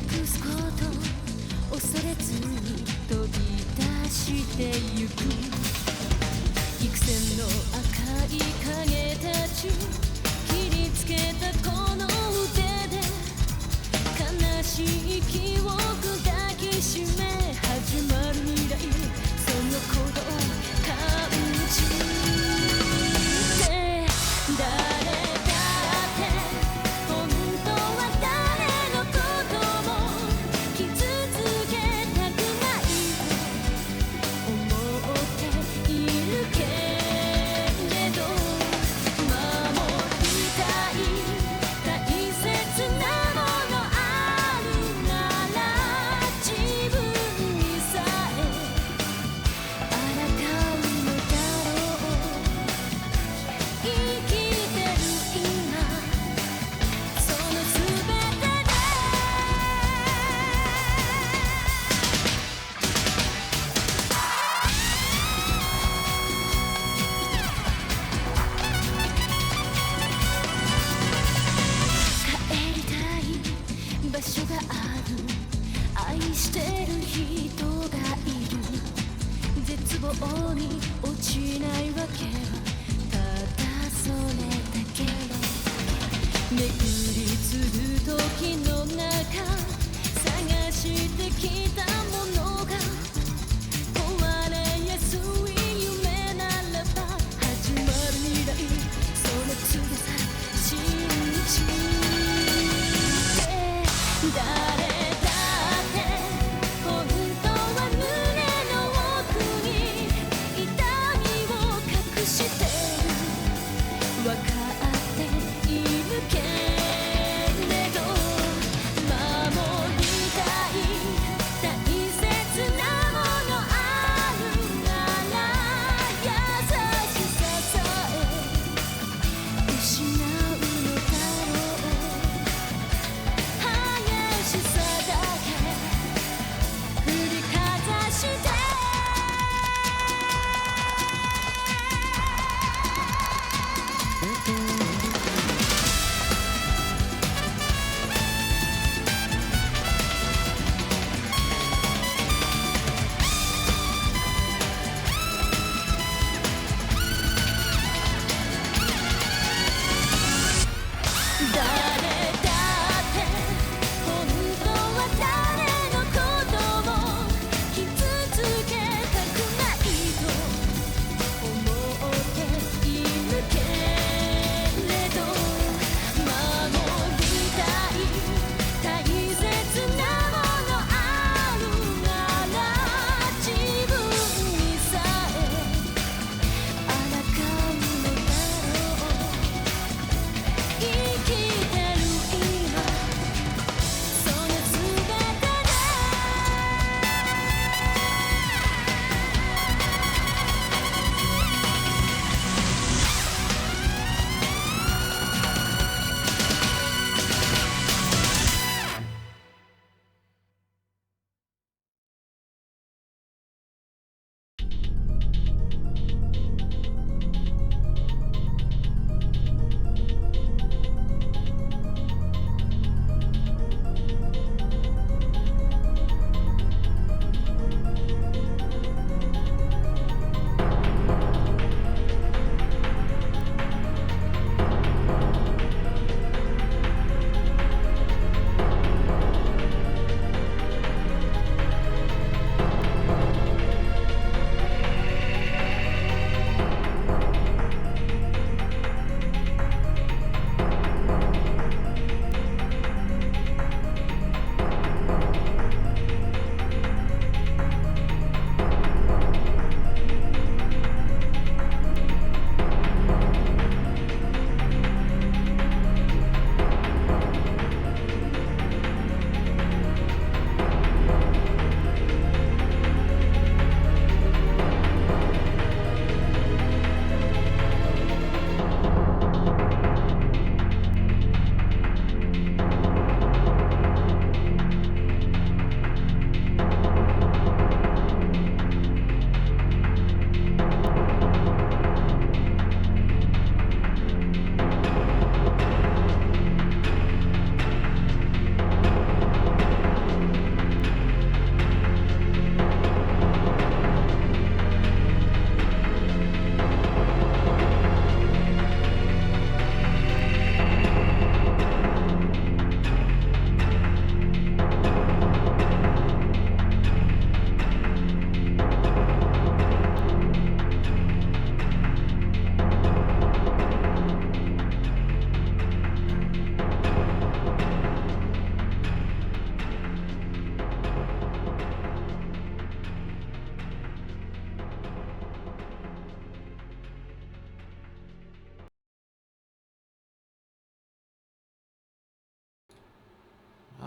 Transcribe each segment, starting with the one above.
くすこと恐れずに飛び出してゆく幾千の赤い影たち切りつけたこの腕で悲しい記憶抱きしめ始まる未来その鼓動感じて誰だって本当は誰のことも傷つけたくないと思っているけれど守りたい大切なものあるなら自分にさえ抗うのだろう生きてる今その全てで帰りたい場所がある愛してる人がいる絶望に落ちないわけはただそれだけ巡りつる時の中探してきたものが壊れやすい夢ならば始まる未来その強さ信じて誰だって本当は胸の奥に痛みを隠してる分かっているけれど守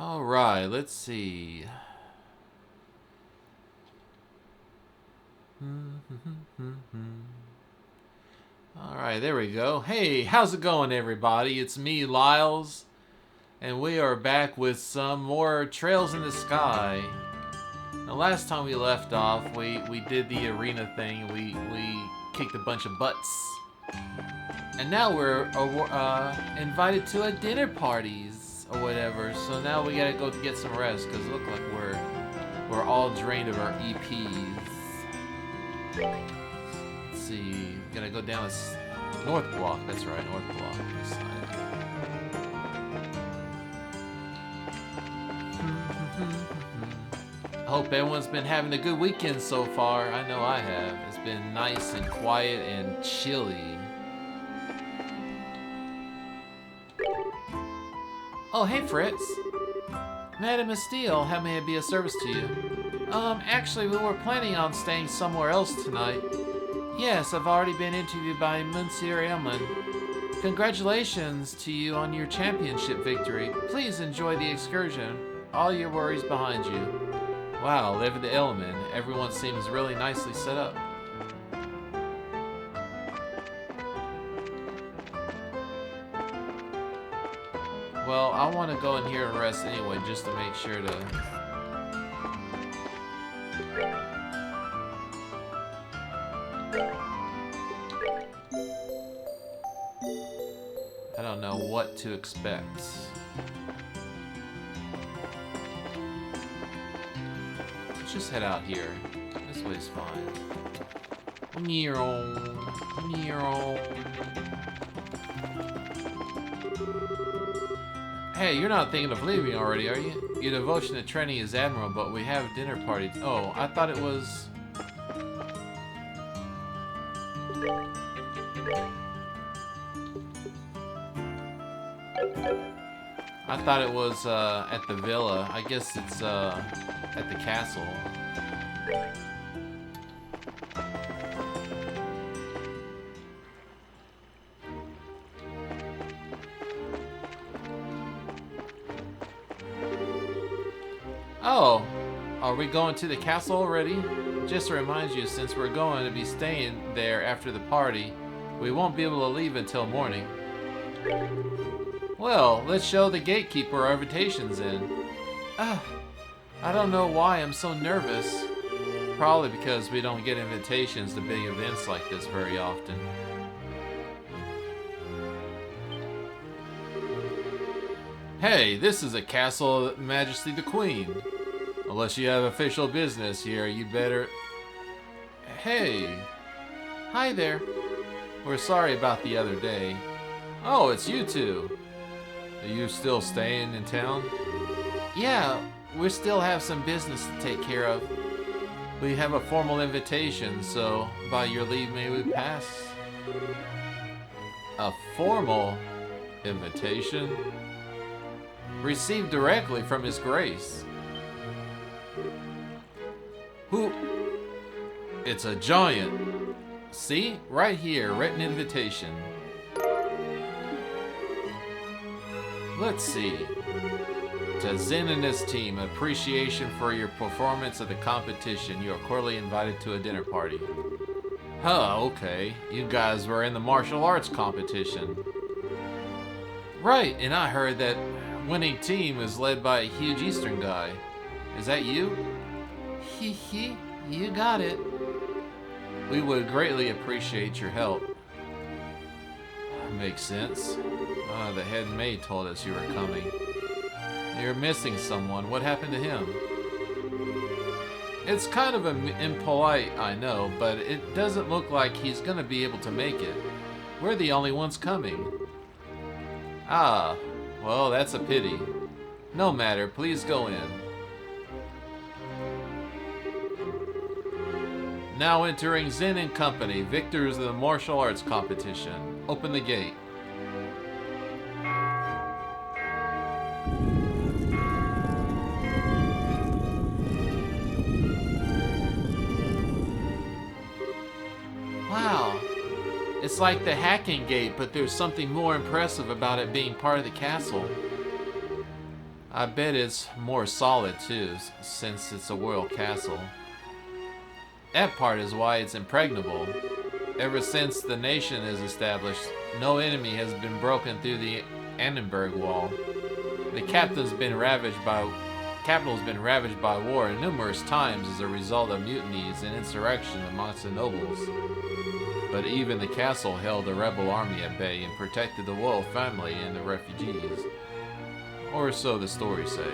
Alright, let's see. Alright, there we go. Hey, how's it going, everybody? It's me, Lyles, and we are back with some more Trails in the Sky. The last time we left off, we did the arena thing. We kicked a bunch of butts. And now we're invited to a dinner parties or whatever. So now we gotta go to get some rest because it looks like we're all drained of our EPs. Let's see. We gotta go down this North Block. That's right, North Block. This side. I hope everyone's been having a good weekend so far. I know I have. It's been nice and quiet and chilly. Oh, hey, Fritz. Madam Estelle, how may I be of service to you? Actually, we were planning on staying somewhere else tonight. Yes, I've already been interviewed by Monsieur Elman. Congratulations to you on your championship victory. Please enjoy the excursion. All your worries behind you. Wow, live at the Elman. Everyone seems really nicely set up. Well, I want to go in here and rest anyway, just to make sure to... I don't know what to expect. Let's just head out here. This way's fine. Hey, you're not thinking of leaving already, are you? Your devotion to training is admirable, but we have a dinner party. Oh, I thought it was... at the villa. I guess it's at the castle. Oh, are we going to the castle already? Just to remind you, since we're going to be staying there after the party, we won't be able to leave until morning. Well, let's show the gatekeeper our invitations in. I don't know why I'm so nervous. Probably because we don't get invitations to big events like this very often. Hey, this is a castle of Majesty the Queen. Unless you have official business here, you better... Hey. Hi there. We're sorry about the other day. Oh, it's you two. Are you still staying in town? Yeah, we still have some business to take care of. We have a formal invitation, so by your leave may we pass? A formal invitation? Received directly from His Grace. Who? It's a giant. See? Right here, written invitation. Let's see. To Zen and his team, appreciation for your performance at the competition. You are cordially invited to a dinner party. Huh, okay. You guys were in the martial arts competition. Right, and I heard that winning team is led by a huge Eastern guy. Is that you? Hee, you got it. We would greatly appreciate your help. Makes sense. The head maid told us you were coming. You're missing someone. What happened to him? It's kind of impolite, I know, but it doesn't look like he's gonna be able to make it. We're the only ones coming. Ah, well, that's a pity. No matter, please go in. Now entering Zen and Company, victors of the martial arts competition. Open the gate. Wow, it's like the hacking gate, but there's something more impressive about it being part of the castle. I bet it's more solid too, since it's a royal castle. That part is why it's impregnable. Ever since the nation is established, no enemy has been broken through the Annenberg Wall. The capital's been ravaged by war numerous times as a result of mutinies and insurrection amongst the nobles. But even the castle held a rebel army at bay and protected the royal family and the refugees. Or so the stories say.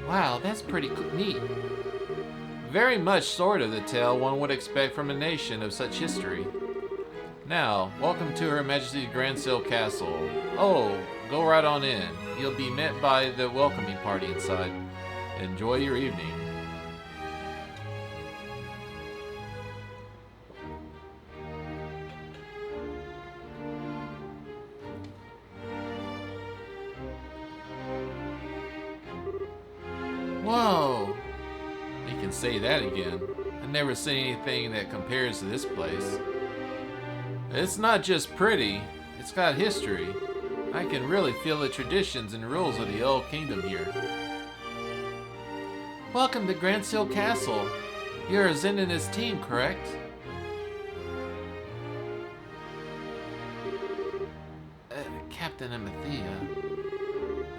Wow, that's pretty neat. Very much sort of the tale one would expect from a nation of such history. Now, welcome to Her Majesty's Grand Seal Castle. Oh, go right on in. You'll be met by the welcoming party inside. Enjoy your evening. Whoa! You can say that again. I've never seen anything that compares to this place. It's not just pretty, it's got history. I can really feel the traditions and rules of the old kingdom here. Welcome to Grand Seal Castle. You're Zen and his team, correct? Captain Amethea.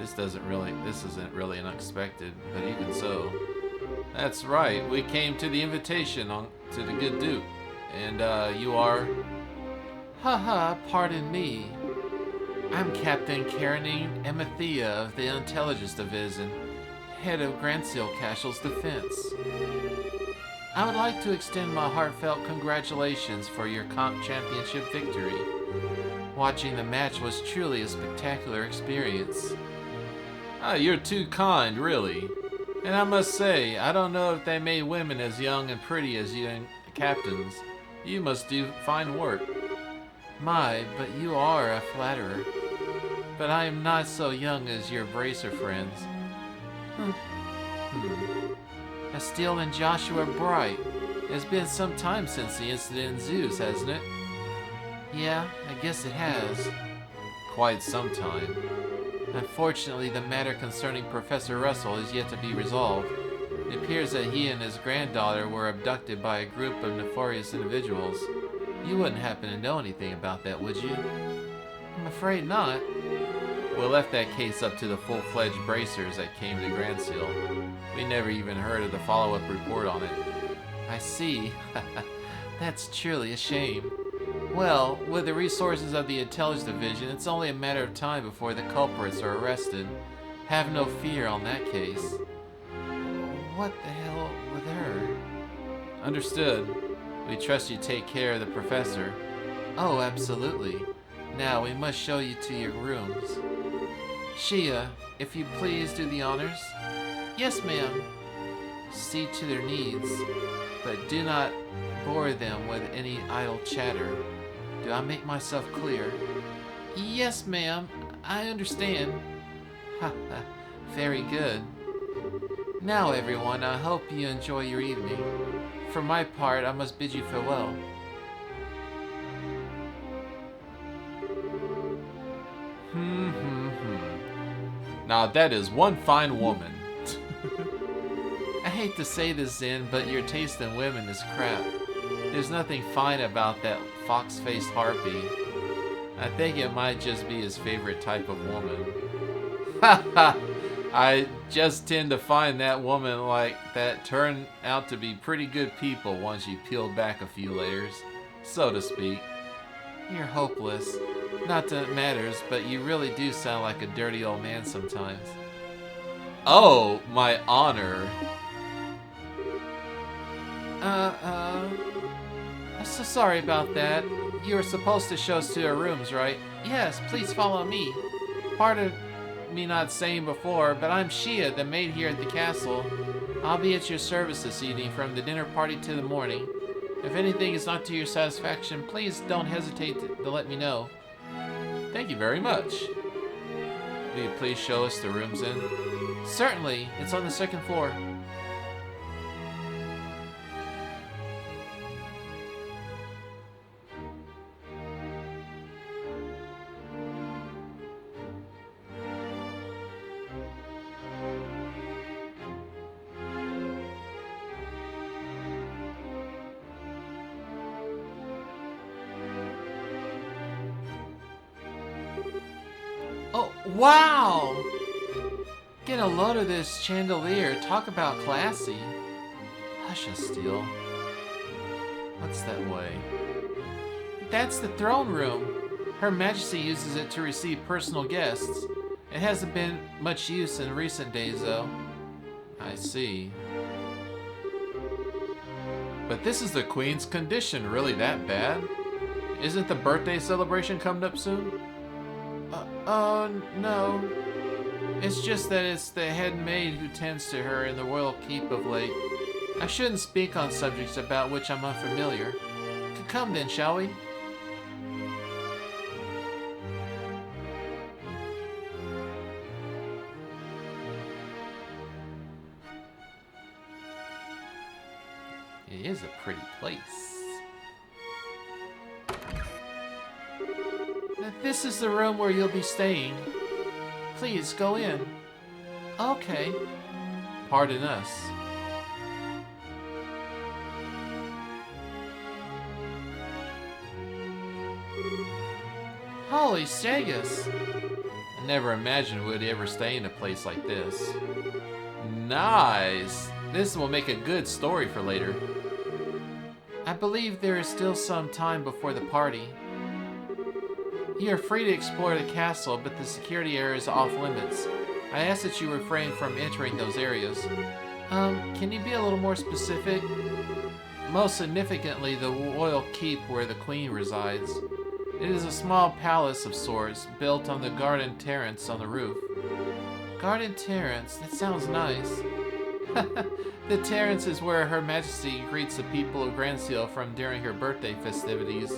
This isn't really unexpected, but even so. That's right, we came to the invitation to the good Duke. And, you are... Haha, pardon me. I'm Captain Karenine Amethea of the Intelligence Division, head of Grand Seal Castle's defense. I would like to extend my heartfelt congratulations for your comp championship victory. Watching the match was truly a spectacular experience. Ah, you're too kind, really. And I must say, I don't know if they made women as young and pretty as you captains. You must do fine work. My, but you are a flatterer. But I am not so young as your bracer friends. Steele and Joshua Bright. It's been some time since the incident in Tues, hasn't it? Yeah, I guess it has. Quite some time. Unfortunately, the matter concerning Professor Russell is yet to be resolved. It appears that he and his granddaughter were abducted by a group of nefarious individuals. You wouldn't happen to know anything about that, would you? I'm afraid not. We left that case up to the full-fledged bracers that came to Grand Seal. We never even heard of the follow-up report on it. I see. That's truly a shame. Well, with the resources of the Intelligence Division, it's only a matter of time before the culprits are arrested. Have no fear on that case. What the hell with her? Understood. We trust you take care of the professor. Oh, absolutely. Now we must show you to your rooms. Shia, if you please do the honors. Yes, ma'am. See to their needs, but do not bore them with any idle chatter. Do I make myself clear? Yes, ma'am. I understand. Ha ha. Very good. Now, everyone, I hope you enjoy your evening. For my part, I must bid you farewell. Now that is one fine woman. I hate to say this, Zen, but your taste in women is crap. There's nothing fine about that fox-faced harpy. I think it might just be his favorite type of woman. Haha! I just tend to find that woman like that turn out to be pretty good people once you peel back a few layers, so to speak. You're hopeless. Not that it matters, but you really do sound like a dirty old man sometimes. Oh, my honor. I'm so sorry about that. You were supposed to show us to our rooms, right? Yes, please follow me. Pardon me not saying before, but I'm Shia, the maid here at the castle. I'll be at your service this evening from the dinner party to the morning. If anything is not to your satisfaction, please don't hesitate to let me know. Thank you very much. Will you please show us the rooms in? Certainly, it's on the second floor. Oh, wow! Get a load of this chandelier. Talk about classy. Hush, Steele. What's that way? That's the throne room. Her Majesty uses it to receive personal guests. It hasn't been much use in recent days, though. I see. But this is the Queen's condition. Really that bad? Isn't the birthday celebration coming up soon? No. It's just that it's the head maid who tends to her in the royal keep of late. I shouldn't speak on subjects about which I'm unfamiliar. Come then, shall we? It is a pretty place. Now, this is the room where you'll be staying. Please, go in. Okay. Pardon us. Holy Stegus! I never imagined we'd ever stay in a place like this. Nice! This will make a good story for later. I believe there is still some time before the party. You are free to explore the castle, but the security area is off limits. I ask that you refrain from entering those areas. Can you be a little more specific? Most significantly, the royal keep where the queen resides. It is a small palace of sorts, built on the garden terrace on the roof. Garden terrace? That sounds nice. The terrace is where Her Majesty greets the people of Grandseal from during her birthday festivities.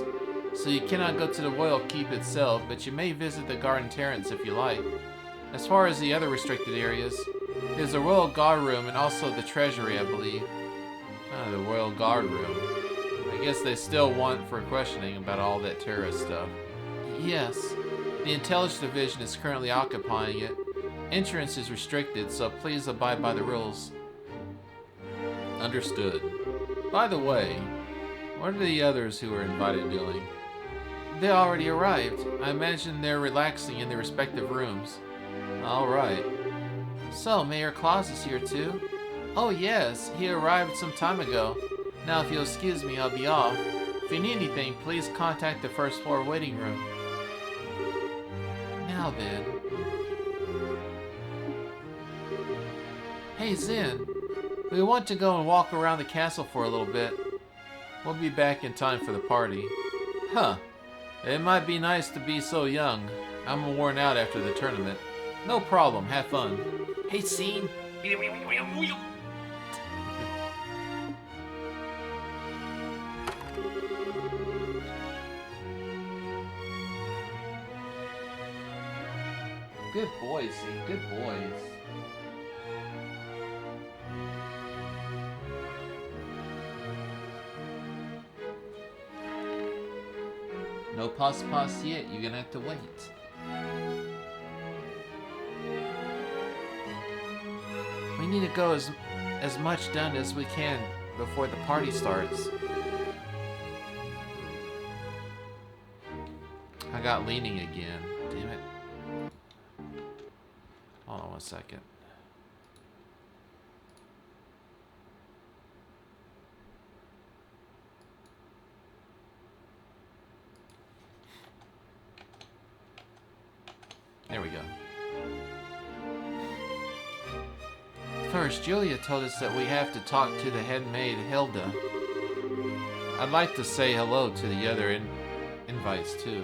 So you cannot go to the royal keep itself, but you may visit the garden terrace if you like. As far as the other restricted areas, there's a royal guard room and also the treasury, I believe. The royal guard room. I guess they still want for questioning about all that terrorist stuff. Yes, the intelligence division is currently occupying it. Entrance is restricted, so please abide by the rules. Understood. By the way, what are the others who were invited doing? They already arrived. I imagine they're relaxing in their respective rooms. Alright. So, Mayor Claus is here too? Oh yes, he arrived some time ago. Now if you'll excuse me, I'll be off. If you need anything, please contact the first floor waiting room. Now then. Hey Zen, we want to go and walk around the castle for a little bit. We'll be back in time for the party. Huh. It might be nice to be so young. I'm worn out after the tournament. No problem, have fun. Hey, Scene. Good boys, Scene. Good boys. No pass yet, you're gonna have to wait. We need to go as much done as we can before the party starts. I got leaning again. Damn it. Hold on one second. There we go. First, Julia told us that we have to talk to the head maid, Hilda. I'd like to say hello to the other invites, too.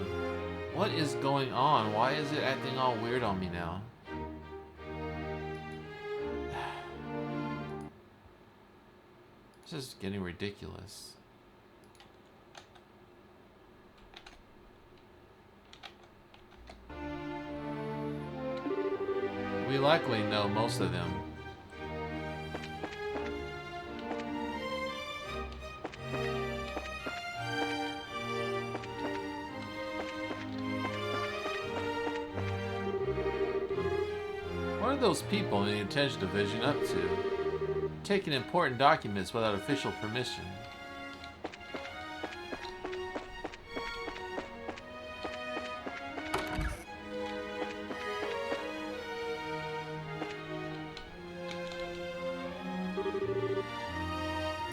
What is going on? Why is it acting all weird on me now? This is getting ridiculous. We likely know most of them. What are those people in the Intelligence Division up to? Taking important documents without official permission.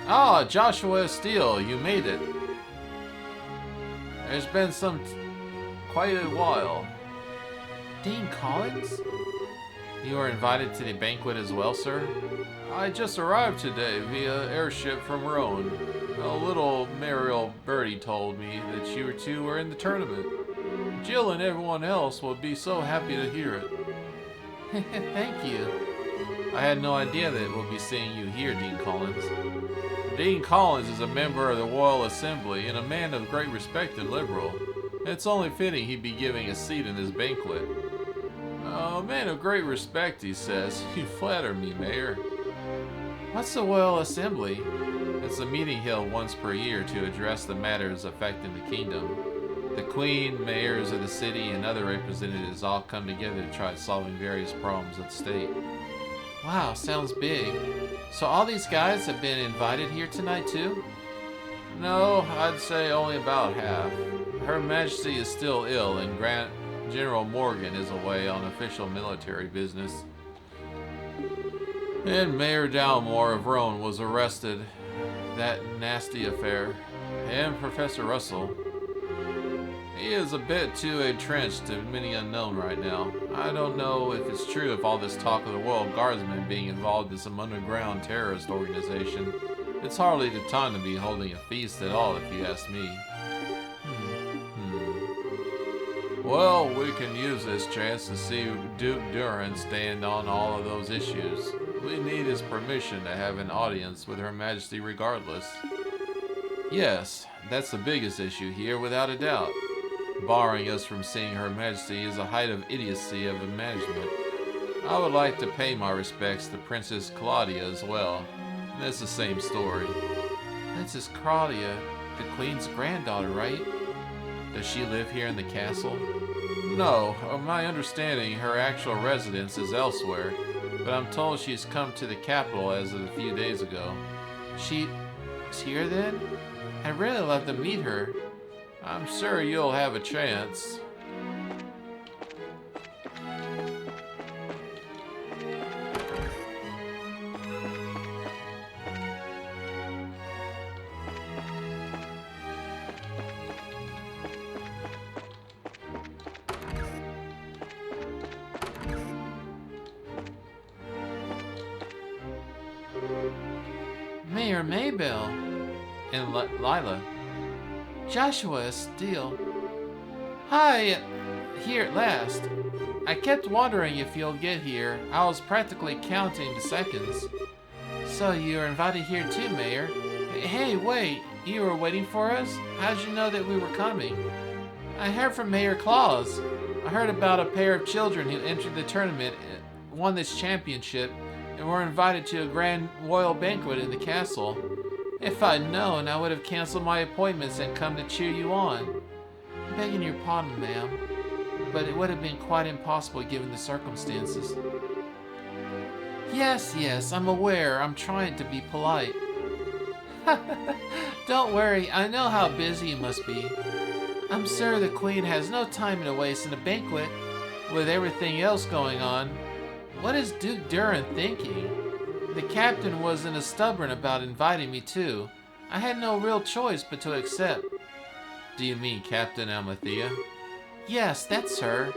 Ah, Joshua Steele, you made it. It's been quite a while. Dean Collins? You were invited to the banquet as well, sir? I just arrived today via airship from Rome. A little Mariel birdie told me that you two were in the tournament. Jill and everyone else will be so happy to hear it. Thank you. I had no idea that we'll be seeing you here, Dean Collins. Dean Collins is a member of the Royal Assembly and a man of great respect and liberal. It's only fitting he be giving a seat in this banquet. A man of great respect, he says. You flatter me, Mayor. What's the Royal Assembly? It's a meeting held once per year to address the matters affecting the kingdom. The Queen, mayors of the city, and other representatives all come together to try solving various problems of the state. Wow, sounds big. So all these guys have been invited here tonight too? No, I'd say only about half. Her Majesty is still ill and General Morgan is away on official military business. And Mayor Dalmore of Rome was arrested. That nasty affair. And Professor Russell. He is a bit too entrenched and many unknown right now. I don't know if it's true of all this talk of the Royal Guardsmen being involved in some underground terrorist organization. It's hardly the time to be holding a feast at all, if you ask me. Well, we can use this chance to see Duke Duran stand on all of those issues. We need his permission to have an audience with Her Majesty regardless. Yes, that's the biggest issue here, without a doubt. Barring us from seeing Her Majesty is a height of idiocy of the management. I would like to pay my respects to Princess Claudia as well. That's the same story. Princess Claudia, the Queen's granddaughter, right? Does she live here in the castle? No, my understanding her actual residence is elsewhere, but I'm told she's come to the capital as of a few days ago. She's here then? I'd really love to meet her. I'm sure you'll have a chance. Mayor Maybell and Lila. Joshua Steele. Hi, here at last. I kept wondering if you'll get here. I was practically counting the seconds. So you were invited here too, Mayor. Hey, wait, you were waiting for us? How'd you know that we were coming? I heard from Mayor Claus. I heard about a pair of children who entered the tournament, won this championship, and were invited to a grand royal banquet in the castle. If I'd known, I would have canceled my appointments and come to cheer you on. Begging your pardon, ma'am, but it would have been quite impossible given the circumstances. Yes, I'm aware. I'm trying to be polite. Don't worry, I know how busy you must be. I'm sure the Queen has no time to waste in a banquet, with everything else going on. What is Duke Duran thinking? The captain wasn't as stubborn about inviting me too. I had no real choice but to accept. Do you mean Captain Almathea? Yes, that's her.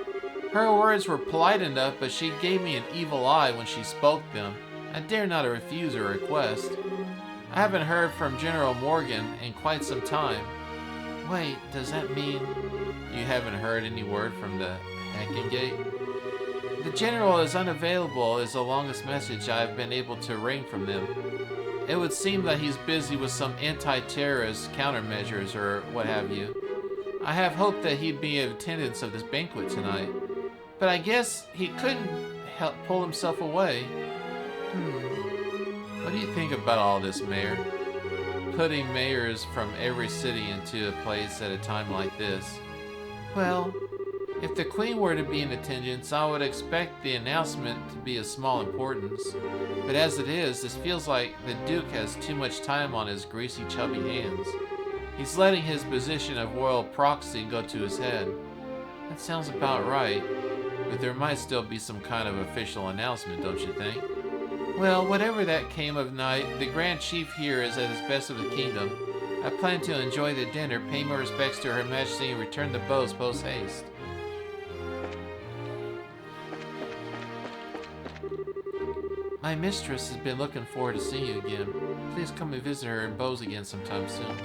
Her words were polite enough, but she gave me an evil eye when she spoke them. I dare not refuse her request. I haven't heard from General Morgan in quite some time. Wait, does that mean you haven't heard any word from the Hackengate? The General is unavailable is the longest message I have been able to wring from them. It would seem that he's busy with some anti-terrorist countermeasures or what have you. I have hoped that he'd be in attendance of this banquet tonight, but I guess he couldn't help pull himself away. What do you think about all this, Mayor? Putting mayors from every city into a place at a time like this. Well, if the Queen were to be in attendance, I would expect the announcement to be of small importance. But as it is, this feels like the Duke has too much time on his greasy, chubby hands. He's letting his position of royal proxy go to his head. That sounds about right, but there might still be some kind of official announcement, don't you think? Well, whatever that came of night, the Grand Chief here is at his best of the kingdom. I plan to enjoy the dinner, pay my respects to Her Majesty, and return the bows post haste. My mistress has been looking forward to seeing you again. Please come and visit her in Bose again sometime soon.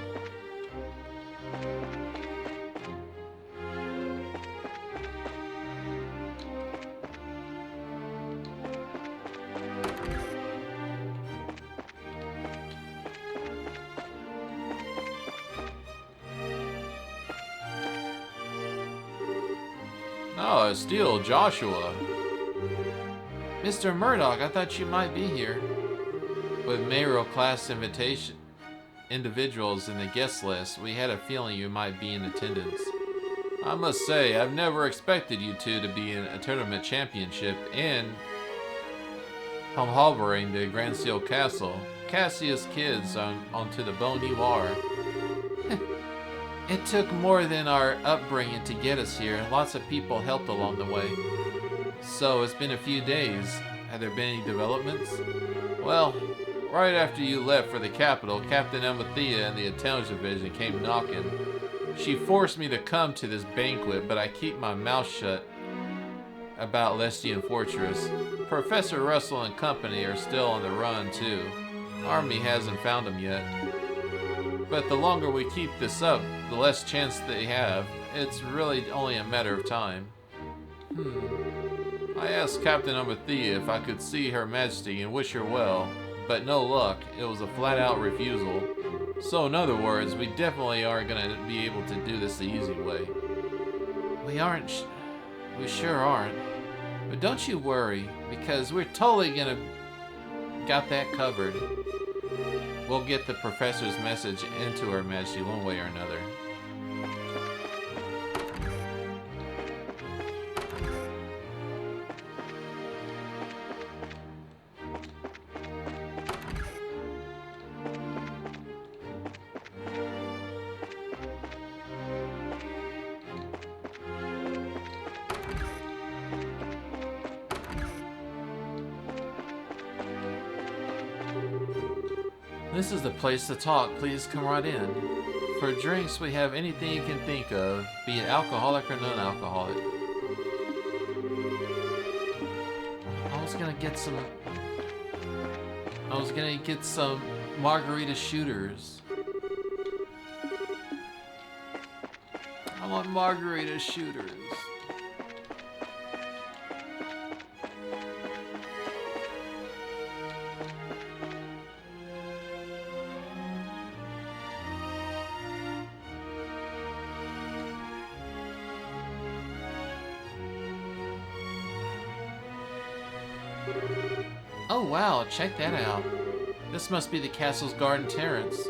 Oh, still Joshua. Mr. Murdoch, I thought you might be here. With mayoral class individuals in the guest list, we had a feeling you might be in attendance. I must say, I've never expected you two to be in a tournament championship and harboring the Grand Seal Castle. Cassius kids onto the bone you are. It took more than our upbringing to get us here, and lots of people helped along the way. So, it's been a few days. Have there been any developments? Well, right after you left for the capital, Captain Amathea and the Intelligence Division came knocking. She forced me to come to this banquet, but I keep my mouth shut about Lestian Fortress. Professor Russell and company are still on the run, too. Army hasn't found them yet. But the longer we keep this up, the less chance they have. It's really only a matter of time. I asked Captain Amathea if I could see Her Majesty and wish her well, but no luck. It was a flat-out refusal. So in other words, we definitely aren't going to be able to do this the easy way. We sure aren't. But don't you worry, because we're totally going to got that covered. We'll get the professor's message into Her Majesty one way or another. This is the place to talk. Please come right in. For drinks, we have anything you can think of, be it alcoholic or non-alcoholic. I was gonna get some margarita shooters. I want margarita shooters. Oh wow, check that out. This must be the castle's garden terrace.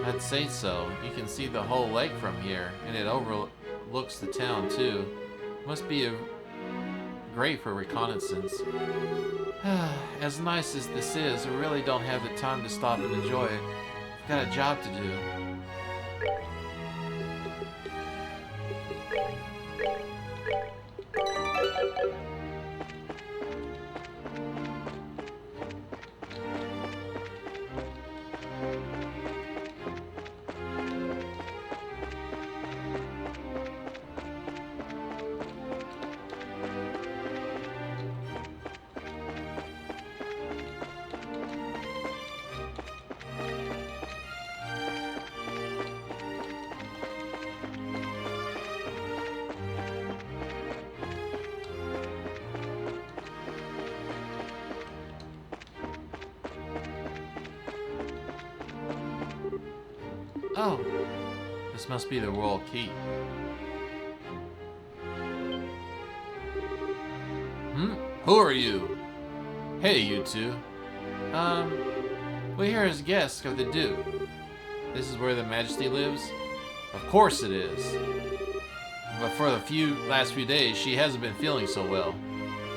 I'd say so. You can see the whole lake from here, and it overlooks the town too. Must be great for reconnaissance. As nice as this is, we really don't have the time to stop and enjoy it. We've got a job to do. Oh, this must be the royal key. Who are you? Hey, you two. We're here as guests of the Duke. This is where the Majesty lives? Of course it is. But for the last few days, she hasn't been feeling so well.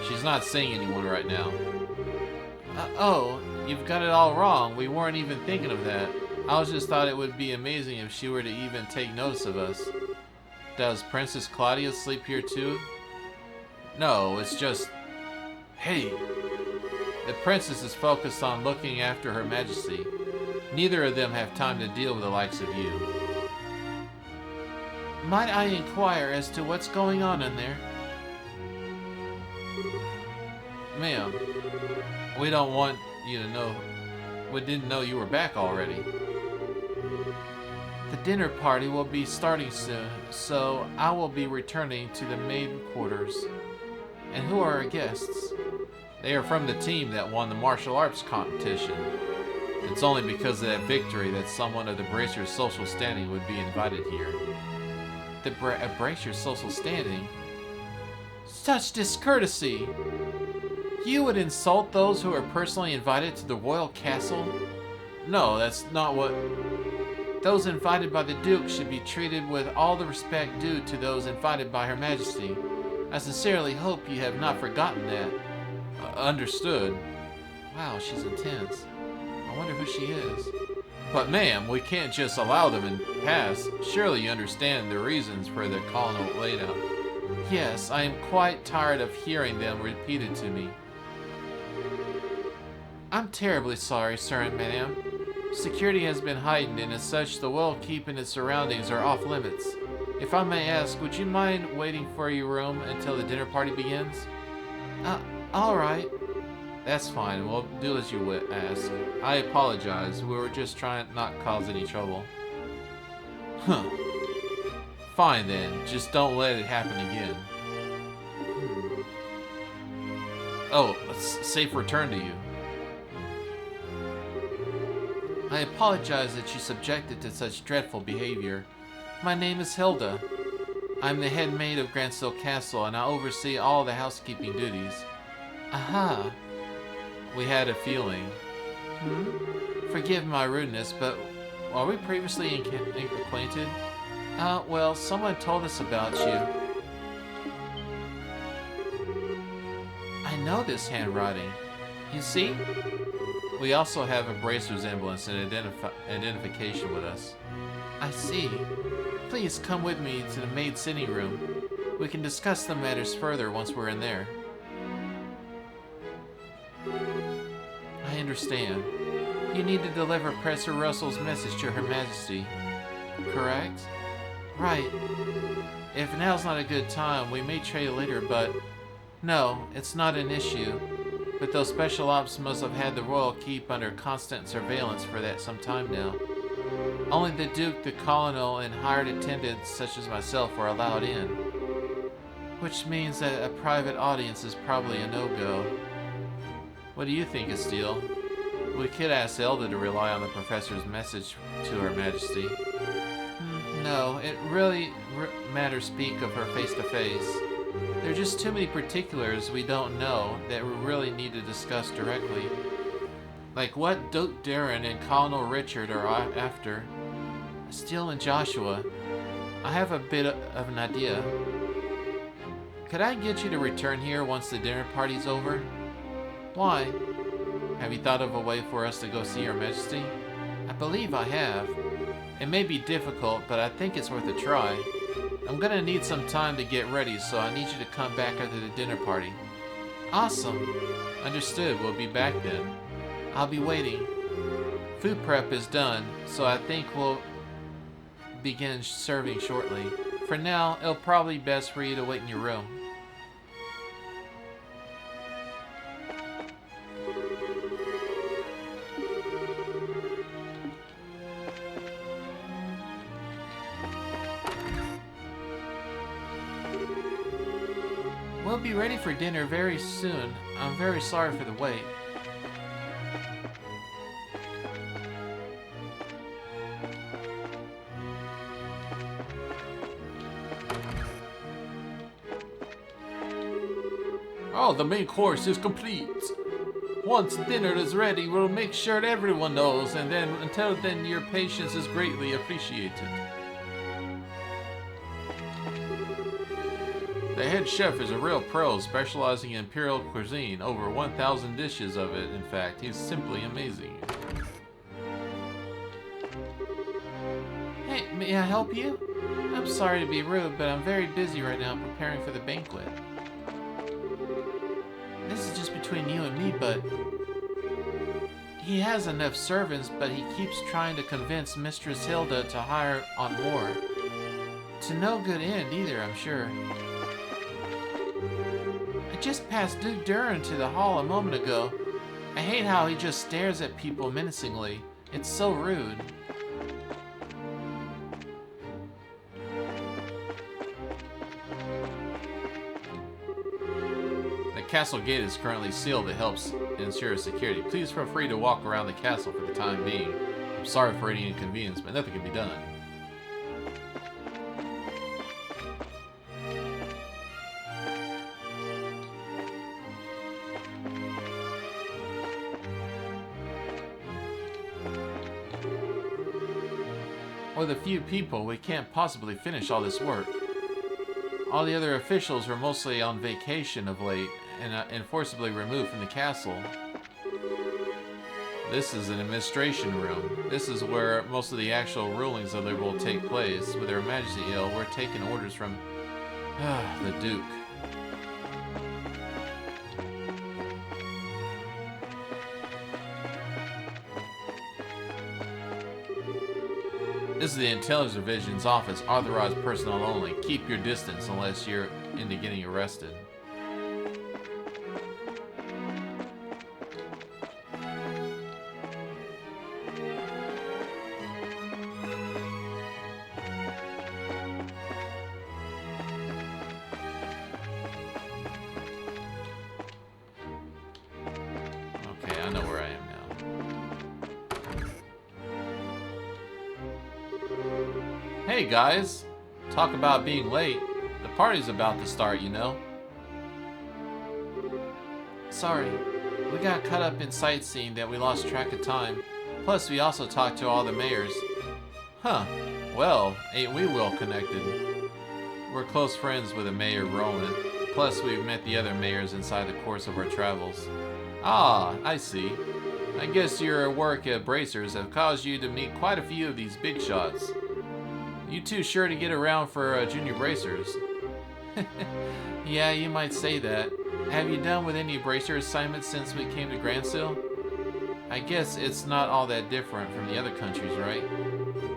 She's not seeing anyone right now. Oh, you've got it all wrong. We weren't even thinking of that. I just thought it would be amazing if she were to even take notice of us. Does Princess Claudia sleep here too? No, it's just... Hey, The princess is focused on looking after Her Majesty. Neither of them have time to deal with the likes of you. Might I inquire as to what's going on in there? Ma'am, we don't want you to know. We didn't know you were back already. The dinner party will be starting soon, so I will be returning to the maid quarters. And who are our guests? They are from the team that won the martial arts competition. It's only because of that victory that someone of the Bracer's social standing would be invited here. The Bracer's social standing? Such discourtesy! You would insult those who are personally invited to the royal castle? No, that's not what... Those invited by the Duke should be treated with all the respect due to those invited by Her Majesty. I sincerely hope you have not forgotten that. Understood. Wow, she's intense. I wonder who she is. But ma'am, we can't just allow them in pass. Surely you understand the reasons for the colonel laid out. Yes, I am quite tired of hearing them repeated to me. I'm terribly sorry, sir and madam. Security has been heightened, and as such, the well keep and its surroundings are off limits. If I may ask, would you mind waiting for your room until the dinner party begins? Alright. That's fine. We'll do as you ask. I apologize. We were just trying not to cause any trouble. Huh. Fine then. Just don't let it happen again. Oh, safe return to you. I apologize that you subjected to such dreadful behavior. My name is Hilda. I'm the head maid of Grandstill Castle, and I oversee all the housekeeping duties. Aha! We had a feeling. Forgive my rudeness, but are we previously acquainted? Well, someone told us about you. I know this handwriting. You see? We also have a brace resemblance and identification with us. I see. Please come with me to the maid sitting room. We can discuss the matters further once we're in there. I understand. You need to deliver Professor Russell's message to Her Majesty. Correct? Right. If now's not a good time, we may trade later, but... No, it's not an issue. But those special ops must have had the royal keep under constant surveillance for that some time now. Only the Duke, the Colonel, and hired attendants such as myself were allowed in. Which means that a private audience is probably a no-go. What do you think, Esteele? We could ask Zelda to rely on the Professor's message to Her Majesty. No, it really matters speak of her face-to-face. There are just too many particulars we don't know that we really need to discuss directly. Like what Duke Darren and Colonel Richard are after. Steele and Joshua. I have a bit of an idea. Could I get you to return here once the dinner party's over? Why? Have you thought of a way for us to go see Her Majesty? I believe I have. It may be difficult, but I think it's worth a try. I'm gonna need some time to get ready, so I need you to come back after the dinner party. Awesome. Understood. We'll be back then. I'll be waiting. Food prep is done, so I think we'll begin serving shortly. For now, it'll probably be best for you to wait in your room. We'll be ready for dinner very soon. I'm very sorry for the wait. Oh, the main course is complete. Once dinner is ready, we'll make sure that everyone knows, and then until then, your patience is greatly appreciated. The head chef is a real pro, specializing in imperial cuisine. Over 1,000 dishes of it, in fact. He's simply amazing. Hey, may I help you? I'm sorry to be rude, but I'm very busy right now preparing for the banquet. This is just between you and me, but He has enough servants, but he keeps trying to convince Mistress Hilda to hire on more. To no good end either, I'm sure. I just passed Duke Duran to the hall a moment ago. I hate how he just stares at people menacingly. It's so rude. The castle gate is currently sealed. It helps ensure security. Please feel free to walk around the castle for the time being. I'm sorry for any inconvenience, but nothing can be done. With a few people, we can't possibly finish all this work. All the other officials were mostly on vacation of late and forcibly removed from the castle. This is an administration room. This is where most of the actual rulings of the will take place. With Her Majesty ill, we're taking orders from the Duke. This is the Intelligence Division's office. Authorized personnel only. Keep your distance unless you're into getting arrested. Okay, I know where I am now. Hey guys, talk about being late. The party's about to start, you know. Sorry, we got caught up in sightseeing that we lost track of time. Plus, we also talked to all the mayors. Huh, well, ain't we well connected? We're close friends with the mayor, Roman. Plus, we've met the other mayors inside the course of our travels. Ah, I see. I guess your work at Bracers have caused you to meet quite a few of these big shots. You two sure to get around for junior bracers. Yeah, you might say that. Have you done with any bracer assignments since we came to Grandsill? I guess it's not all that different from the other countries, right?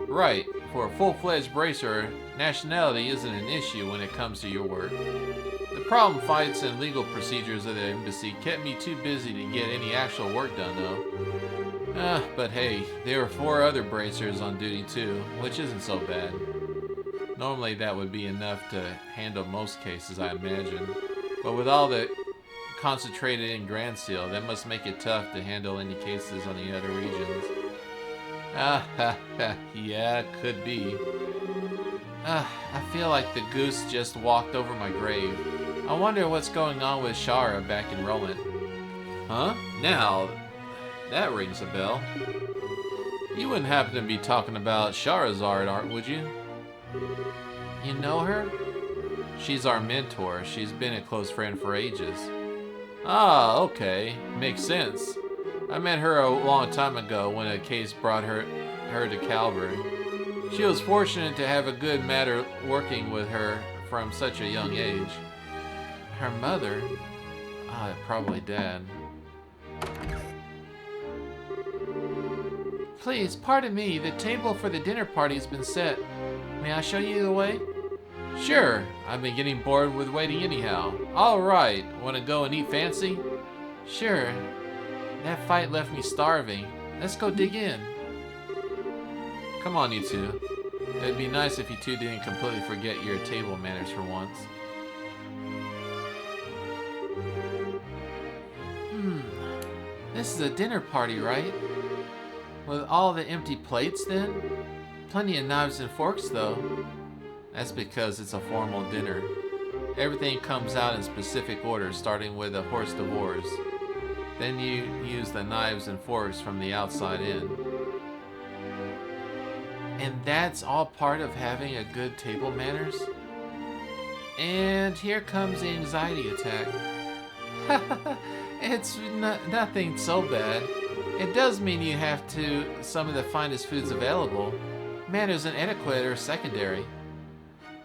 Right. For a full-fledged bracer, nationality isn't an issue when it comes to your work. The problem fights and legal procedures of the embassy kept me too busy to get any actual work done, though. But hey, there were 4 other bracers on duty too, which isn't so bad. Normally that would be enough to handle most cases, I imagine. But with all the concentrated in Grand Seal, that must make it tough to handle any cases on the other regions. Yeah, could be. I feel like the goose just walked over my grave. I wonder what's going on with Shara back in Roland. Huh? Now, that rings a bell. You wouldn't happen to be talking about Charizard, would you? You know her? She's our mentor. She's been a close friend for ages. Ah, okay. Makes sense. I met her a long time ago when a case brought her to Calvary. She was fortunate to have a good matter working with her from such a young age. Her mother? Probably Dad. Please, pardon me. The table for the dinner party has been set. May I show you the way? Sure. I've been getting bored with waiting anyhow. All right. Want to go and eat fancy? Sure. That fight left me starving. Let's go dig in. Come on, you two. It'd be nice if you two didn't completely forget your table manners for once. This is a dinner party, right? With all the empty plates, then? Plenty of knives and forks, though. That's because it's a formal dinner. Everything comes out in specific order, starting with a horse divorce. Then you use the knives and forks from the outside in. And that's all part of having a good table manners? And here comes the anxiety attack. It's nothing so bad. It does mean you have to some of the finest foods available. Manners and etiquette are secondary.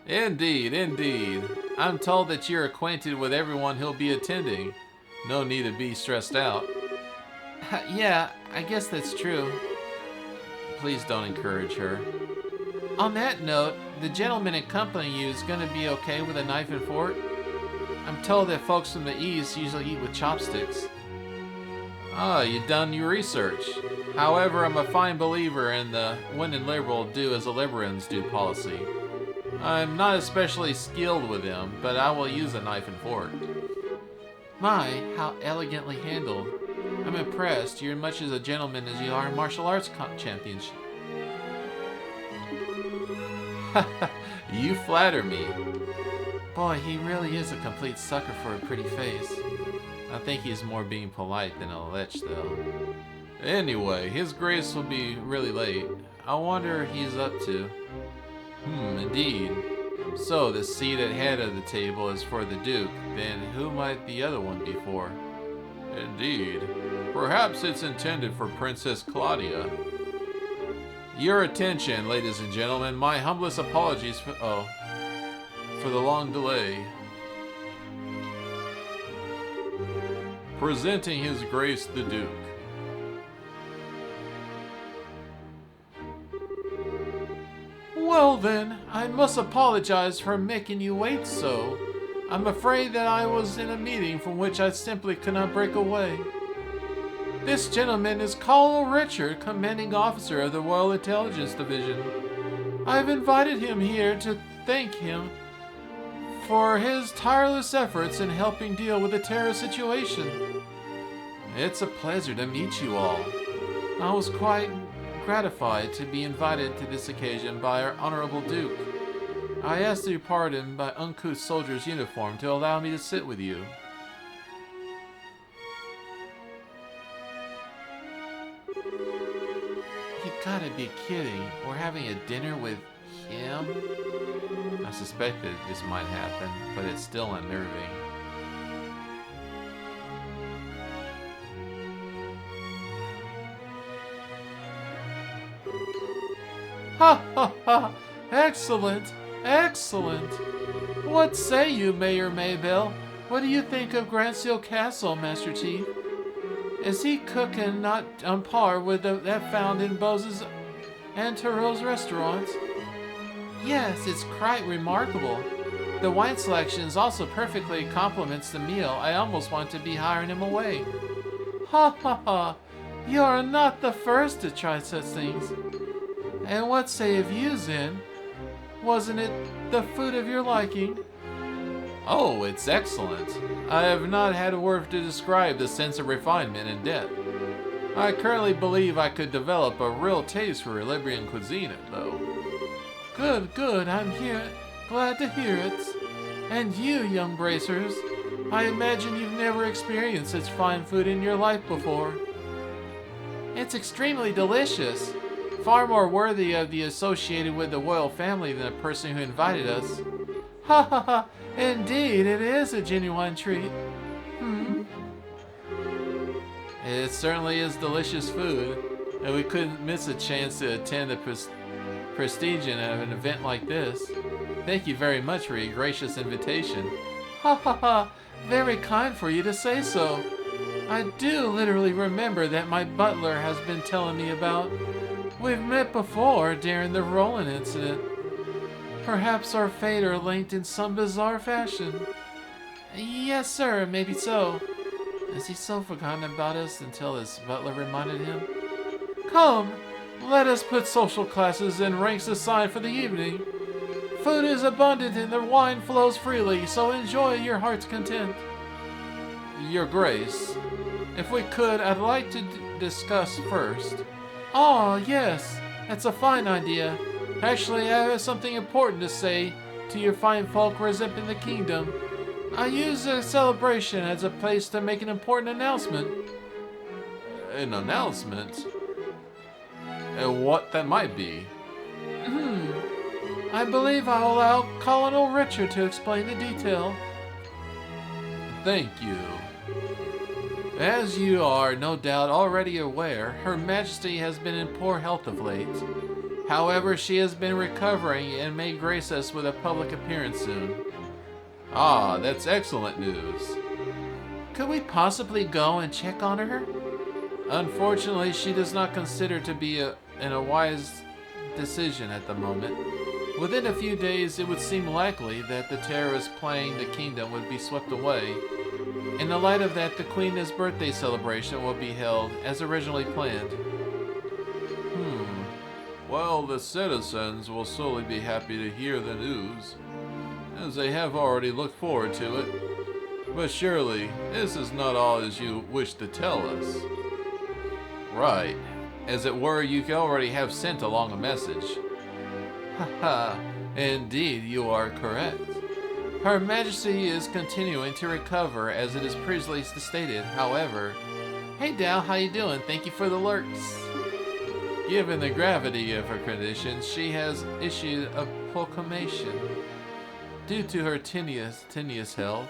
Indeed, indeed. I'm told that you're acquainted with everyone who'll be attending. No need to be stressed out. Yeah, I guess that's true. Please don't encourage her. On that note, the gentleman accompanying you is gonna be okay with a knife and fork? I'm told that folks from the East usually eat with chopsticks. Ah, you've done your research. However, I'm a fine believer in the when in liberal, do as the Liberals do policy. I'm not especially skilled with them, but I will use a knife and fork. My, how elegantly handled. I'm impressed. You're as much as a gentleman as you are in martial arts championship. You flatter me. Boy, he really is a complete sucker for a pretty face. I think he's more being polite than a lech, though. Anyway, his grace will be really late. I wonder what he's up to. Indeed. So, the seat at head of the table is for the Duke. Then who might the other one be for? Indeed. Perhaps it's intended for Princess Claudia. Your attention, ladies and gentlemen. My humblest apologies for the long delay. Presenting His Grace the Duke. Well then, I must apologize for making you wait so. I'm afraid that I was in a meeting from which I simply could not break away. This gentleman is Colonel Richard, commanding officer of the Royal Intelligence Division. I've invited him here to thank him for his tireless efforts in helping deal with the terror situation. It's a pleasure to meet you all. I was quite gratified to be invited to this occasion by our Honorable Duke. I asked to be pardoned by uncouth soldier's uniform to allow me to sit with you. You gotta be kidding. We're having a dinner with him? I suspected this might happen, but it's still unnerving. Ha ha ha! Excellent! Excellent! What say you, Mayor Maybell? What do you think of Grantseal Castle, Master Chief? Is he cooking not on par with that found in Bose's and Tues restaurants? Yes, it's quite remarkable. The wine selections also perfectly complements the meal. I almost want to be hiring him away. Ha ha ha! You are not the first to try such things. And what say of you, Zen? Wasn't it the food of your liking? Oh, it's excellent. I have not had a word to describe the sense of refinement and depth. I currently believe I could develop a real taste for Libyan cuisine, though. Good, good, I'm here. Glad to hear it. And you, young bracers, I imagine you've never experienced such fine food in your life before. It's extremely delicious. Far more worthy of the associated with the royal family than the person who invited us. Ha ha ha! Indeed, it is a genuine treat. It certainly is delicious food, and we couldn't miss a chance to attend the prestige of an event like this. Thank you very much for your gracious invitation. Ha ha ha! Very kind for you to say so. I do literally remember that my butler has been telling me about. We've met before during the Roland incident. Perhaps our fate are linked in some bizarre fashion. Yes, sir, maybe so. Has he so forgotten about us until his butler reminded him? Come, let us put social classes and ranks aside for the evening. Food is abundant and the wine flows freely, so enjoy your heart's content. Your Grace, if we could, I'd like to discuss first. Ah, yes, that's a fine idea. Actually, I have something important to say to your fine folk representing the kingdom. I use a celebration as a place to make an important announcement. An announcement? What that might be? I believe I'll allow Colonel Richard to explain the detail. Thank you. As you are no doubt already aware, Her Majesty has been in poor health of late. However, she has been recovering and may grace us with a public appearance soon. Ah, that's excellent news. Could we possibly go and check on her? Unfortunately, she does not consider to be in a wise decision at the moment. Within a few days, it would seem likely that the terrorists playing the kingdom would be swept away. In the light of that, the Queen's birthday celebration will be held as originally planned. Well, the citizens will surely be happy to hear the news, as they have already looked forward to it. But surely, this is not all as you wish to tell us. Right. As it were, you already have sent along a message. Haha, indeed, you are correct. Her Majesty is continuing to recover as it is previously stated. However, hey Dal, how you doing? Thank you for the lurks. Given the gravity of her condition, she has issued a proclamation. Due to her tenuous health,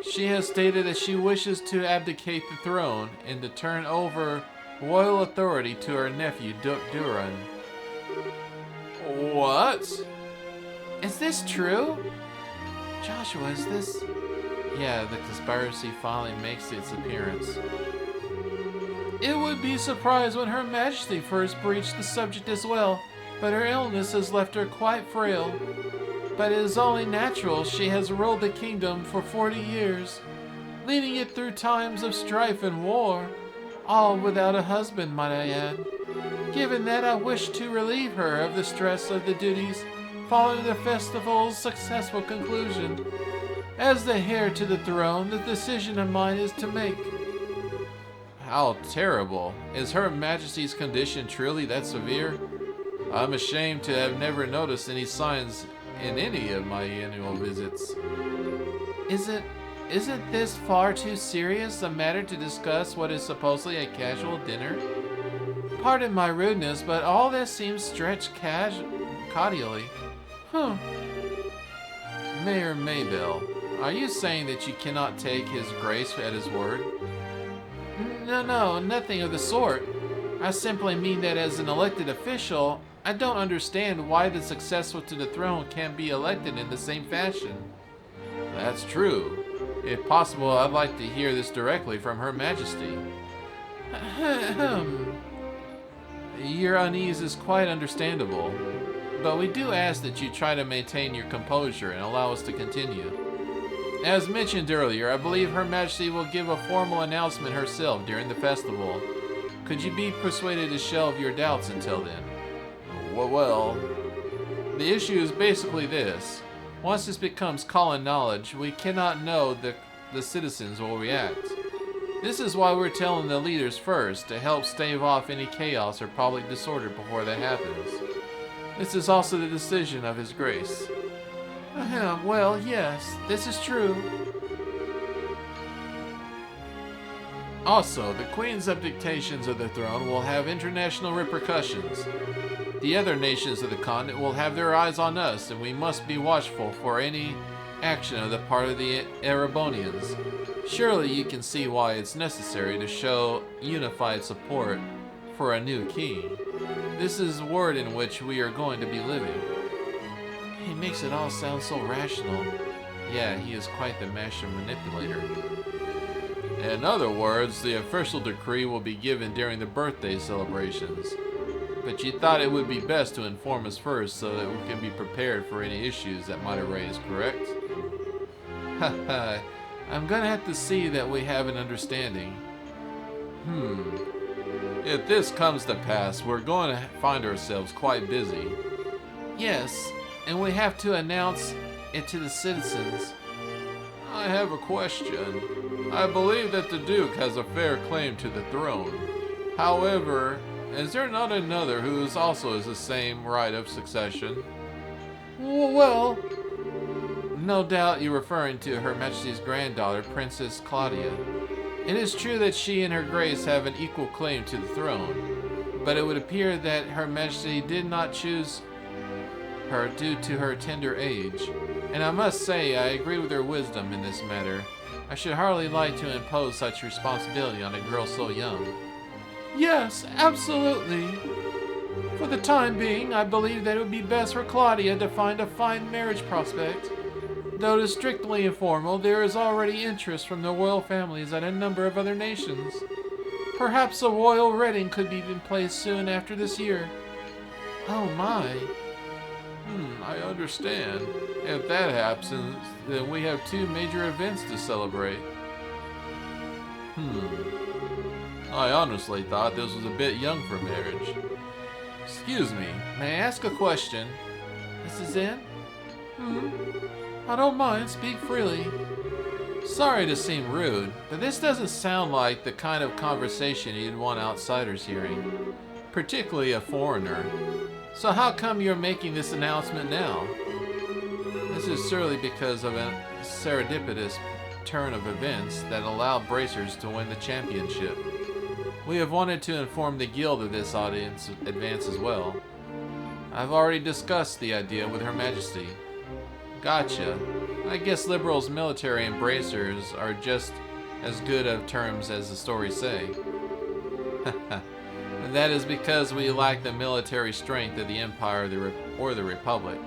she has stated that she wishes to abdicate the throne and to turn over royal authority to her nephew, Duke Duran. What? Is this true? Joshua, is this... Yeah, the conspiracy finally makes its appearance. It would be surprised when Her Majesty first breached the subject as well, but her illness has left her quite frail. But it is only natural. She has ruled the kingdom for 40 years, leading it through times of strife and war, all without a husband, might I add. Given that, I wish to relieve her of the stress of the duties following the festival's successful conclusion. As the heir to the throne, the decision of mine is to make. How terrible. Is Her Majesty's condition truly that severe? I'm ashamed to have never noticed any signs in any of my annual visits. Isn't this far too serious a matter to discuss what is supposedly a casual dinner? Pardon my rudeness, but all this seems stretched cordially. Mayor Maybell, are you saying that you cannot take His Grace at his word? No, nothing of the sort. I simply mean that as an elected official, I don't understand why the successor to the throne can't be elected in the same fashion. That's true. If possible, I'd like to hear this directly from Her Majesty. Your unease is quite understandable, but we do ask that you try to maintain your composure and allow us to continue. As mentioned earlier, I believe Her Majesty will give a formal announcement herself during the festival. Could you be persuaded to shelve your doubts until then? Well, the issue is basically this. Once this becomes common knowledge, we cannot know the citizens will react. This is why we're telling the leaders first, to help stave off any chaos or public disorder before that happens. This is also the decision of His Grace. Well, yes, this is true. Also, the Queen's abdications of the throne will have international repercussions. The other nations of the continent will have their eyes on us, and we must be watchful for any action on the part of the Erebonians. Surely you can see why it's necessary to show unified support for a new king. This is the world in which we are going to be living. He makes it all sound so rational. Yeah, he is quite the master manipulator. In other words, the official decree will be given during the birthday celebrations. But you thought it would be best to inform us first so that we can be prepared for any issues that might arise, correct? Haha, I'm gonna have to see that we have an understanding. If this comes to pass, we're going to find ourselves quite busy. Yes, and we have to announce it to the citizens. I have a question. I believe that the Duke has a fair claim to the throne. However, is there not another who is also has the same right of succession? Well, no doubt you're referring to Her Majesty's granddaughter, Princess Claudia. It is true that she and Her Grace have an equal claim to the throne, but it would appear that Her Majesty did not choose her due to her tender age. And I must say, I agree with her wisdom in this matter. I should hardly like to impose such responsibility on a girl so young. Yes, absolutely. For the time being, I believe that it would be best for Claudia to find a fine marriage prospect. Though it is strictly informal, there is already interest from the royal families at a number of other nations. Perhaps a royal wedding could be in place soon after this year. Oh my. I understand. If that happens, then we have 2 major events to celebrate. I honestly thought this was a bit young for marriage. Excuse me, may I ask a question? Mrs. N? I don't mind, speak freely. Sorry to seem rude, but this doesn't sound like the kind of conversation you'd want outsiders hearing, particularly a foreigner. So how come you're making this announcement now? This is surely because of a serendipitous turn of events that allowed Bracers to win the championship. We have wanted to inform the guild of this audience advance as well. I've already discussed the idea with Her Majesty. Gotcha. I guess Liberal's military and Bracers are just as good of terms as the stories say. And that is because we lack the military strength of the Empire or the Republic.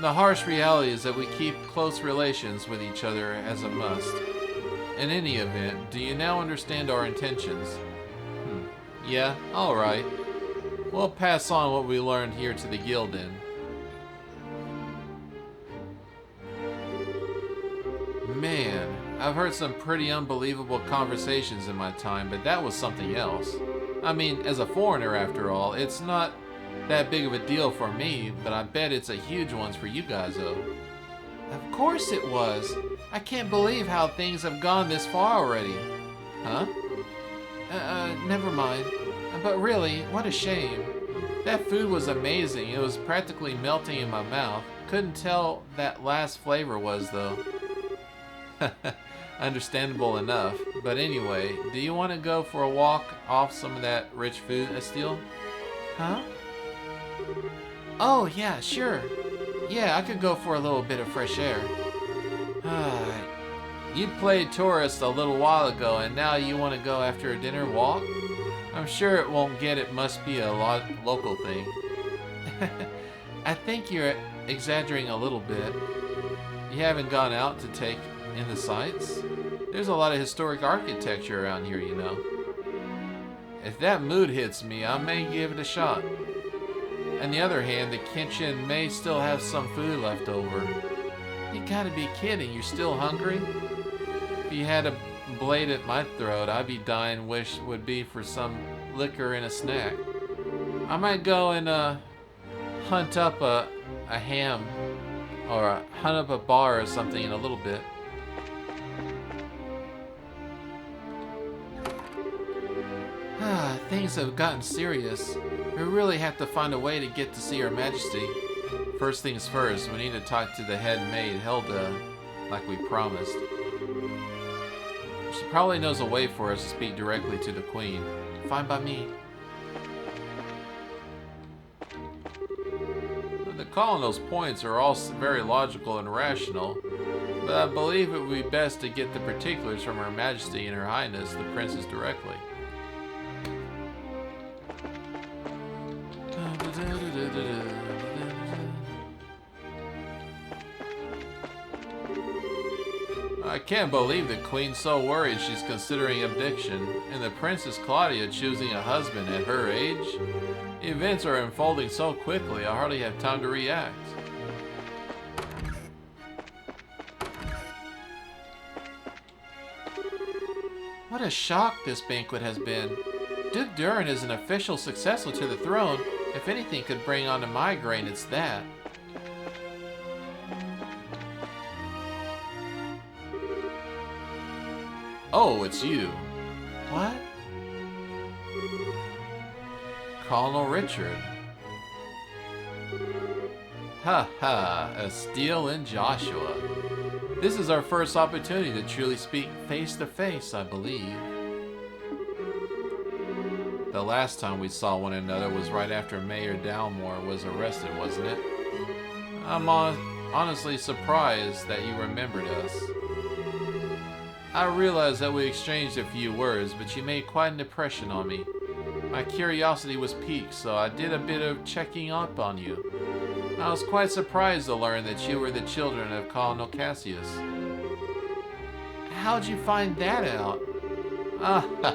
The harsh reality is that we keep close relations with each other as a must. In any event, do you now understand our intentions? Yeah, alright. We'll pass on what we learned here to the guild then. Man, I've heard some pretty unbelievable conversations in my time, but that was something else. I mean, as a foreigner after all, it's not that big of a deal for me, but I bet it's a huge one for you guys though. Of course it was. I can't believe how things have gone this far already. Huh? Never mind. But really, what a shame. That food was amazing. It was practically melting in my mouth. Couldn't tell that last flavor was though. Understandable enough. But anyway, do you want to go for a walk off some of that rich food, Estiel? Huh? Oh, yeah, sure. Yeah, I could go for a little bit of fresh air. You played tourist a little while ago, and now you want to go after a dinner walk? I'm sure it won't get it must be a local thing. I think you're exaggerating a little bit. You haven't gone out to take in the sights? There's a lot of historic architecture around here, you know. If that mood hits me, I may give it a shot. On the other hand, the kitchen may still have some food left over. You gotta be kidding, you're still hungry? If you had a blade at my throat, I'd be dying wish would be for some liquor and a snack. I might go and hunt up a ham or hunt up a bar or something in a little bit. Things have gotten serious. We really have to find a way to get to see Her Majesty. First things first, we need to talk to the head maid, Hilda, like we promised. She probably knows a way for us to speak directly to the Queen. Fine by me. The call on those points are all very logical and rational, but I believe it would be best to get the particulars from Her Majesty and Her Highness, the Princess, directly. I can't believe the Queen's so worried she's considering abdiction, and the Princess Claudia choosing a husband at her age. Events are unfolding so quickly, I hardly have time to react. What a shock this banquet has been. Duke Durin is an official successor to the throne. If anything could bring on a migraine, it's that. Oh, it's you. What? Colonel Richard. Ha ha, Estiel and Joshua. This is our first opportunity to truly speak face to face, I believe. The last time we saw one another was right after Mayor Dalmore was arrested, wasn't it? I'm honestly surprised that you remembered us. I realized that we exchanged a few words, but you made quite an impression on me. My curiosity was piqued, so I did a bit of checking up on you. I was quite surprised to learn that you were the children of Colonel Cassius. How'd you find that out? Ah,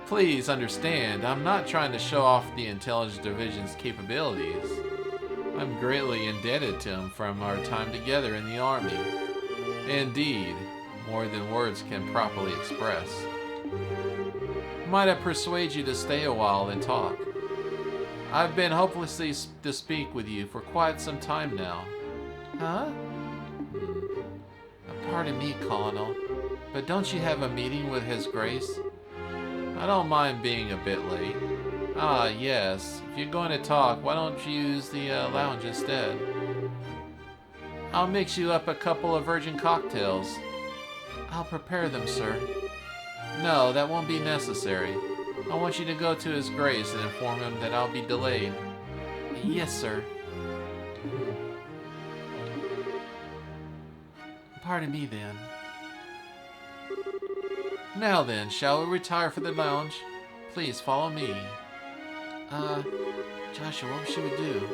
please understand, I'm not trying to show off the Intelligence Division's capabilities. I'm greatly indebted to him from our time together in the Army. Indeed, more than words can properly express. Might I persuade you to stay a while and talk? I've been hopelessly to speak with you for quite some time now. Huh? Pardon me, Colonel, but don't you have a meeting with His Grace? I don't mind being a bit late. Ah, yes. If you're going to talk, why don't you use the lounge instead? I'll mix you up a couple of virgin cocktails. I'll prepare them, sir. No, that won't be necessary. I want you to go to His Grace and inform him that I'll be delayed. Yes, sir. Pardon me, then. Now then, shall we retire for the lounge? Please follow me. Joshua, what should we do?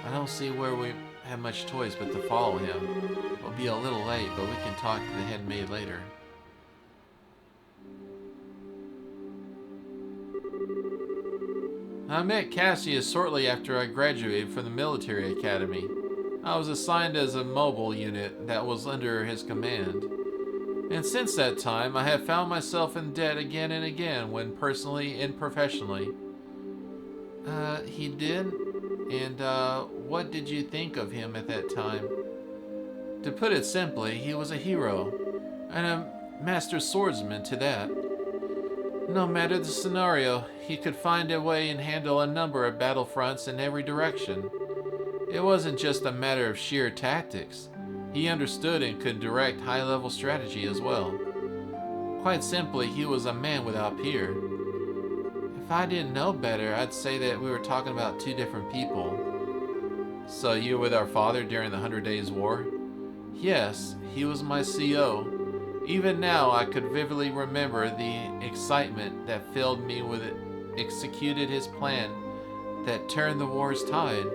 I don't see where we have much choice but to follow him. We'll be a little late, but we can talk to the head maid later. I met Cassius shortly after I graduated from the military academy. I was assigned as a mobile unit that was under his command. And since that time, I have found myself in debt again and again, when personally and professionally. He did? And, what did you think of him at that time? To put it simply, he was a hero, and a master swordsman to that. No matter the scenario, he could find a way and handle a number of battlefronts in every direction. It wasn't just a matter of sheer tactics. He understood and could direct high-level strategy as well. Quite simply, he was a man without peer. If I didn't know better, I'd say that we were talking about two different people. So you were with our father during the 100 Days War? Yes, he was my CO. Even now, I could vividly remember the excitement that filled me with it. Executed his plan that turned the war's tide.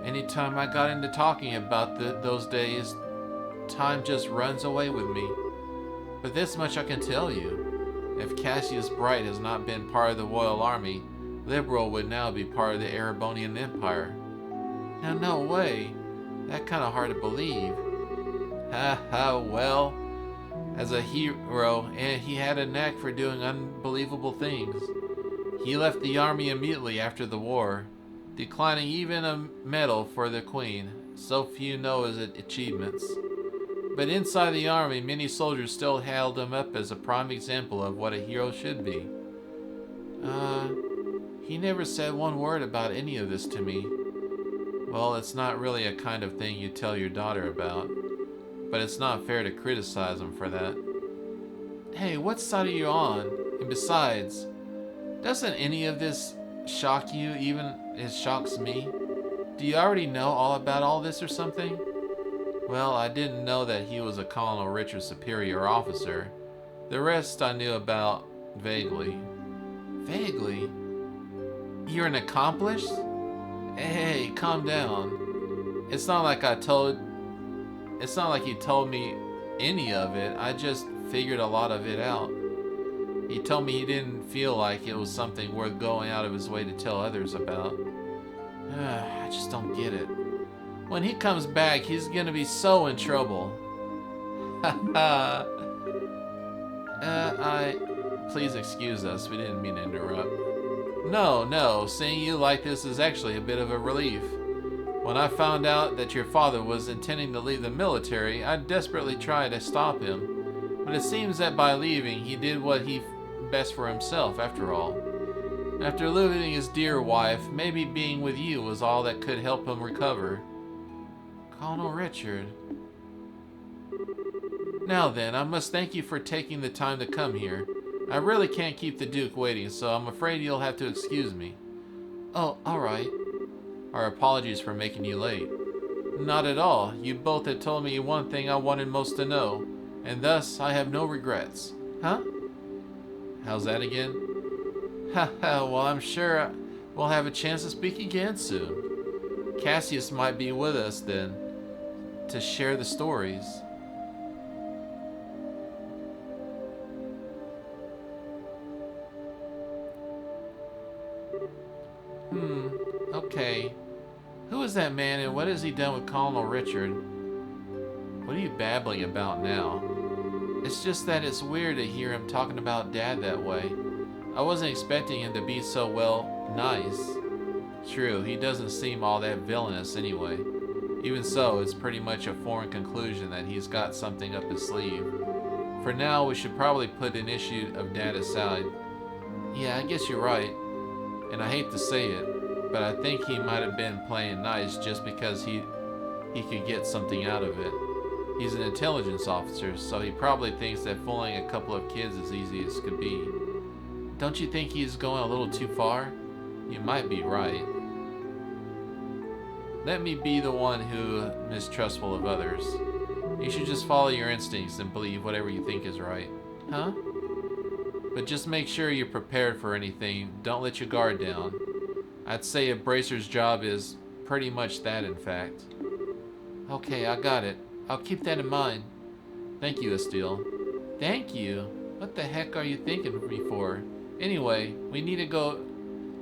Anytime I got into talking about those days, time just runs away with me. But this much I can tell you. If Cassius Bright has not been part of the Royal Army, Liberal would now be part of the Erebonian Empire. Now, no way. That's kind of hard to believe. Ha ha, well, as a hero, and he had a knack for doing unbelievable things. He left the army immediately after the war, declining even a medal for the Queen. So few know his achievements. But inside the army, many soldiers still held him up as a prime example of what a hero should be. He never said one word about any of this to me. Well, it's not really a kind of thing you tell your daughter about. But it's not fair to criticize him for that. Hey, what side are you on? And besides, doesn't any of this shock you even as shocks me? Do you already know all about all this or something? Well, I didn't know that he was a Colonel Richard's superior officer. The rest I knew about vaguely. Vaguely? You're an accomplice? Hey, calm down. It's not like he told me any of it. I just figured a lot of it out. He told me he didn't feel like it was something worth going out of his way to tell others about. I just don't get it. When he comes back, he's gonna be so in trouble. Please excuse us. We didn't mean to interrupt. No. Seeing you like this is actually a bit of a relief. When I found out that your father was intending to leave the military, I desperately tried to stop him. But it seems that by leaving, he did what he best for himself, after all. After losing his dear wife, maybe being with you was all that could help him recover. Colonel Richard. Now then, I must thank you for taking the time to come here. I really can't keep the Duke waiting, so I'm afraid you'll have to excuse me. Oh, alright. Our apologies for making you late. Not at all. You both had told me one thing I wanted most to know, and thus I have no regrets. Huh? How's that again? Haha, well, I'm sure we'll have a chance to speak again soon. Cassius might be with us then, to share the stories. Okay. Who is that man and what has he done with Colonel Richard? What are you babbling about now? It's just that it's weird to hear him talking about Dad that way. I wasn't expecting him to be so, well, nice. True, he doesn't seem all that villainous anyway. Even so, it's pretty much a foreign conclusion that he's got something up his sleeve. For now, we should probably put an issue of Dad aside. Yeah, I guess you're right. And I hate to say it, but I think he might have been playing nice just because he could get something out of it. He's an intelligence officer, so he probably thinks that fooling a couple of kids is easy as could be. Don't you think he's going a little too far? You might be right. Let me be the one who mistrustful of others. You should just follow your instincts and believe whatever you think is right. Huh? But just make sure you're prepared for anything. Don't let your guard down. I'd say a bracer's job is pretty much that, in fact. Okay, I got it. I'll keep that in mind. Thank you, Estelle. Thank you? What the heck are you thinking of me for? Anyway, we need to go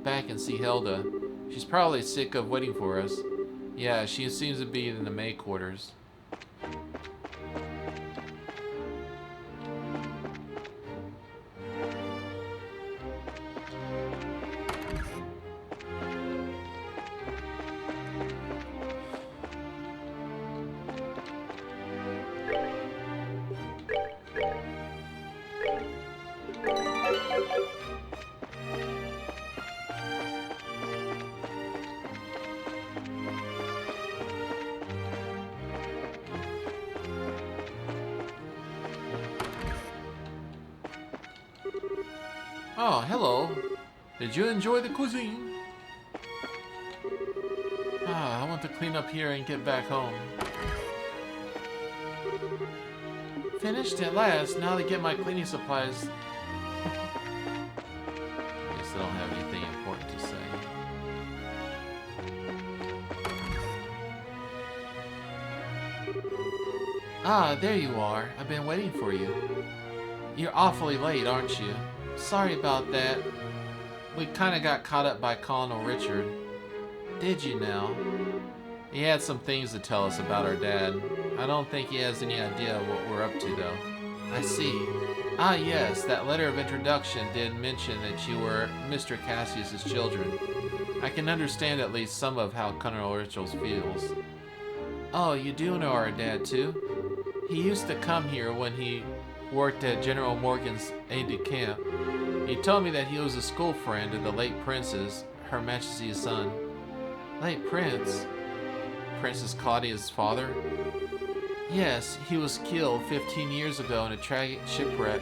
back and see Hilda. She's probably sick of waiting for us. Yeah, she seems to be in the maid quarters. Oh, hello. Did you enjoy the cuisine? I want to clean up here and get back home. Finished at last. Now to get my cleaning supplies. Guess I don't have anything important to say. Ah, there you are. I've been waiting for you. You're awfully late, aren't you? Sorry about that. We kind of got caught up by Colonel Richard. Did you now? He had some things to tell us about our dad. I don't think he has any idea of what we're up to, though. I see. Ah, yes, that letter of introduction did mention that you were Mr. Cassius's children. I can understand at least some of how Colonel Richard feels. Oh, you do know our dad, too? He used to come here when he worked at General Morgan's aide-de-camp. He told me that he was a school friend of the late Prince's, Her Majesty's son. Late Prince? Princess Claudia's father? Yes, he was killed 15 years ago in a tragic shipwreck.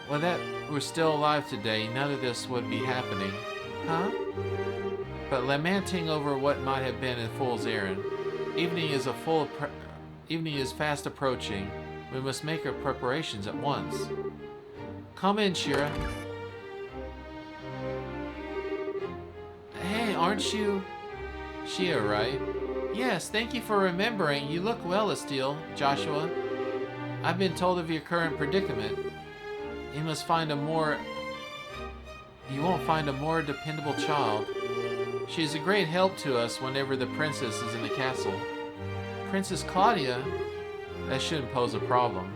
Well, that we're still alive today, none of this would be happening. Huh? But lamenting over what might have been a fool's errand. Evening is fast approaching. We must make our preparations at once. Come in, Shira. Hey, aren't you Shira, right? Yes, thank you for remembering. You look well, Estelle, Joshua. I've been told of your current predicament. You won't find a more dependable child. She is a great help to us whenever the princess is in the castle. Princess Claudia? That shouldn't pose a problem.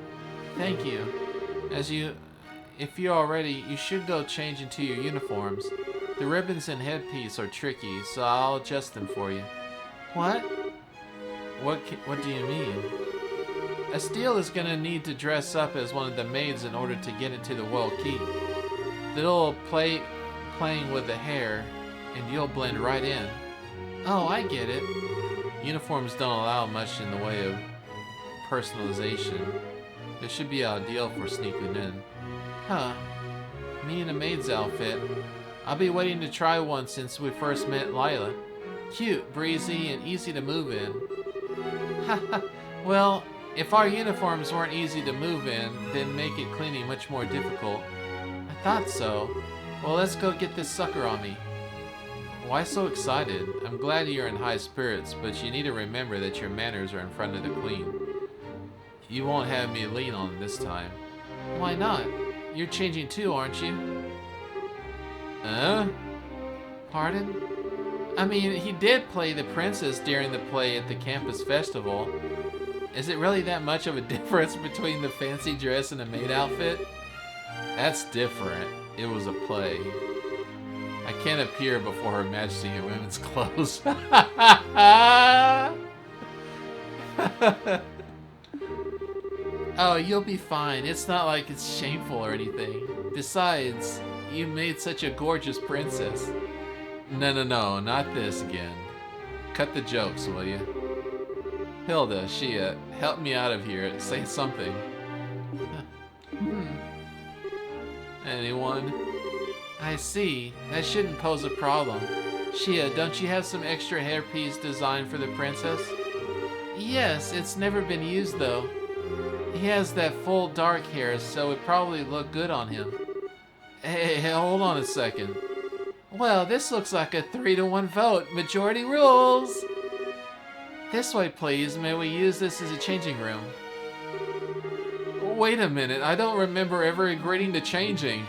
Thank you. If you're all ready, you should go change into your uniforms. The ribbons and headpiece are tricky, so I'll adjust them for you. What? What do you mean? Estelle is gonna need to dress up as one of the maids in order to get into the royal keep. The little playing with the hair, and you'll blend right in. Oh, I get it. Uniforms don't allow much in the way of personalization. This should be ideal for sneaking in. Huh. Me in a maid's outfit. I'll be waiting to try one since we first met Lila. Cute, breezy, and easy to move in. Haha. Well, if our uniforms weren't easy to move in, then make it cleaning much more difficult. I thought so. Well, let's go get this sucker on me. Why so excited? I'm glad you're in high spirits, but you need to remember that your manners are in front of the queen. You won't have me lean on this time. Why not? You're changing too, aren't you? Pardon? I mean, he did play the princess during the play at the campus festival. Is it really that much of a difference between the fancy dress and the maid outfit? That's different. It was a play. I can't appear before Her Majesty in women's clothes. Oh, you'll be fine. It's not like it's shameful or anything. Besides, you made such a gorgeous princess. No, not this again. Cut the jokes, will you? Hilda, Shia, help me out of here. Say something. Anyone? I see. That shouldn't pose a problem. Shia, don't you have some extra hairpiece designed for the princess? Yes, it's never been used though. He has that full dark hair, so it'd probably look good on him. Hey, hold on a second. Well, this looks like a 3-to-1 vote. Majority rules! This way, please. May we use this as a changing room? Wait a minute. I don't remember ever agreeing to changing.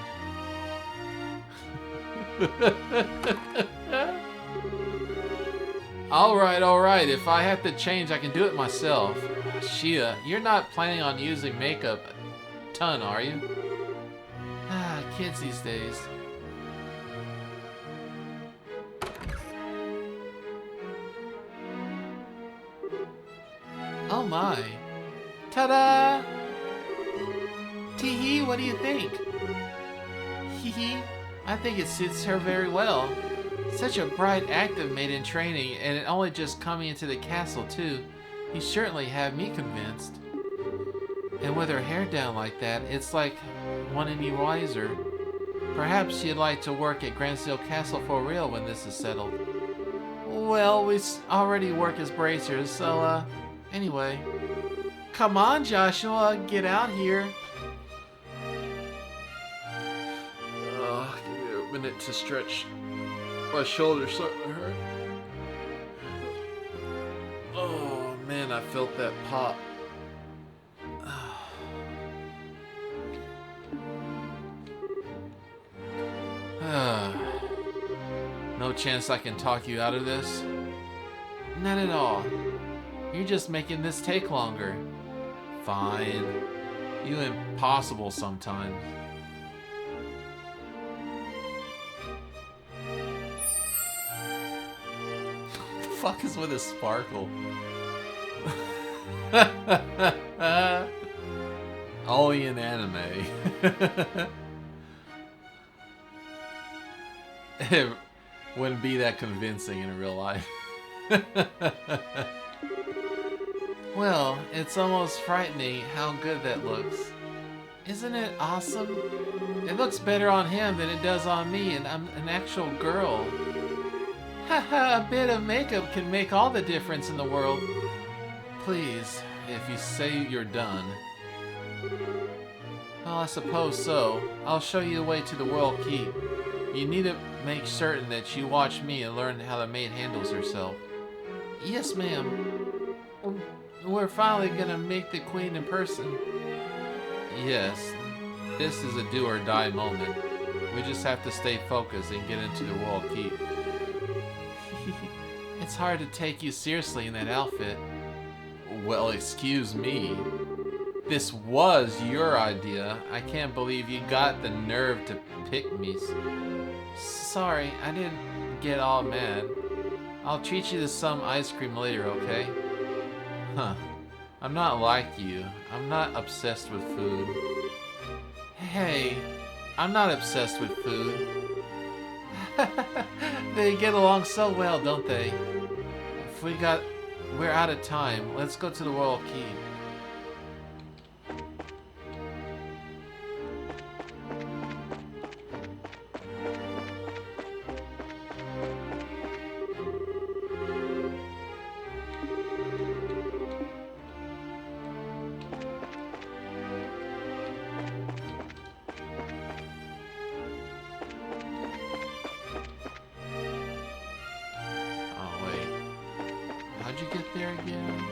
Alright. If I have to change, I can do it myself. Shia, you're not planning on using makeup a ton, are you? Kids these days. Oh my. Ta-da! Tee-hee, what do you think? Hee-hee, I think it suits her very well. Such a bright, active maid in training, and it only just coming into the castle too. You certainly have me convinced. And with her hair down like that, it's like one any wiser. Perhaps you'd like to work at Gransdale Castle for real when this is settled. Well, we already work as bracers, so, anyway. Come on, Joshua, get out here. Give me a minute to stretch. My shoulder's starting to hurt. Oh, man, I felt that pop. No chance I can talk you out of this? Not at all. You're just making this take longer. Fine. You impossible sometimes. What the fuck is with this sparkle? Only in anime. It wouldn't be that convincing in real life. Well, it's almost frightening how good that looks. Isn't it awesome? It looks better on him than it does on me, and I'm an actual girl. Haha, a bit of makeup can make all the difference in the world. Please, if you say you're done. Well, I suppose so. I'll show you the way to the World Keep. You need to make certain that you watch me and learn how the maid handles herself. Yes, ma'am. We're finally gonna meet the queen in person. Yes, this is a do or die moment. We just have to stay focused and get into the World Keep. It's hard to take you seriously in that outfit. Well, excuse me. This was your idea. I can't believe you got the nerve to pick me. Sorry, I didn't get all mad. I'll treat you to some ice cream later, okay? Huh. I'm not like you. I'm not obsessed with food. Hey, I'm not obsessed with food. They get along so well, don't they? We're out of time. Let's go to the Royal Keep. How'd you get there again?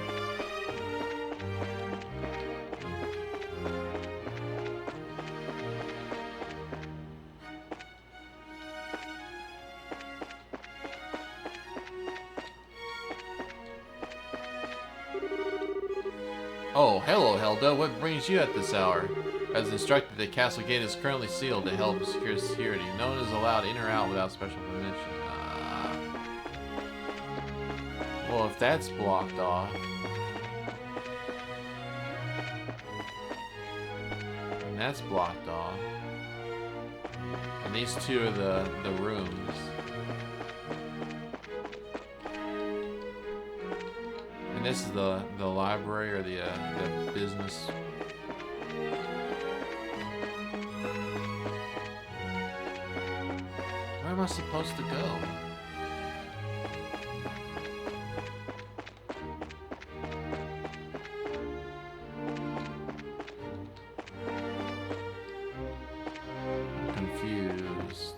Oh, hello, Helda. What brings you at this hour? As instructed, the castle gate is currently sealed to help secure security. No one is allowed in or out without special permission. Well, if that's blocked off... And that's blocked off. And these two are the rooms. And this is the library or the business. Where am I supposed to go? I'm confused.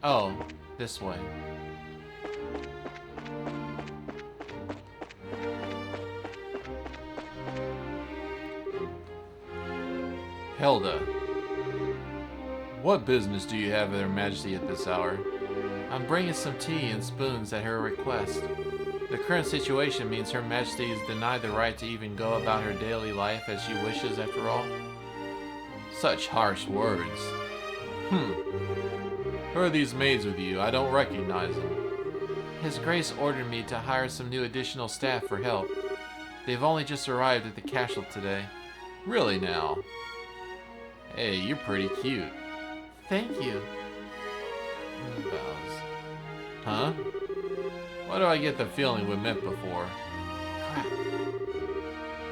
Oh, this way. Helda, what business do you have with Her Majesty at this hour? I'm bringing some tea and spoons at her request. The current situation means Her Majesty is denied the right to even go about her daily life as she wishes, after all. Such harsh words. Who are these maids with you? I don't recognize them. His Grace ordered me to hire some new additional staff for help. They've only just arrived at the castle today. Really now? Hey, you're pretty cute. Thank you. Bows. Huh? Why do I get the feeling we met before? Crap.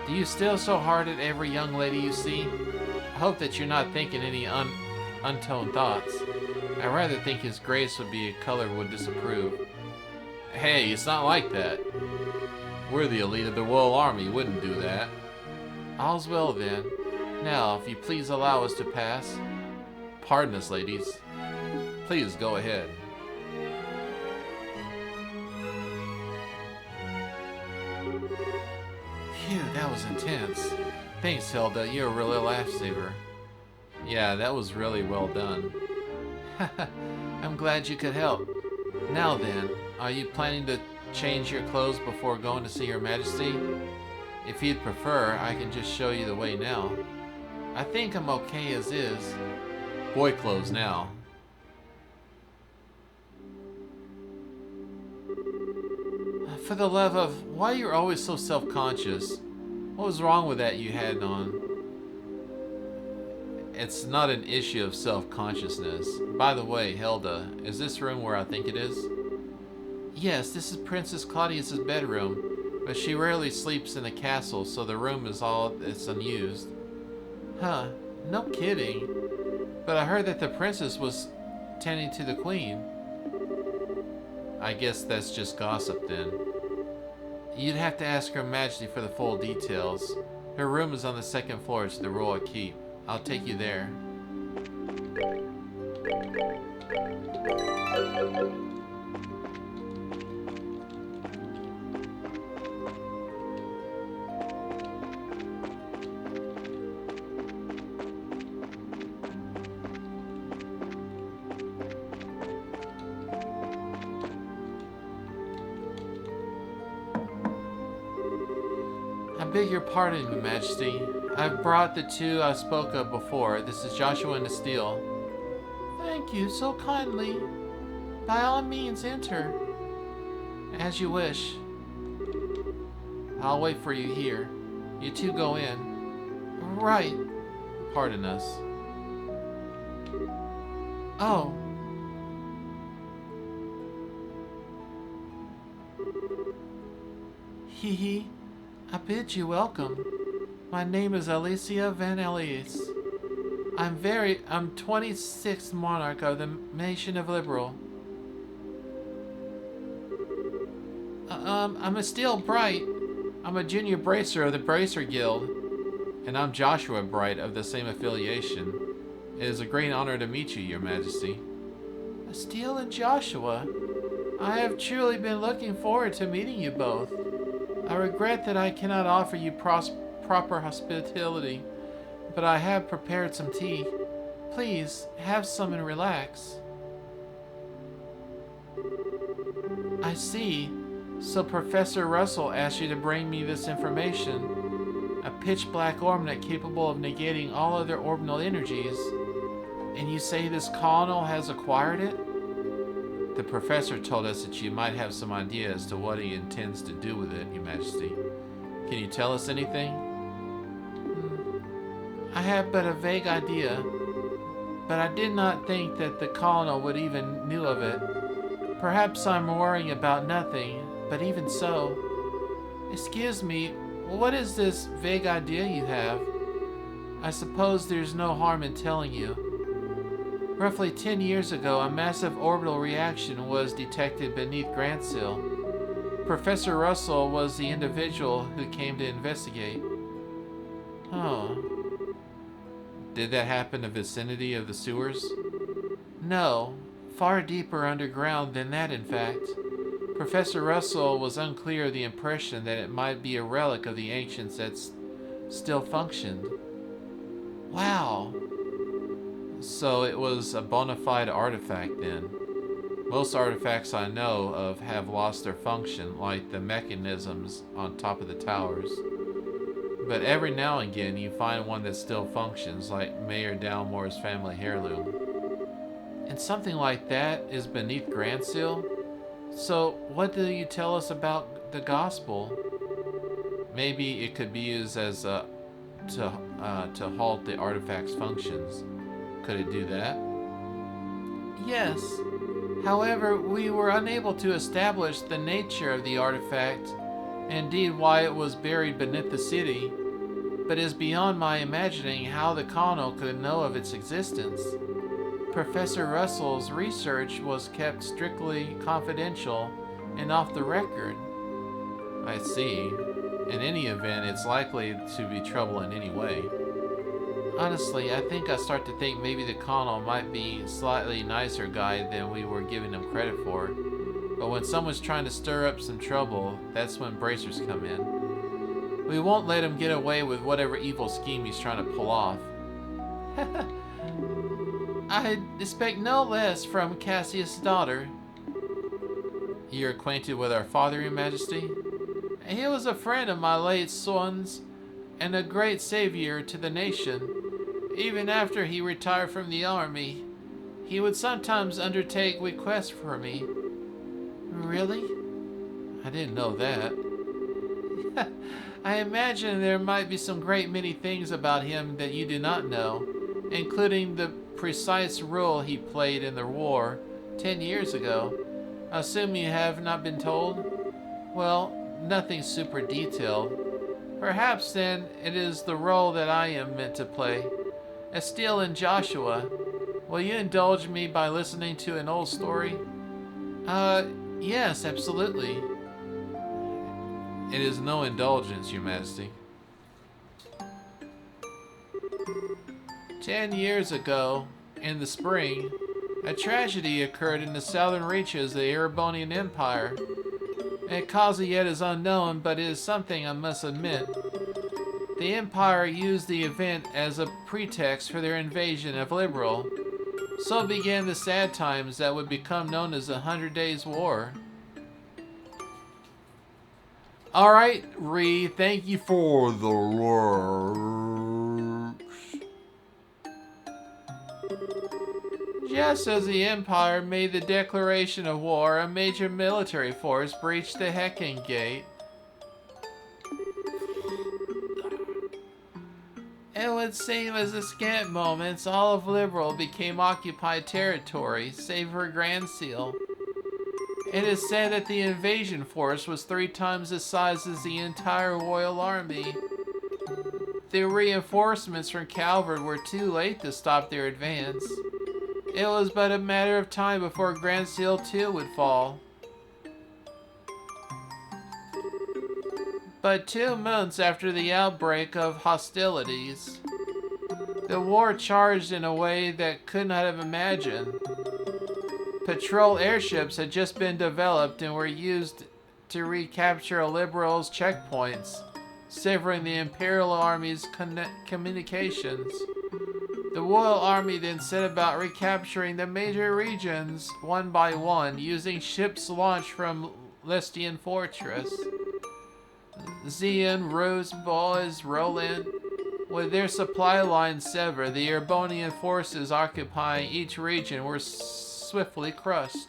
Do you still so hard at every young lady you see? I hope that you're not thinking any untoned thoughts. I rather think His Grace would be a color would disapprove. Hey, it's not like that. We're the elite of the Royal Army, wouldn't do that. All's well then. Now, if you please allow us to pass. Pardon us, ladies. Please go ahead. Phew, that was intense. Thanks, Hilda. You're a real lifesaver. Yeah, that was really well done. I'm glad you could help. Now then, are you planning to change your clothes before going to see Her Majesty? If you'd prefer, I can just show you the way now. I think I'm okay as is. Boy clothes now. For the love of... Why you're always so self-conscious? What was wrong with that you had on? It's not an issue of self-consciousness. By the way, Hilda, is this room where I think it is? Yes, this is Princess Claudius's bedroom, but she rarely sleeps in the castle, so the room is all that's unused. Huh, no kidding. But I heard that the princess was tending to the queen. I guess that's just gossip then. You'd have to ask Her Majesty for the full details. Her room is on the second floor to the royal keep. I'll take you there. I beg your pardon, Your Majesty. I've brought the two I spoke of before. This is Joshua and Estelle. Thank you so kindly. By all means, enter. As you wish. I'll wait for you here. You two go in. Right. Pardon us. Oh. Hee hee. I bid you welcome. My name is Alicia Van Elias. I'm 26th monarch of the nation of Liberal. I'm Estelle Bright. I'm a junior bracer of the Bracer Guild. And I'm Joshua Bright of the same affiliation. It is a great honor to meet you, Your Majesty. Steele and Joshua, I have truly been looking forward to meeting you both. I regret that I cannot offer you proper hospitality, but I have prepared some tea. Please, have some and relax. I see. So Professor Russell asked you to bring me this information. A pitch-black orbinet capable of negating all other orbital energies. And you say this colonel has acquired it? The professor told us that you might have some idea as to what he intends to do with it, Your Majesty. Can you tell us anything? I have but a vague idea, but I did not think that the colonel would even knew of it. Perhaps I'm worrying about nothing, but even so. Excuse me, what is this vague idea you have? I suppose there's no harm in telling you. Roughly 10 years ago, a massive orbital reaction was detected beneath Grantsil. Professor Russell was the individual who came to investigate. Oh. Did that happen in the vicinity of the sewers? No, far deeper underground than that, in fact. Professor Russell was unclear of the impression that it might be a relic of the ancients that still functioned. Wow. So it was a bona fide artifact then. Most artifacts I know of have lost their function, like the mechanisms on top of the towers. But every now and again you find one that still functions, like Mayor Dalmore's family heirloom. And something like that is beneath Grantsil? So what do you tell us about the gospel? Maybe it could be used as to halt the artifact's functions. Could it do that? Yes. However, we were unable to establish the nature of the artifact, indeed why it was buried beneath the city, but it is beyond my imagining how the colonel could know of its existence. Professor Russell's research was kept strictly confidential and off the record. I see. In any event, it's likely to be trouble in any way. Honestly, I think I start to think maybe the colonel might be a slightly nicer guy than we were giving him credit for. But when someone's trying to stir up some trouble, that's when bracers come in. We won't let him get away with whatever evil scheme he's trying to pull off. I expect no less from Cassius' daughter. You're acquainted with our father, Your Majesty? He was a friend of my late son's and a great savior to the nation. Even after he retired from the army, he would sometimes undertake requests for me. Really? I didn't know that. I imagine there might be some great many things about him that you do not know, including the precise role he played in the war 10 years ago. I assume you have not been told? Well, nothing super detailed. Perhaps then it is the role that I am meant to play. Steele and Joshua, will you indulge me by listening to an old story? Yes, absolutely. It is no indulgence, Your Majesty. 10 years ago, in the spring, a tragedy occurred in the southern reaches of the Erebonian Empire. A cause yet is unknown, but it is something I must admit. The Empire used the event as a pretext for their invasion of Liberal. So began the sad times that would become known as the 100 Days' War. Alright, Ree, thank you for the works. Just as the Empire made the declaration of war, a major military force breached the Hecking Gate. It would seem as the scant moments, all of Liberal became occupied territory, save for Grandseal. It is said that the invasion force was 3 times the size as the entire Royal Army. The reinforcements from Calvert were too late to stop their advance. It was but a matter of time before Grandseal too would fall. But 2 months after the outbreak of hostilities, The war charged in a way that could not have imagined. Patrol airships had just been developed and were used to recapture Liberals' checkpoints, severing the Imperial Army's communications. The Royal Army then set about recapturing the major regions one by one, using ships launched from Lestian Fortress. Zeon, Rose, Boaz, Roland. With their supply lines severed, the Erebonian forces occupying each region were swiftly crushed.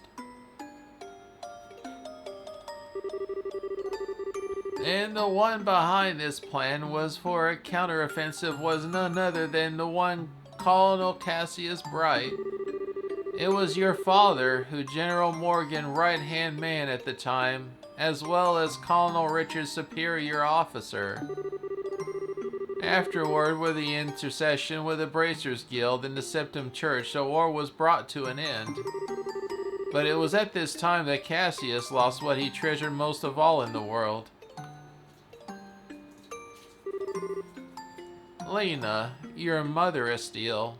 And the one behind this plan was for a counteroffensive was none other than the one Colonel Cassius Bright. It was your father, who General Morgan right-hand man at the time, as well as Colonel Richard's superior officer. Afterward, with the intercession with the Bracers Guild and the Septim Church, the war was brought to an end. But it was at this time that Cassius lost what he treasured most of all in the world. Lena, your mother, Estiel.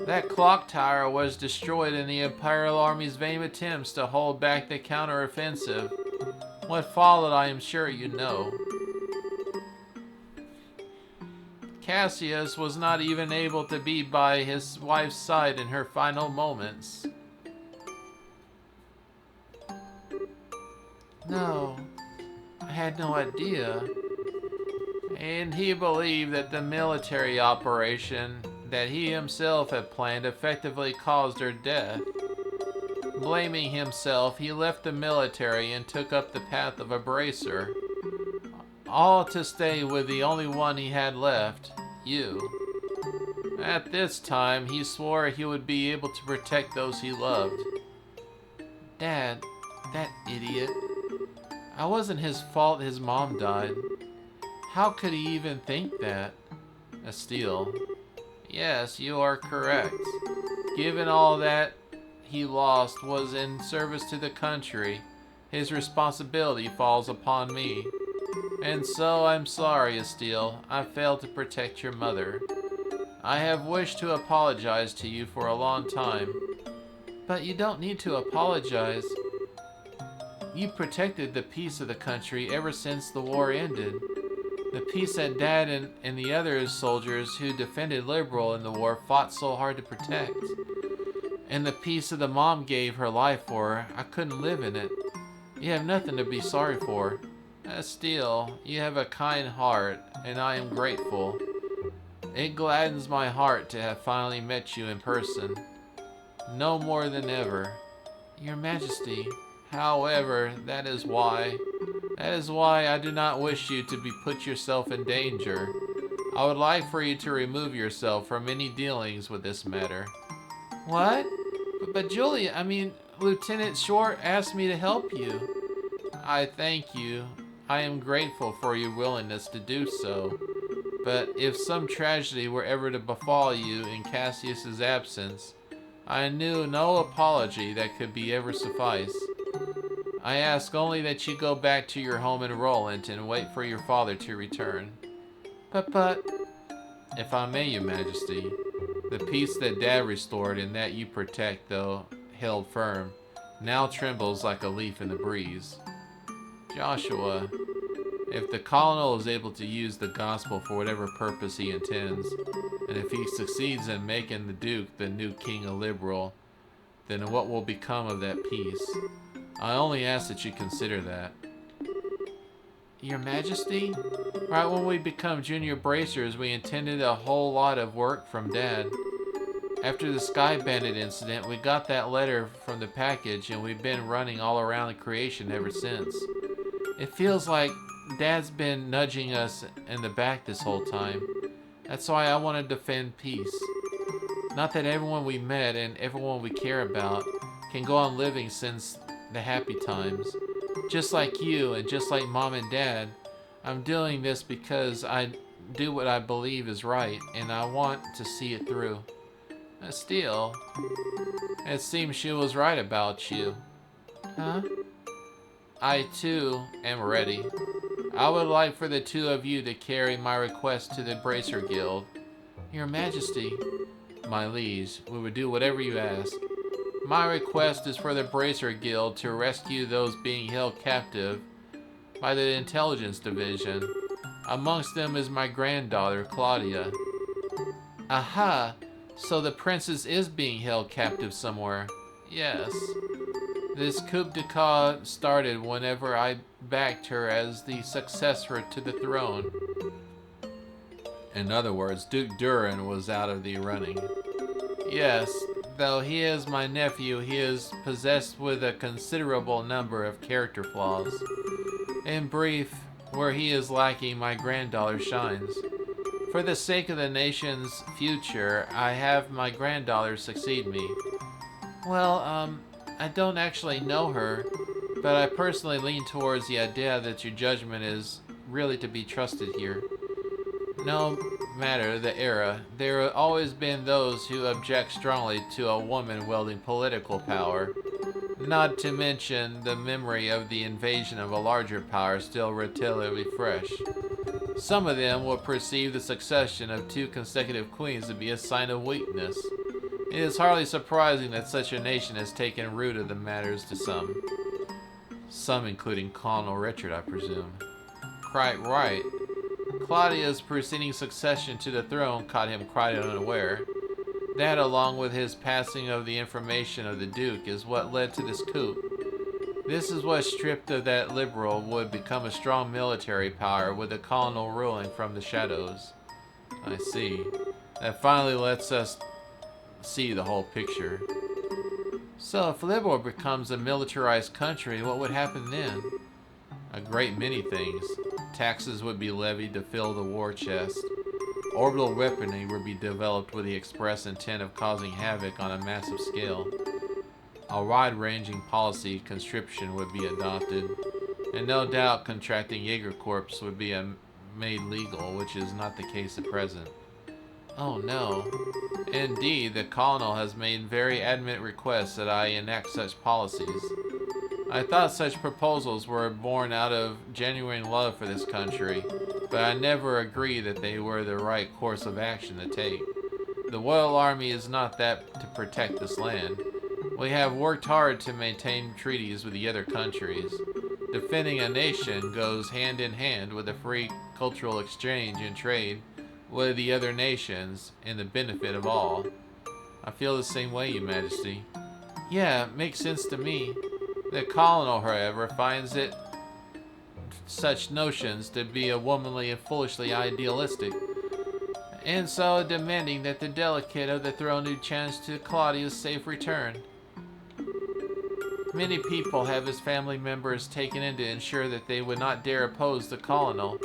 That clock tower was destroyed in the Imperial Army's vain attempts to hold back the counteroffensive. What followed, I am sure you know. Cassius was not even able to be by his wife's side in her final moments. No, I had no idea. And he believed that the military operation that he himself had planned effectively caused her death. Blaming himself, he left the military and took up the path of a bracer. All to stay with the only one he had left, you. At this time, he swore he would be able to protect those he loved. Dad, that idiot. I wasn't his fault his mom died. How could he even think that? Estiel. Yes, you are correct. Given all that he lost was in service to the country, his responsibility falls upon me. And so I'm sorry, Estiel. I failed to protect your mother. I have wished to apologize to you for a long time. But you don't need to apologize. You protected the peace of the country ever since the war ended. The peace that Dad and the other soldiers who defended Liberal in the war fought so hard to protect. And the peace that the mom gave her life for, I couldn't live in it. You have nothing to be sorry for. Estiel, you have a kind heart, and I am grateful. It gladdens my heart to have finally met you in person. No more than ever. Your Majesty, however, that is why I do not wish you to put yourself in danger. I would like for you to remove yourself from any dealings with this matter. What? But Julia, Lieutenant Short asked me to help you. I thank you. I am grateful for your willingness to do so. But if some tragedy were ever to befall you in Cassius's absence, I knew no apology that could be ever suffice. I ask only that you go back to your home in Roland and wait for your father to return. But... If I may, Your Majesty, the peace that Dad restored and that you protect, though held firm, now trembles like a leaf in the breeze. Joshua, if the colonel is able to use the gospel for whatever purpose he intends, and if he succeeds in making the Duke the new king of Liberal, then what will become of that peace? I only ask that you consider that. Your Majesty, right when we become junior bracers, we intended a whole lot of work from Dad. After the Sky Bandit incident, we got that letter from the package and we've been running all around the creation ever since. It feels like Dad's been nudging us in the back this whole time. That's why I want to defend peace. Not that everyone we met and everyone we care about can go on living since the happy times. Just like you and just like Mom and Dad, I'm doing this because I do what I believe is right and I want to see it through. Still, it seems she was right about you. Huh? I too am ready. I would like for the two of you to carry my request to the Bracer Guild. Your Majesty. My liege, we would do whatever you ask. My request is for the Bracer Guild to rescue those being held captive by the Intelligence Division. Amongst them is my granddaughter, Claudia. Aha! So the princess is being held captive somewhere. Yes. This coup d'etat started whenever I backed her as the successor to the throne. In other words, Duke Durin was out of the running. Yes, though he is my nephew, he is possessed with a considerable number of character flaws. In brief, where he is lacking, my granddaughter shines. For the sake of the nation's future, I have my granddaughter succeed me. Well, I don't actually know her, but I personally lean towards the idea that your judgment is really to be trusted here. No matter the era, there have always been those who object strongly to a woman wielding political power, not to mention the memory of the invasion of a larger power still relatively fresh. Some of them will perceive the succession of 2 consecutive queens to be a sign of weakness. It is hardly surprising that such a nation has taken root of the matters to some. Some including Colonel Richard, I presume. Quite right. Claudia's preceding succession to the throne caught him quite unaware. That, along with his passing of the information of the Duke, is what led to this coup. This is what, stripped of that liberal, would become a strong military power with the colonel ruling from the shadows. I see. That finally lets us see the whole picture. So if liberal becomes a militarized country, what would happen then? A great many things. Taxes would be levied to fill the war chest. Orbital weaponry would be developed with the express intent of causing havoc on a massive scale. A wide-ranging policy conscription would be adopted, and no doubt contracting Jaeger Corps would be made legal, which is not the case at present. Oh no. Indeed, the colonel has made very adamant requests that I enact such policies. I thought such proposals were born out of genuine love for this country, but I never agreed that they were the right course of action to take. The Royal Army is not that to protect this land. We have worked hard to maintain treaties with the other countries. Defending a nation goes hand in hand with a free cultural exchange and trade with the other nations in the benefit of all. I feel the same way, Your Majesty. Yeah, it makes sense to me. The colonel, however, finds it such notions to be a womanly and foolishly idealistic, and so demanding that the delegate of the throne do chance to Claudia's safe return. Many people have his family members taken in to ensure that they would not dare oppose the colonel.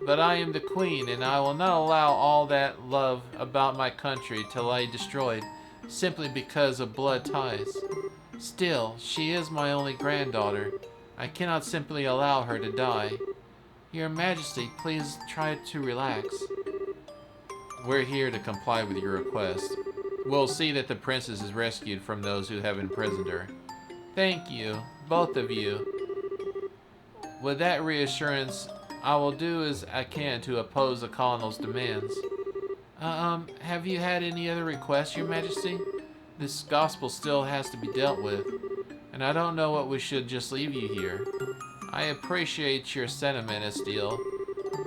But I am the queen, and I will not allow all that love about my country to lie destroyed simply because of blood ties. Still, she is my only granddaughter. I cannot simply allow her to die. Your Majesty, please try to relax. We're here to comply with your request. We'll see that the princess is rescued from those who have imprisoned her. Thank you, both of you. With that reassurance, I will do as I can to oppose the colonel's demands. Have you had any other requests, Your Majesty? This gospel still has to be dealt with, and I don't know what we should just leave you here. I appreciate your sentiment, Estiel,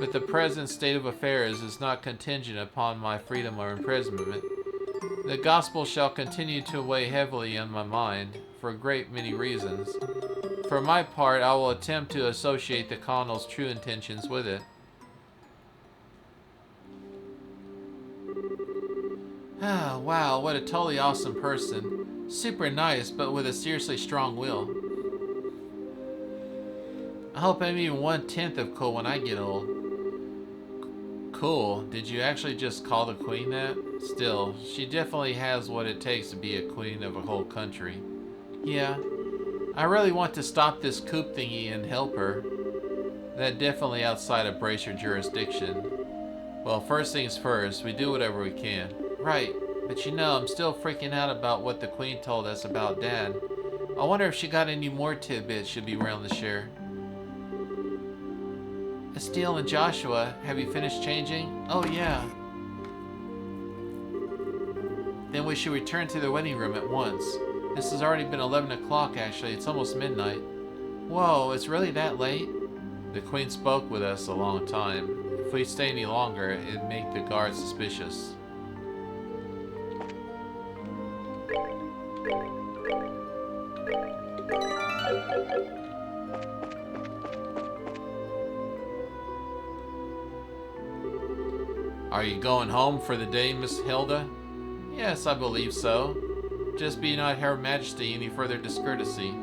but the present state of affairs is not contingent upon my freedom or imprisonment. The gospel shall continue to weigh heavily on my mind, for a great many reasons. For my part, I will attempt to associate the colonel's true intentions with it. Ah, wow, what a totally awesome person. Super nice, but with a seriously strong will. I hope I'm even 1/10 of cool when I get old. Cool? Did you actually just call the queen that? Still, she definitely has what it takes to be a queen of a whole country. Yeah. I really want to stop this coup thingy and help her. That definitely outside of Bracer jurisdiction. Well, first things first, we do whatever we can. Right, but you know, I'm still freaking out about what the queen told us about Dad. I wonder if she got any more tidbits she'd be willing to share. Estiel and Joshua, have you finished changing? Oh yeah. Then we should return to the waiting room at once. This has already been 11 o'clock, actually. It's almost midnight. Whoa, it's really that late? The Queen spoke with us a long time. If we stay any longer, it'd make the guards suspicious. Are you going home for the day, Miss Hilda? Yes, I believe so. Just be not Her Majesty any further discourtesy.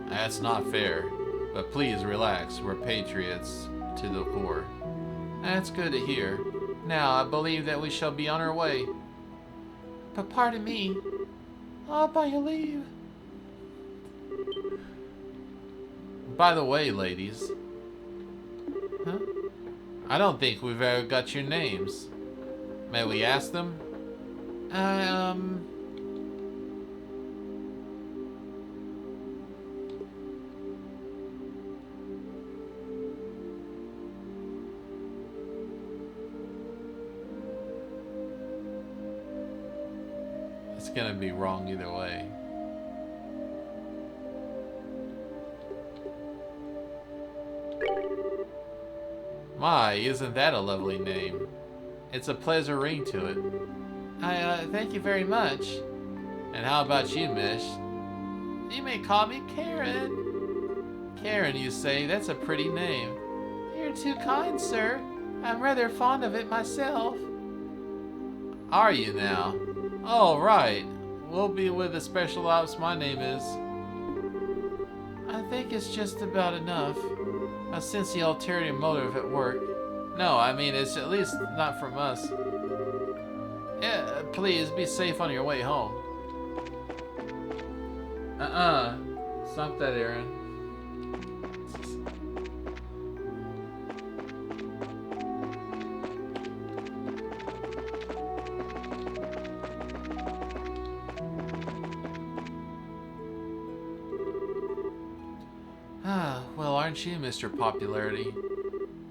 That's not fair. But please relax, we're patriots to the core. That's good to hear. Now, I believe that we shall be on our way. But pardon me. By your leave. By the way, ladies. Huh? I don't think we've ever got your names. May we ask them? It's gonna be wrong either way. My, isn't that a lovely name? It's a pleasant ring to it. Thank you very much. And how about you, miss? You may call me Karen. Karen, you say? That's a pretty name. You're too kind, sir. I'm rather fond of it myself. Are you now? Oh, right. We'll be with the Special Ops, my name is. I think it's just about enough. I sense the ulterior motive at work. No, I mean, it's at least not from us. Yeah, please, be safe on your way home. Stop that, Aaron. Well, aren't you, Mr. Popularity?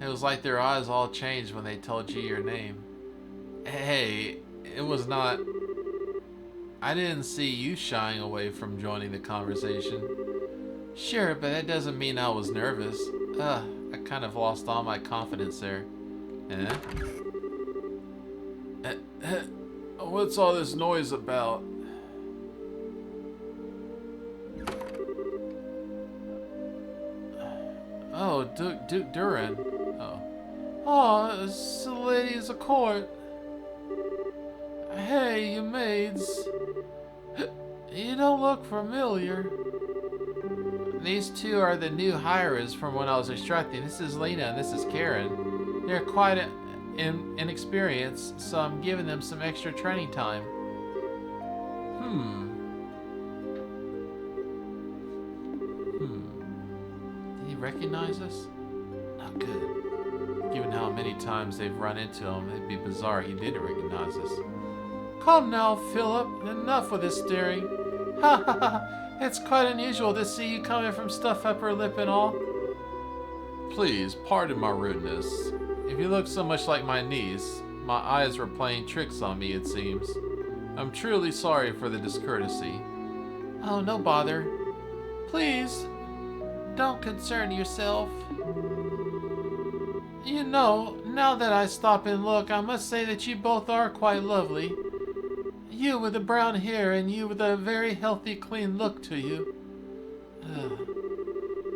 It was like their eyes all changed when they told you your name. Hey, it was not... I didn't see you shying away from joining the conversation. Sure, but that doesn't mean I was nervous. I kind of lost all my confidence there. What's all this noise about? Oh, Duke Duran. Oh, it's the ladies of court. Hey, you maids. You don't look familiar. These two are the new hires from when I was instructing. This is Lena and this is Karen. They're quite inexperienced, so I'm giving them some extra training time. Did he recognize us? Not good. Given how many times they've run into him, it'd be bizarre he didn't recognize us. Come now, Philip. Enough with this staring. Ha ha ha. It's quite unusual to see you coming from stuff up her lip and all. Please, pardon my rudeness. If you look so much like my niece, my eyes were playing tricks on me, it seems. I'm truly sorry for the discourtesy. Oh, no bother. Please, don't concern yourself. You know, now that I stop and look, I must say that you both are quite lovely. You with the brown hair and you with a very healthy, clean look to you.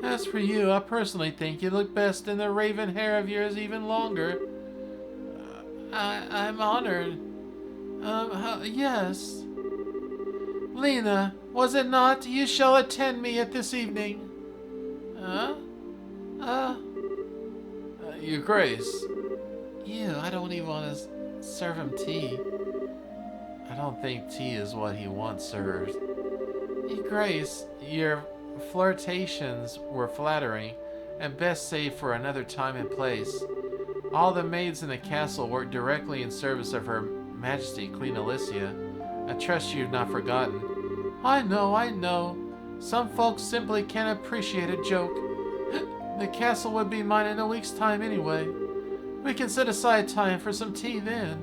As for you, I personally think you look best in the raven hair of yours even longer. I'm honored. Yes. Lena, was it not? You shall attend me at this evening. Your Grace. Ew, I don't even want to serve him tea. I don't think tea is what he wants served. Your Grace, your flirtations were flattering, and best saved for another time and place. All the maids in the castle work directly in service of Her Majesty Queen Alicia. I trust you've not forgotten. I know. Some folks simply can't appreciate a joke. The castle would be mine in a week's time anyway. We can set aside time for some tea then.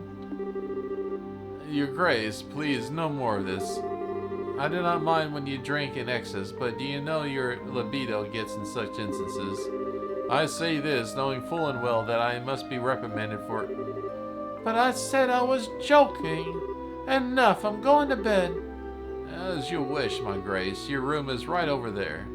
Your Grace, please, no more of this. I do not mind when you drink in excess, but do you know your libido gets in such instances? I say this, knowing full and well that I must be reprimanded for... But I said I was joking. Enough, I'm going to bed. As you wish, my Grace. Your room is right over there.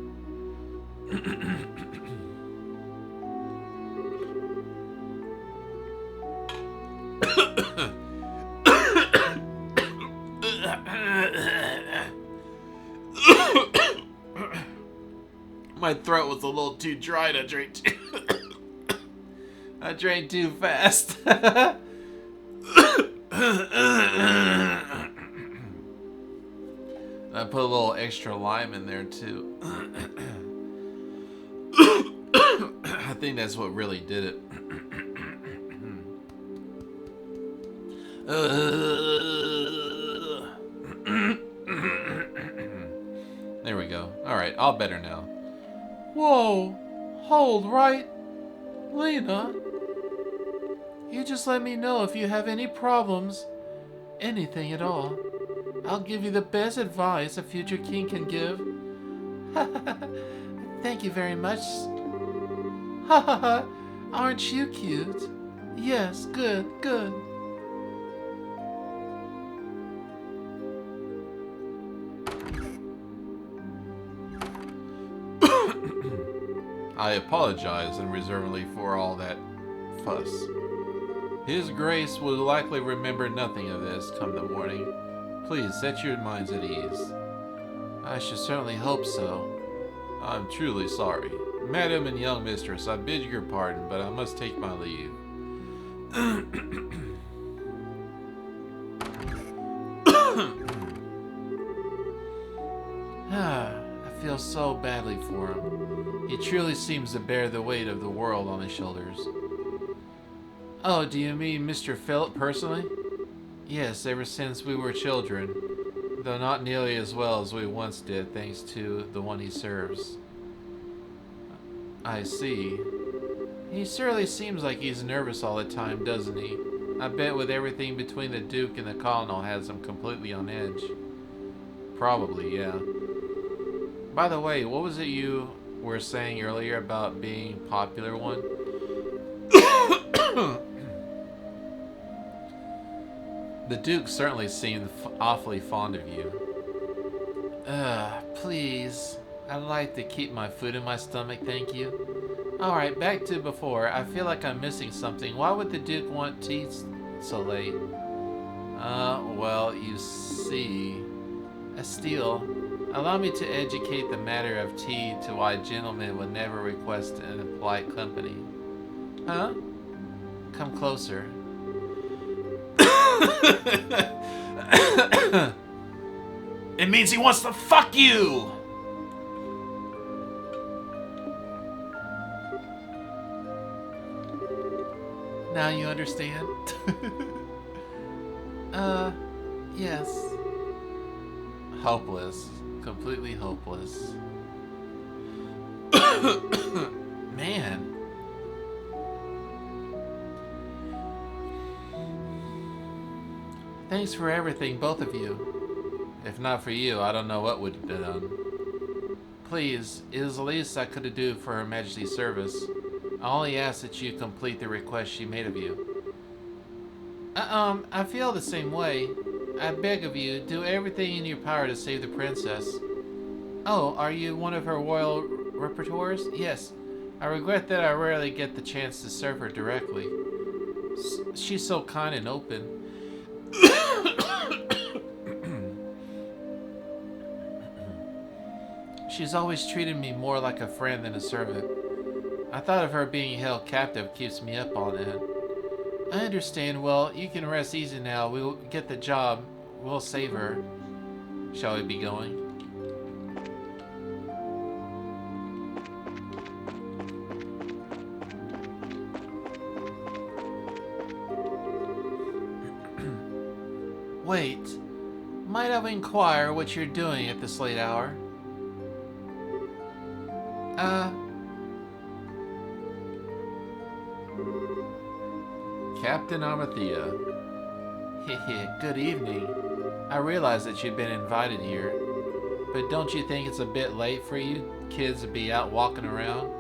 My throat was a little too dry to drink. I drank too fast. I put a little extra lime in there too. I think that's what really did it. There we go. Alright, all better now. Whoa, hold right. Lena, you just let me know if you have any problems, anything at all. I'll give you the best advice a future king can give. Thank you very much. Ha ha ha, aren't you cute? Yes, good, good. I apologize unreservedly for all that fuss. His Grace will likely remember nothing of this come the morning. Please set your minds at ease. I should certainly hope so. I'm truly sorry. Madam and young mistress, I bid your pardon, but I must take my leave. I feel so badly for him. He truly seems to bear the weight of the world on his shoulders. Oh, do you mean Mr. Philip personally? Yes, ever since we were children, though not nearly as well as we once did, thanks to the one he serves. I see. He certainly seems like he's nervous all the time, doesn't he? I bet with everything between the Duke and the Colonel has him completely on edge. Probably, yeah. By the way, what was it you were saying earlier about being popular one? The Duke certainly seemed awfully fond of you. Please. I'd like to keep my food in my stomach, thank you. Alright, back to before. I feel like I'm missing something. Why would the Duke want tea so late? Well, you see... Estelle, allow me to educate the matter of tea to why gentlemen would never request in a polite company. Huh? Come closer. It means he wants to fuck you! Now you understand? Yes. Hopeless. Completely hopeless. Man. Thanks for everything, both of you. If not for you, I don't know what would have done. Please, it is the least I could do for Her Majesty's service. I only ask that you complete the request she made of you. I feel the same way. I beg of you, do everything in your power to save the princess. Oh, are you one of her royal repertoires? Yes. I regret that I rarely get the chance to serve her directly. She's so kind and open. She's always treated me more like a friend than a servant. I thought of her being held captive keeps me up all night. I understand. Well, you can rest easy now. We'll get the job. We'll save her. Shall we be going? Wait. Might I inquire what you're doing at this late hour? Captain Amathea. Good evening. I realize that you've been invited here, but don't you think it's a bit late for you kids to be out walking around?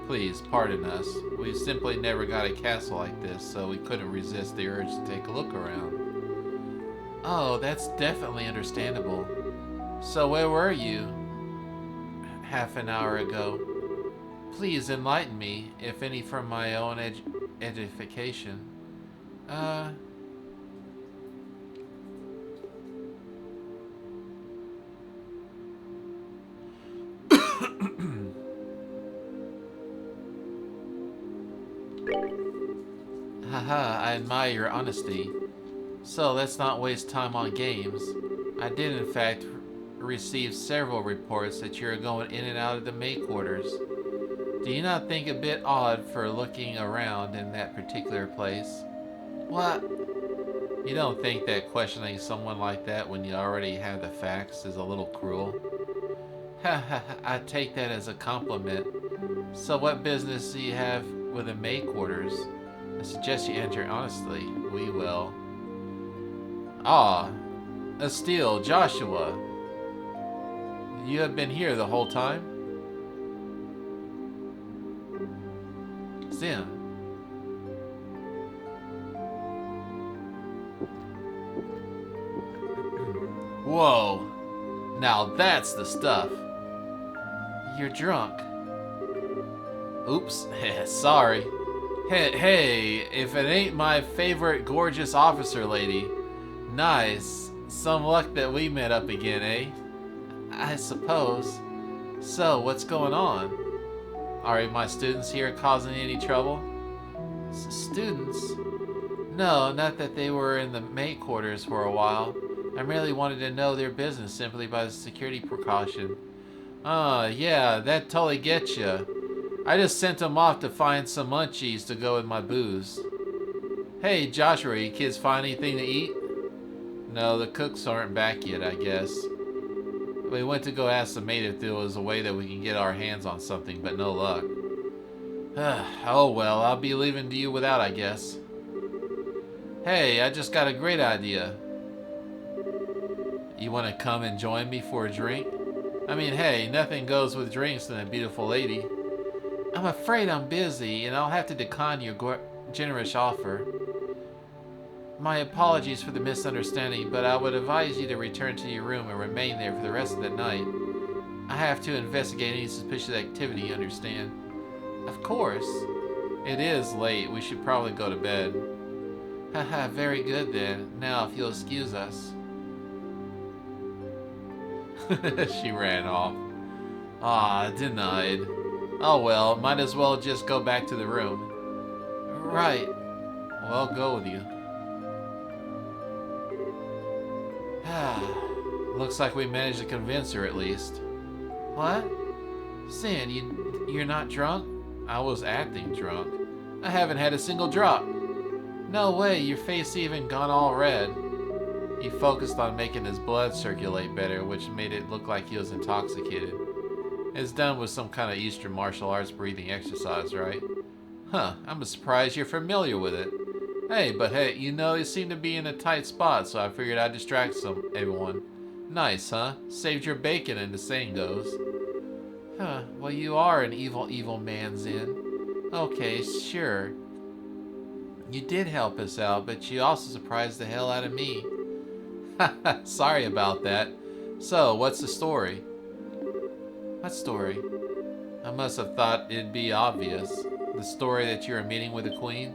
Please, pardon us. We simply never got a castle like this, so we couldn't resist the urge to take a look around. Oh, that's definitely understandable. So where were you? Half an hour ago. Please enlighten me, if any for my own edification. Haha, I admire your honesty. So let's not waste time on games. I did in fact receive several reports that you're going in and out of the maid quarters. Do you not think a bit odd for looking around in that particular place? What? You don't think that questioning someone like that when you already have the facts is a little cruel? Ha ha ha, I take that as a compliment. So what business do you have with the maid quarters? I suggest you enter honestly. We will. Ah, Estelle, Joshua. You have been here the whole time? Zen. Whoa. Now that's the stuff. You're drunk. Oops. Sorry. Hey, if it ain't my favorite gorgeous officer lady. Nice. Some luck that we met up again, eh? I suppose. So, what's going on? Are my students here causing any trouble? Students? No, not that they were in the maid quarters for a while. I merely wanted to know their business simply by the security precaution. Yeah, that totally gets you. I just sent them off to find some munchies to go with my booze. Hey, Joshua, you kids find anything to eat? No, the cooks aren't back yet, I guess. We went to go ask the maid if there was a way that we can get our hands on something, but no luck. Oh well, I'll be leaving to you without, I guess. Hey, I just got a great idea. You want to come and join me for a drink? I mean, hey, nothing goes with drinks than a beautiful lady. I'm afraid I'm busy, and I'll have to decline your generous offer. My apologies for the misunderstanding, but I would advise you to return to your room and remain there for the rest of the night. I have to investigate any suspicious activity, you understand? Of course. It is late. We should probably go to bed. Haha, very good then. Now, if you'll excuse us. She ran off. Ah, denied. Oh well, might as well just go back to the room. Right. Well, I'll go with you. Looks like we managed to convince her at least. What? Sin, you're not drunk? I was acting drunk. I haven't had a single drop. No way, your face even gone all red. He focused on making his blood circulate better, which made it look like he was intoxicated. It's done with some kind of Eastern martial arts breathing exercise, right? Huh, I'm surprised you're familiar with it. Hey, but hey, you know, you seem to be in a tight spot, so I figured I'd distract everyone. Nice, huh? Saved your bacon, and the saying goes. Huh, well you are an evil man, Zen. Okay, sure. You did help us out, but you also surprised the hell out of me. Haha, sorry about that. So, what's the story? What story? I must have thought it'd be obvious. The story that you're meeting with the queen?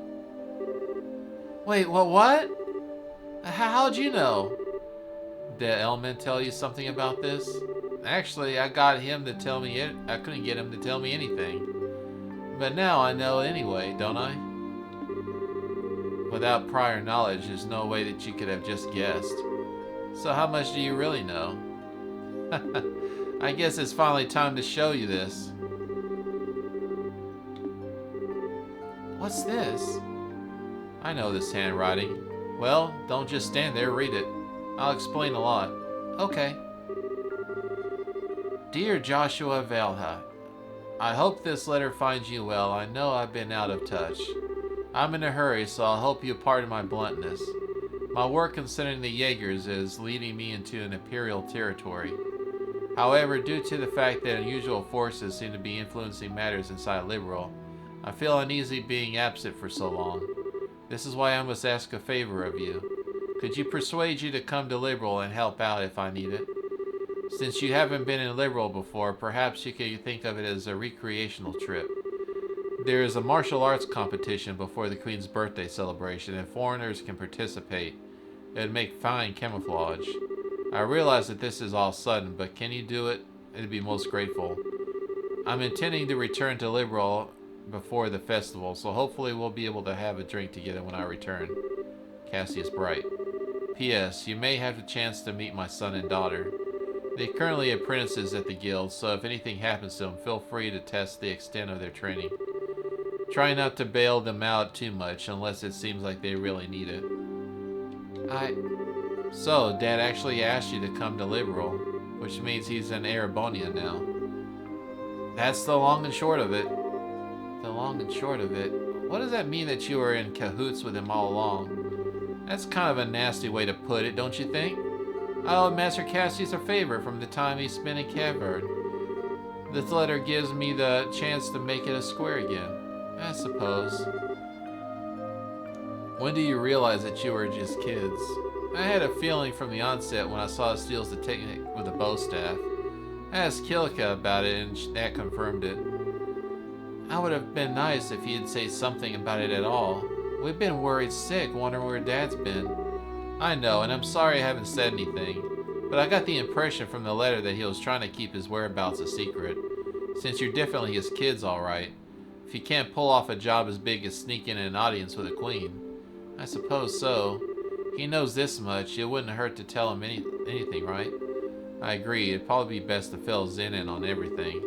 Wait, what? How'd you know? Did Elman tell you something about this? Actually, I got him to tell me it. I couldn't get him to tell me anything. But now I know anyway, don't I? Without prior knowledge, there's no way that you could have just guessed. So how much do you really know? I guess it's finally time to show you this. What's this? I know this handwriting. Well, don't just stand there, read it. I'll explain a lot. Okay. Dear Joshua Valha, I hope this letter finds you well. I know I've been out of touch. I'm in a hurry, so I'll hope you pardon my bluntness. My work concerning the Jaegers is leading me into an imperial territory. However, due to the fact that unusual forces seem to be influencing matters inside Liberal, I feel uneasy being absent for so long. This is why I must ask a favor of you. Could you persuade you to come to Liberal and help out if I need it? Since you haven't been in Liberal before, perhaps you could think of it as a recreational trip. There is a martial arts competition before the Queen's birthday celebration, and foreigners can participate. It would make fine camouflage. I realize that this is all sudden, but can you do it? I'd be most grateful. I'm intending to return to Liberal before the festival, so hopefully we'll be able to have a drink together when I return. Cassius Bright. P.S. You may have the chance to meet my son and daughter. They're currently apprentices at the guild, so if anything happens to them, feel free to test the extent of their training. Try not to bail them out too much unless it seems like they really need it. So, Dad actually asked you to come to Liberal, which means he's in Erebonian now. That's the long and short of it. The long and short of it? What does that mean that you were in cahoots with him all along? That's kind of a nasty way to put it, don't you think? I owe Master Cassius a favor from the time he spent in Cavern. This letter gives me the chance to make it a square again, I suppose. When do you realize that you were just kids? I had a feeling from the onset when I saw Steele's the technique with the bow staff. I asked Kilika about it and that confirmed it. I would have been nice if he'd say something about it at all. We've been worried sick, wondering where Dad's been. I know, and I'm sorry I haven't said anything, but I got the impression from the letter that he was trying to keep his whereabouts a secret, since you're definitely his kids alright. If you can't pull off a job as big as sneaking in an audience with a queen. I suppose so. He knows this much, it wouldn't hurt to tell him anything, right? I agree, it'd probably be best to fill Zen in on everything.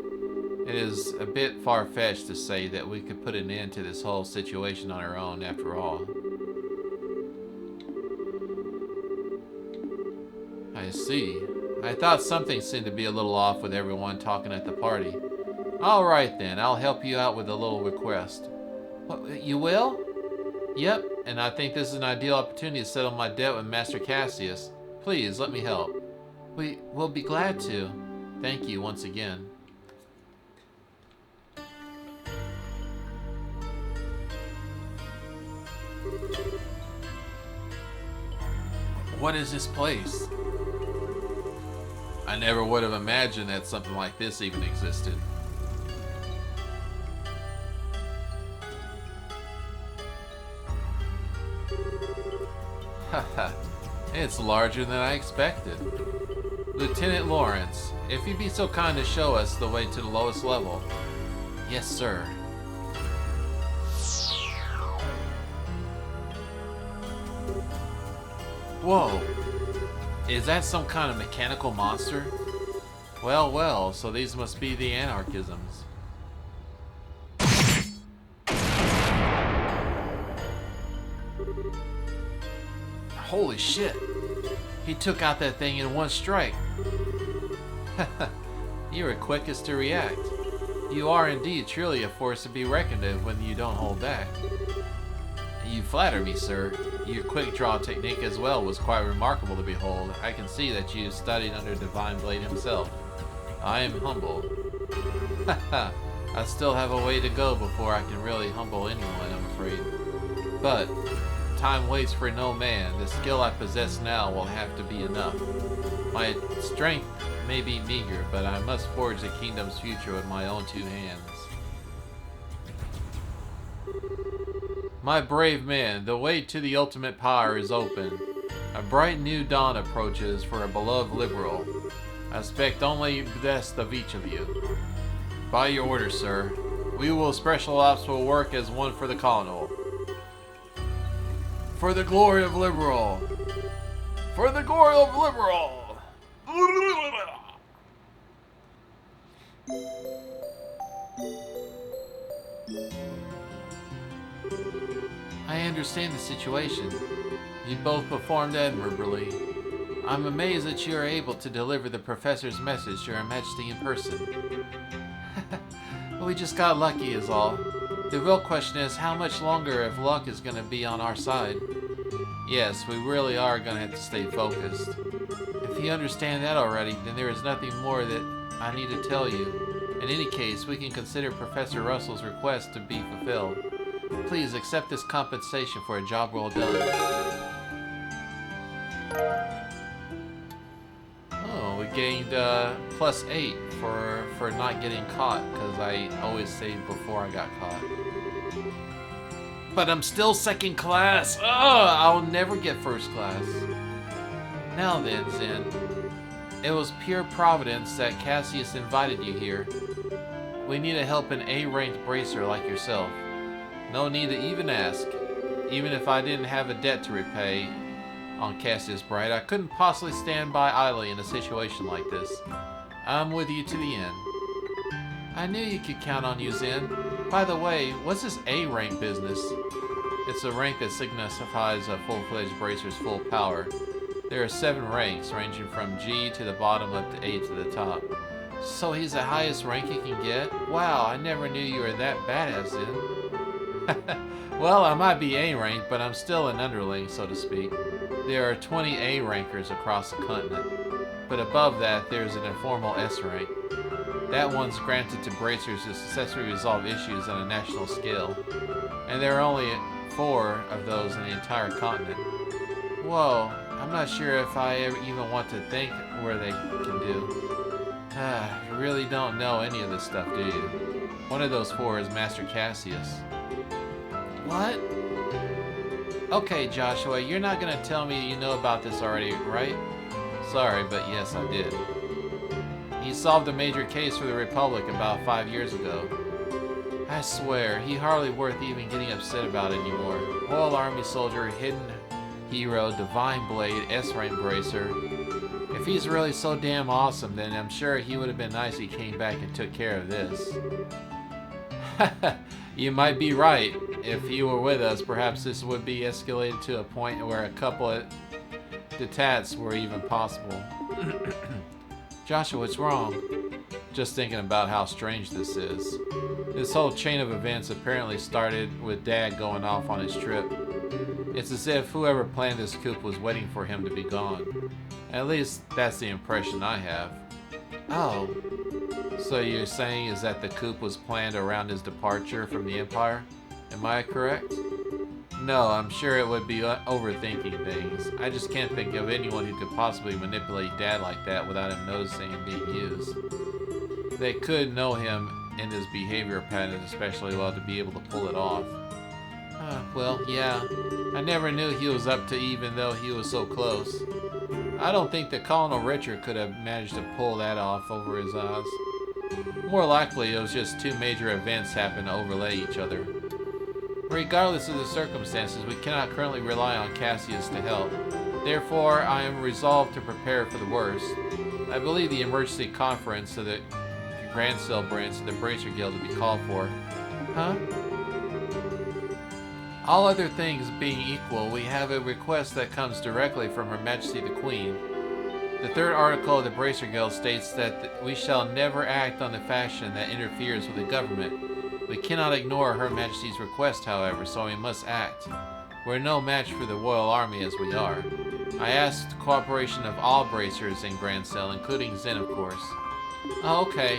It is a bit far-fetched to say that we could put an end to this whole situation on our own, after all. I see. I thought something seemed to be a little off with everyone talking at the party. Alright then, I'll help you out with a little request. What, you will? Yep, and I think this is an ideal opportunity to settle my debt with Master Cassius. Please, let me help. We'll be glad to. Thank you once again. What is this place? I never would have imagined that something like this even existed. Haha, it's larger than I expected. Lieutenant Lawrence, if you'd be so kind to show us the way to the lowest level. Yes, sir. Whoa! Is that some kind of mechanical monster? Well, well, so these must be the anarchisms. Holy shit! He took out that thing in one strike. You were quickest to react. You are indeed truly a force to be reckoned with when you don't hold back. You flatter me, sir. Your quick draw technique as well was quite remarkable to behold. I can see that you studied under Divine Blade himself. I am humbled. I still have a way to go before I can really humble anyone, I'm afraid. But time waits for no man. The skill I possess now will have to be enough. My strength may be meager, but I must forge the kingdom's future with my own two hands. My brave man, the way to the ultimate power is open. A bright new dawn approaches for a beloved liberal. I expect only the best of each of you. By your order, sir. We Special Ops will work as one for the colonel. For the glory of liberal! For the glory of liberal! I understand the situation. You both performed admirably. I'm amazed that you are able to deliver the professor's message to Her Majesty in person. We just got lucky is all. The real question is how much longer if luck is going to be on our side. Yes, we really are gonna have to stay focused. If you understand that already, then there is nothing more that I need to tell you. In any case, we can consider Professor Russell's request to be fulfilled. Please accept this compensation for a job well done. Oh, we gained +8 for not getting caught, because I always saved before I got caught. But I'm still second class. Oh, I'll never get first class. Now then, Zen. It was pure providence that Cassius invited you here. We need to help an A-ranked bracer like yourself. No need to even ask. Even if I didn't have a debt to repay on Cassius Bright, I couldn't possibly stand by idly in a situation like this. I'm with you to the end. I knew you could count on you, Zen. By the way, what's this A-rank business? It's a rank that signifies a full-fledged bracer's full power. There are 7 ranks, ranging from G to the bottom up to A to the top. So he's the highest rank you can get? Wow, I never knew you were that badass, Zen. Well, I might be A-ranked, but I'm still an underling, so to speak. There are 20 A-rankers across the continent. But above that, there's an informal S rank. That one's granted to bracers who successfully resolve issues on a national scale. And there are only 4 of those in the entire continent. Whoa, I'm not sure if I ever even want to think where they can do. You really don't know any of this stuff, do you? One of those 4 is Master Cassius. What? Okay, Joshua, you're not gonna tell me you know about this already, right? Sorry, but yes, I did. He solved a major case for the Republic about 5 years ago. I swear, he hardly worth even getting upset about anymore. Royal Army soldier, hidden hero, divine blade, S-rank bracer. If he's really so damn awesome, then I'm sure he would have been nice if he came back and took care of this. You might be right. If he were with us, perhaps this would be escalated to a point where a couple of detats were even possible. Joshua, what's wrong? Just thinking about how strange this is. This whole chain of events apparently started with Dad going off on his trip. It's as if whoever planned this coup was waiting for him to be gone. At least that's the impression I have. Oh. So you're saying is that the coup was planned around his departure from the Empire? Am I correct? No, I'm sure it would be overthinking things. I just can't think of anyone who could possibly manipulate Dad like that without him noticing him being used. They could know him and his behavior patterns especially well to be able to pull it off. Well, yeah. I never knew he was up to even though he was so close. I don't think that Colonel Richard could have managed to pull that off over his eyes. More likely, it was just 2 major events happened to overlay each other. Regardless of the circumstances, we cannot currently rely on Cassius to help. Therefore, I am resolved to prepare for the worst. I believe the emergency conference of the Grand Cell branch of the Bracer Guild to be called for. Huh? All other things being equal, we have a request that comes directly from Her Majesty the Queen. The 3rd article of the Bracer Guild states that we shall never act on the fashion that interferes with the government. We cannot ignore Her Majesty's request, however, so we must act. We're no match for the Royal Army as we are. I asked the cooperation of all bracers in Grand Cell, including Zen, of course. Oh, okay.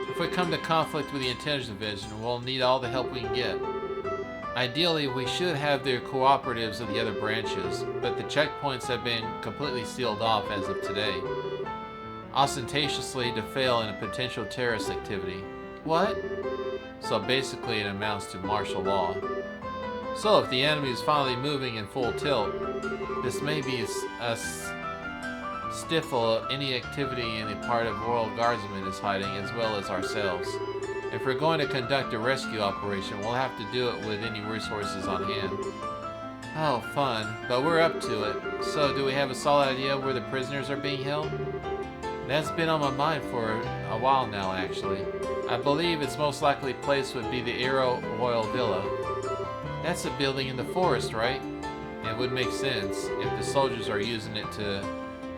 If we come to conflict with the Intelligence Division, we'll need all the help we can get. Ideally, we should have the cooperatives of the other branches, but the checkpoints have been completely sealed off as of today, ostentatiously to fail in a potential terrorist activity. What? So basically it amounts to martial law. So if the enemy is finally moving in full tilt, this may be a stifle any activity in the part of Royal Guardsmen is hiding as well as ourselves. If we're going to conduct a rescue operation, we'll have to do it with any resources on hand. Oh, fun, but we're up to it. So do we have a solid idea where the prisoners are being held? That's been on my mind for a while now, actually. I believe its most likely place would be the Aero Royal Villa. That's a building in the forest, right? It would make sense. If the soldiers are using it to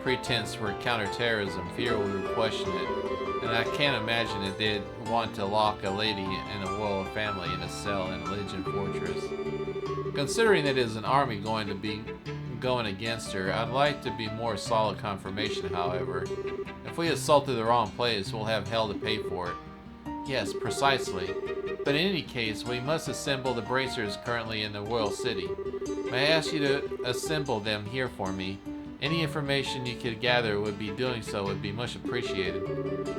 pretense for counterterrorism, fear would question it. And I can't imagine that they'd want to lock a lady and a royal family in a cell in a Legion fortress. Considering that it is an army going to be I'm going against her. I'd like to be more solid confirmation, however. If we assaulted the wrong place, we'll have hell to pay for it. Yes, precisely. But in any case, we must assemble the bracers currently in the royal city. May I ask you to assemble them here for me? Any information you could gather would be much appreciated.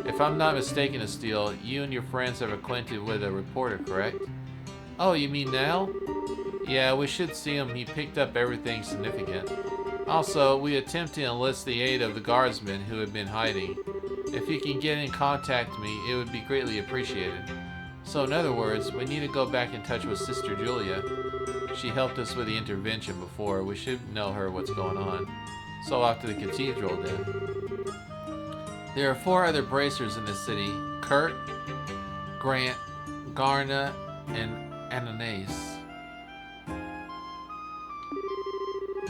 If I'm not mistaken, Estelle, you and your friends are acquainted with a reporter, correct? Oh, you mean now? Yeah, we should see him. He picked up everything significant. Also, we attempt to enlist the aid of the guardsmen who have been hiding. If you can get in contact with me, it would be greatly appreciated. So in other words, we need to go back in touch with Sister Julia. She helped us with the intervention before. We should know her what's going on. So off to the cathedral then. There are 4 other bracers in the city. Kurt, Grant, Garna, and Ananias.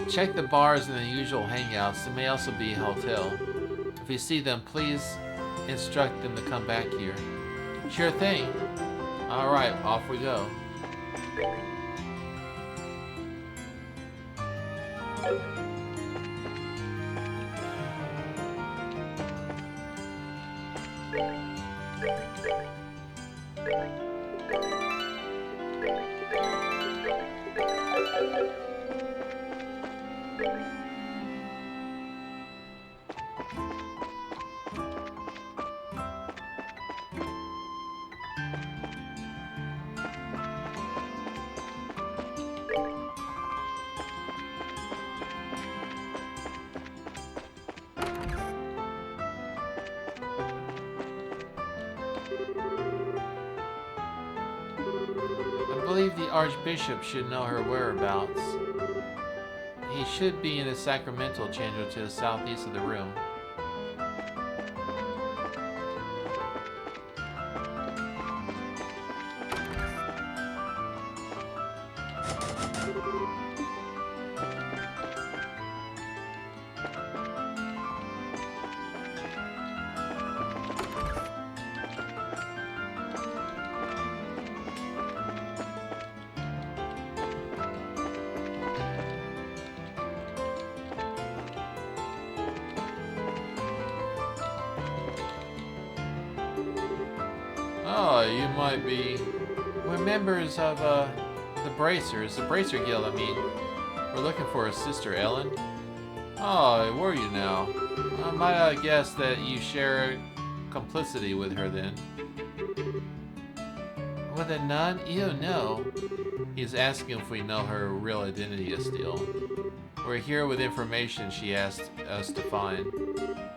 Check the bars and the usual hangouts. There may also be a hotel. If you see them, please instruct them to come back here. Sure thing. Alright, off we go. I believe the Archbishop should know her whereabouts. He should be in the sacramental chamber to the southeast of the room. Oh, you might be... We're members of, the Bracers, the Bracer Guild, I mean. We're looking for a Sister Ellen. Oh, were you now? Might I guess that you share complicity with her then? With a nun? Ew, no. He's asking if we know her real identity is still. We're here with information she asked us to find.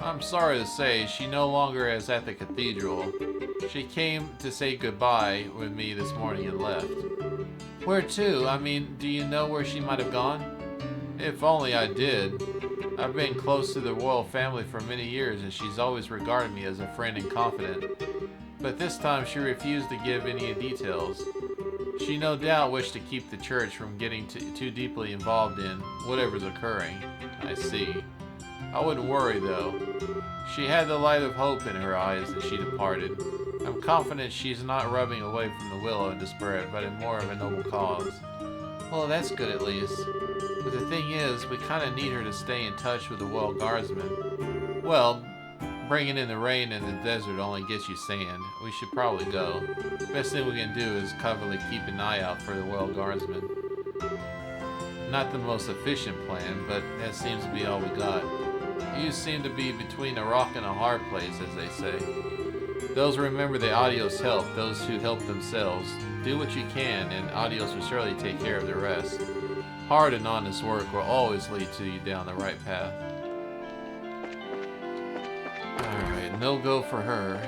I'm sorry to say, she no longer is at the cathedral. She came to say goodbye with me this morning and left. Where to? I mean, do you know where she might have gone? If only I did. I've been close to the royal family for many years and she's always regarded me as a friend and confidant. But this time she refused to give any details. She no doubt wished to keep the church from getting too deeply involved in whatever's occurring. I see. I wouldn't worry though. She had the light of hope in her eyes and she departed. I'm confident she's not rubbing away from the willow in despair, but in more of a noble cause. Well, that's good at least. But the thing is, we kind of need her to stay in touch with the Royal Guardsmen. Well, bringing in the rain in the desert only gets you sand. We should probably go. Best thing we can do is covertly keep an eye out for the Royal Guardsmen. Not the most efficient plan, but that seems to be all we got. You seem to be between a rock and a hard place, as they say. Those who remember the Adios help, those who help themselves. Do what you can, and Adios will surely take care of the rest. Hard and honest work will always lead to you down the right path. Alright, no go for her.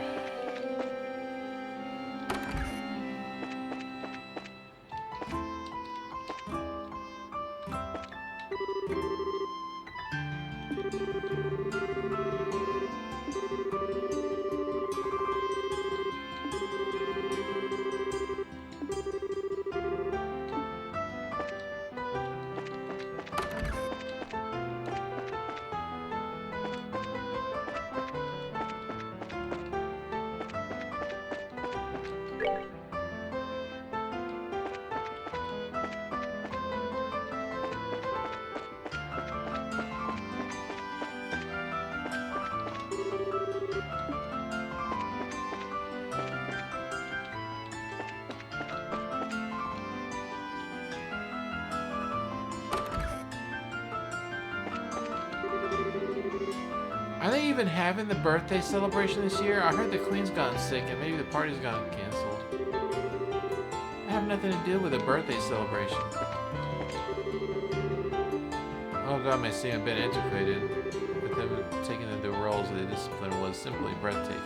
Are they even having the birthday celebration this year? I heard the Queen's gotten sick and maybe the party's gotten canceled. I have nothing to do with a birthday celebration. Oh god, may seem a bit antiquated, but them taking the roles of the discipline was simply breathtaking.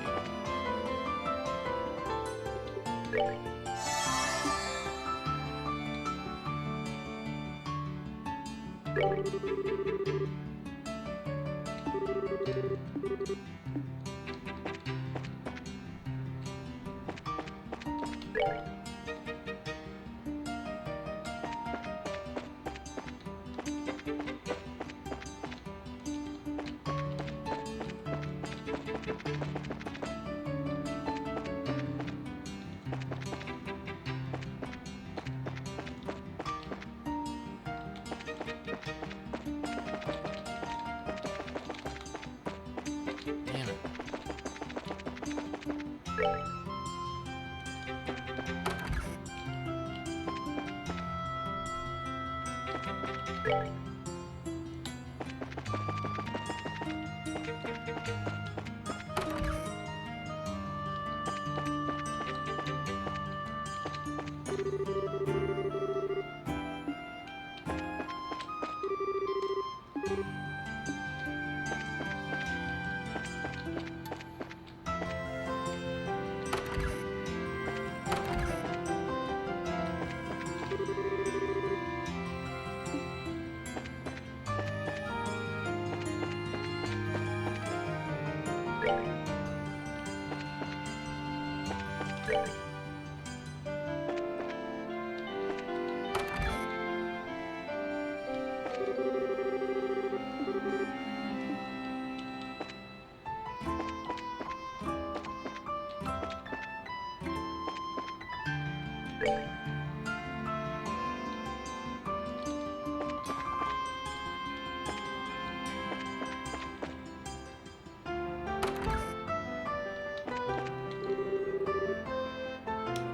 Damn it.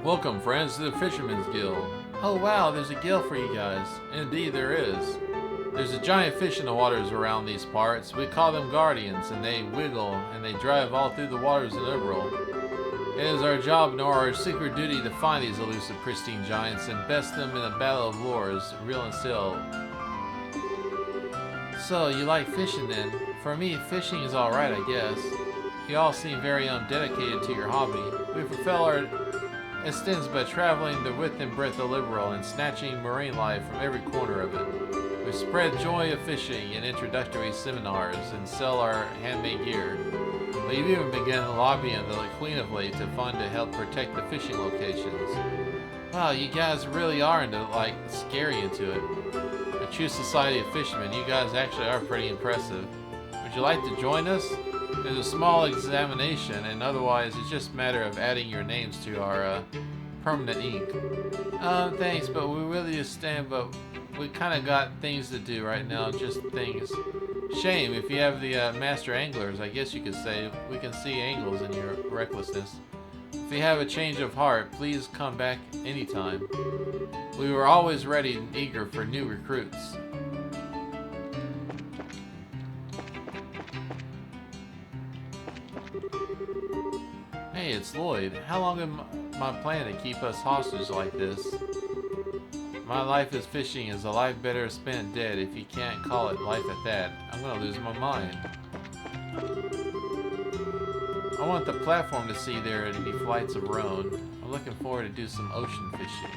Welcome, friends, to the Fisherman's Guild. Oh wow, there's a guild for you guys. Indeed, there is. There's a giant fish in the waters around these parts. We call them guardians, and they wiggle and they drive all through the waters of Liberal. It is our job nor our secret duty to find these elusive pristine giants and best them in a battle of lures, real and still. So, you like fishing then? For me, fishing is alright, I guess. You all seem very dedicated to your hobby. We fulfill our extends by traveling the width and breadth of Liberal and snatching marine life from every corner of it. We spread joy of fishing in introductory seminars and sell our handmade gear. We've even begun lobbying the Queen of late to fund to help protect the fishing locations. Wow, you guys really are scary into it. A true society of fishermen, you guys actually are pretty impressive. Would you like to join us? There's a small examination, and otherwise it's just a matter of adding your names to our permanent ink. Thanks, but we really but we kind of got things to do right now, just things. Shame, if you have the master anglers, I guess you could say, we can see angles in your recklessness. If you have a change of heart, please come back anytime. We were always ready and eager for new recruits. Hey, it's Lloyd. How long am I planning to keep us hostage like this? My life as fishing is a life better spent dead if you can't call it life at that. I'm gonna lose my mind. I want the platform to see there at any flights of Rhone. I'm looking forward to do some ocean fishing.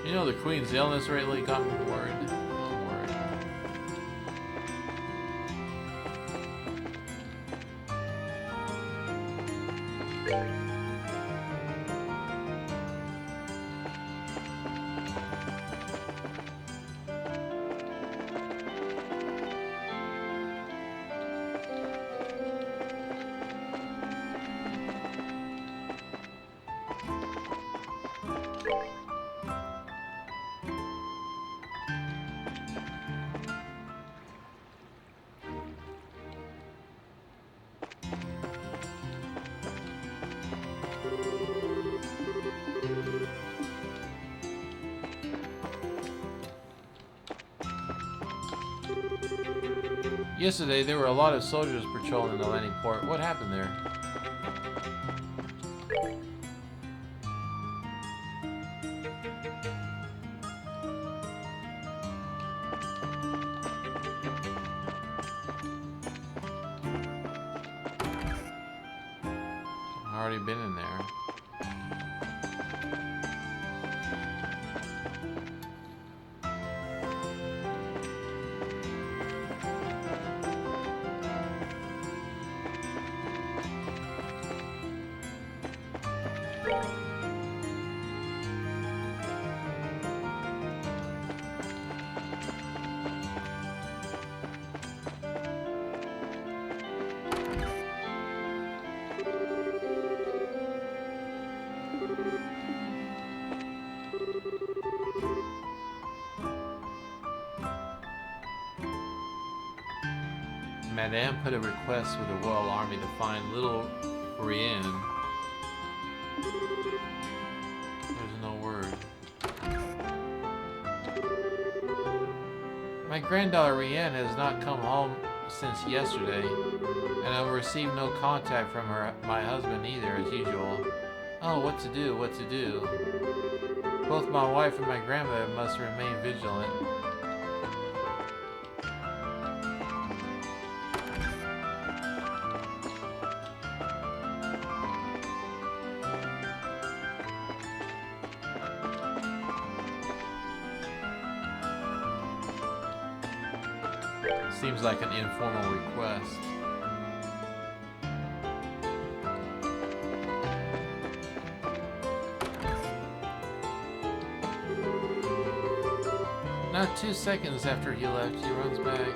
You know the Queen's illness lately got me worried. I'm worried. Yesterday, there were a lot of soldiers patrolling the landing port. What happened there? I've already been in there. Madame put a request with the Royal Army to find little Rien. There's no word. My granddaughter Rien has not come home since yesterday, and I've received no contact from my husband either, as usual. Oh, what to do, what to do? Both my wife and my grandmother must remain vigilant. Seems like an informal request. Not 2 seconds after he left, he runs back.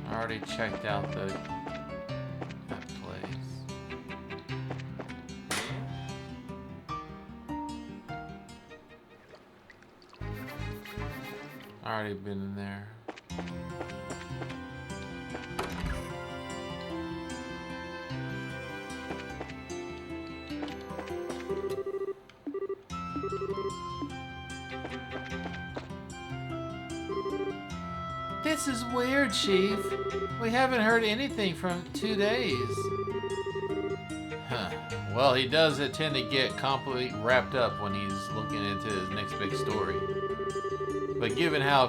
I already checked out that place. Already been in there. This is weird, Chief. We haven't heard anything from 2 days. Huh. Well, he does tend to get completely wrapped up when he's looking into his next big story. But given how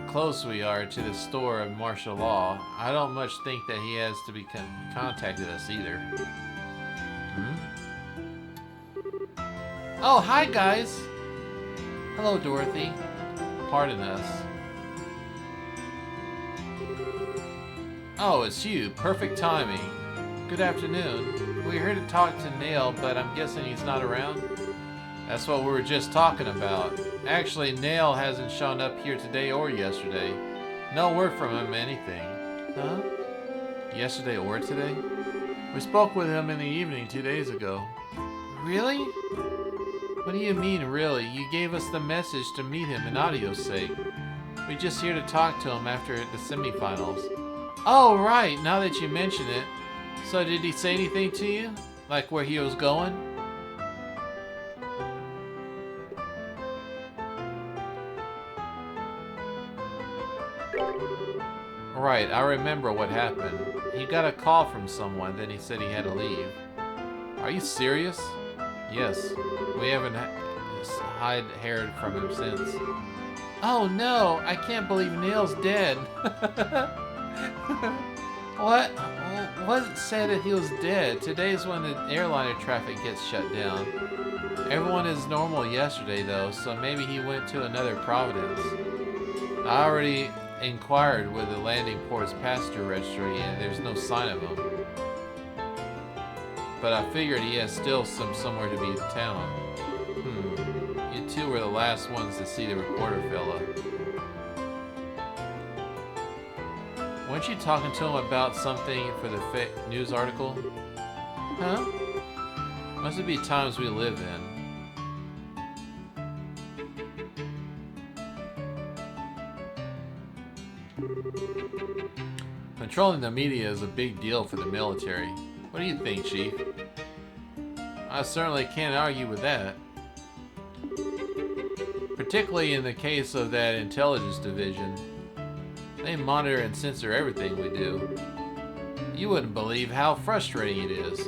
close we are to the store of martial law, I don't much think that he has to be contacted us either. Oh, hi guys! Hello, Dorothy. Pardon us. Oh, it's you. Perfect timing. Good afternoon. We're here to talk to Nail, but I'm guessing he's not around? That's what we were just talking about. Actually, Nail hasn't shown up here today or yesterday. No word from him, anything. Huh? Yesterday or today? We spoke with him in the evening 2 days ago. Really? What do you mean, really? You gave us the message to meet him in audio's sake. We're just here to talk to him after the semifinals. Oh, right, now that you mention it. So did he say anything to you? Like where he was going? Right, I remember what happened. He got a call from someone, then he said he had to leave. Are you serious? Yes. We haven't heard from him since. Oh no, I can't believe Neil's dead. What? What said that he was dead? Today's when the airliner traffic gets shut down. Everyone is normal yesterday though, so maybe he went to another Providence. I already inquired with the landing port's passenger registry and there's no sign of him. But I figured he has still somewhere to be in town. You two were the last ones to see the reporter fella. Weren't you talking to him about something for the fake news article? Huh? Must it be times we live in. Controlling the media is a big deal for the military. What do you think, Chief? I certainly can't argue with that. Particularly in the case of that intelligence division. They monitor and censor everything we do. You wouldn't believe how frustrating it is.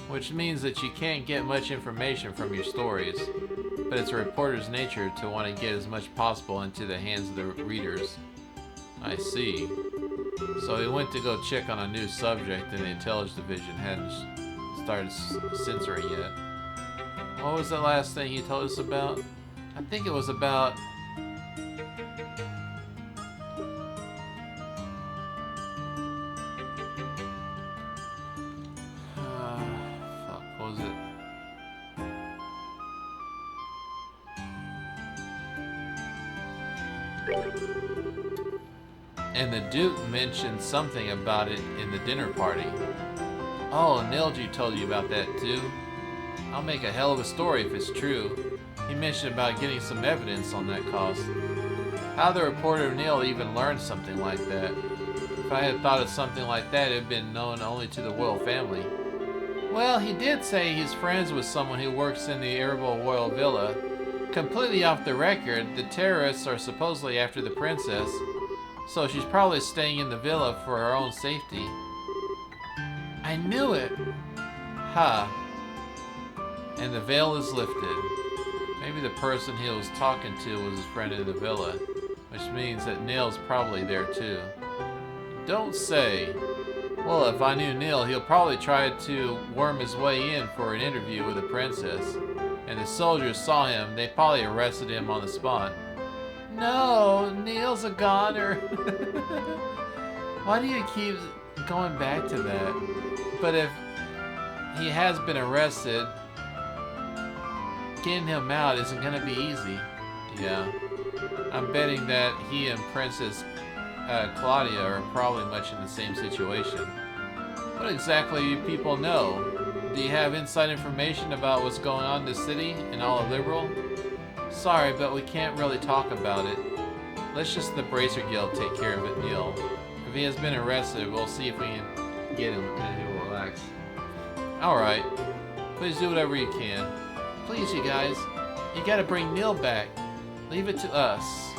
Which means that you can't get much information from your stories, but it's a reporter's nature to want to get as much possible into the hands of the readers. I see. So he went to go check on a new subject and the intelligence division hadn't started censoring yet. What was the last thing he told us about? I think it was about... fuck, what was it? And the Duke mentioned something about it in the dinner party. Oh, Nilji told you about that too? I'll make a hell of a story if it's true. He mentioned about getting some evidence on that cost. How the reporter Neil even learned something like that? If I had thought of something like that, it had been known only to the royal family. Well, he did say he's friends with someone who works in the Herbal Royal Villa. Completely off the record, the terrorists are supposedly after the princess, so she's probably staying in the villa for her own safety. I knew it! Ha. And the veil is lifted. Maybe the person he was talking to was his friend in the villa, which means that Neil's probably there too. Don't say. Well, if I knew Neil, he'll probably try to worm his way in for an interview with the princess. And the soldiers saw him, they probably arrested him on the spot. No, Neil's a goner. Why do you keep going back to that? But if he has been arrested, getting him out isn't going to be easy. Yeah. I'm betting that he and Princess Claudia are probably much in the same situation. What exactly do you people know? Do you have inside information about what's going on in the city and all of Liberal? Sorry, but we can't really talk about it. Let's just the Bracer Guild take care of it, Neil. If he has been arrested, we'll see if we can get him and he will relax. Alright. Please do whatever you can. Please, you guys. You gotta bring Neil back. Leave it to us.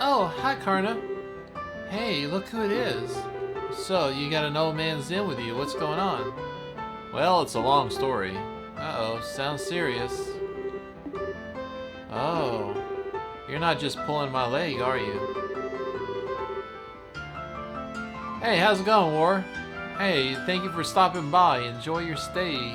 Oh, hi Karna. Hey, look who it is. So, you got an old man Zen with you. What's going on? Well, it's a long story. Uh-oh, sounds serious. Oh, you're not just pulling my leg, are you? Hey, how's it going, War? Hey, thank you for stopping by. Enjoy your stay.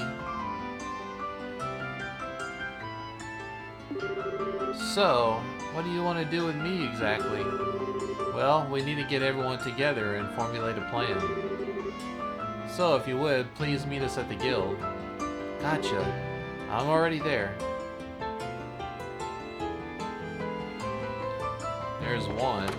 So, what do you want to do with me exactly? Well, we need to get everyone together and formulate a plan. So, if you would, please meet us at the guild. Gotcha. I'm already there. There's one.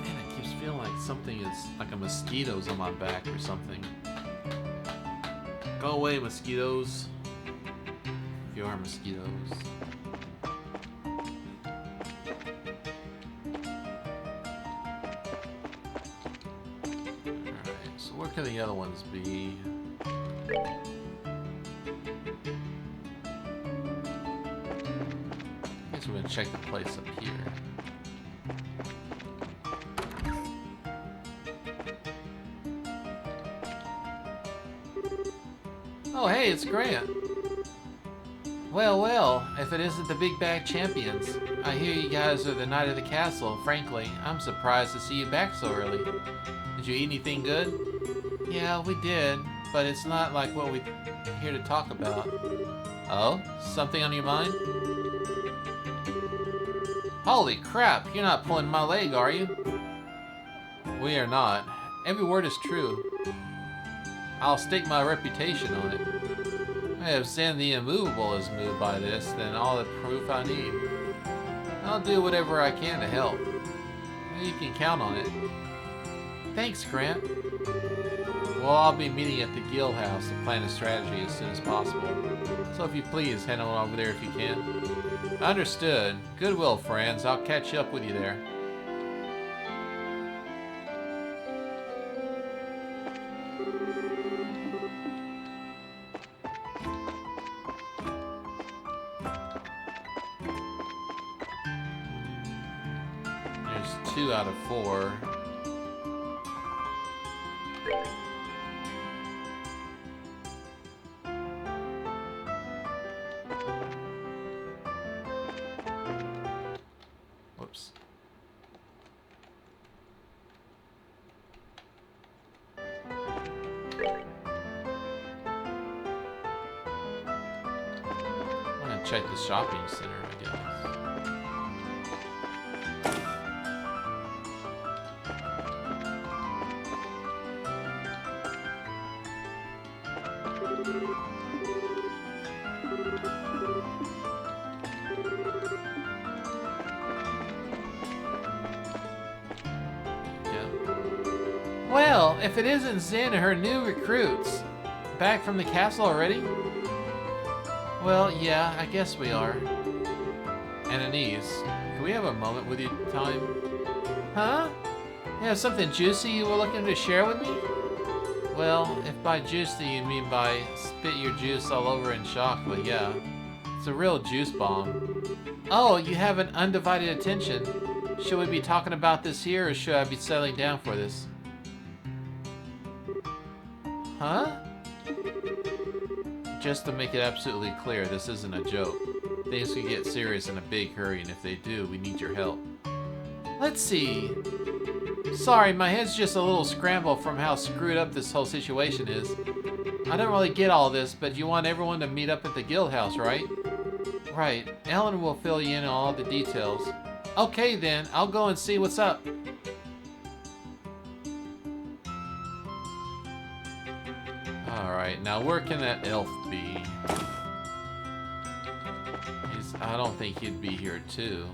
Man, it keeps feeling like something is like a mosquito's on my back or something. Go away, mosquitoes. If you are mosquitoes. Alright, so where can the other ones be? I guess we're gonna check the place up here. Oh, hey, it's Grant. Well, if it isn't the Big Bag Champions. I hear you guys are the Knight of the Castle. Frankly, I'm surprised to see you back so early. Did you eat anything good? Yeah, we did, but it's not like what we're here to talk about. Oh? Something on your mind? Holy crap, you're not pulling my leg, are you? We are not. Every word is true. I'll stake my reputation on it. If Zen the Immovable is moved by this, then all the proof I need. I'll do whatever I can to help. You can count on it. Thanks, Grant. Well, I'll be meeting at the guild house to plan a strategy as soon as possible. So if you please, head on over there if you can. Understood. Goodwill, friends. I'll catch up with you there. There's 2 out of 4. Whoops. I'm gonna check the shopping center, I guess. Well, if it isn't Zen and her new recruits. Back from the castle already? Well, yeah, I guess we are. Ananice, can we have a moment with you time? Huh? You have something juicy you were looking to share with me? Well, if by juicy you mean by spit your juice all over in shock, well, yeah. It's a real juice bomb. Oh, you have an undivided attention. Should we be talking about this here, or should I be settling down for this? Huh? Just to make it absolutely clear, this isn't a joke. Things can get serious in a big hurry, and if they do, we need your help. Let's see. Sorry, my head's just a little scrambled from how screwed up this whole situation is. I don't really get all this, but you want everyone to meet up at the guild house, right? Right. Ellen will fill you in on all the details. Okay then, I'll go and see what's up. Alright, now where can that elf be? I don't think he'd be here too.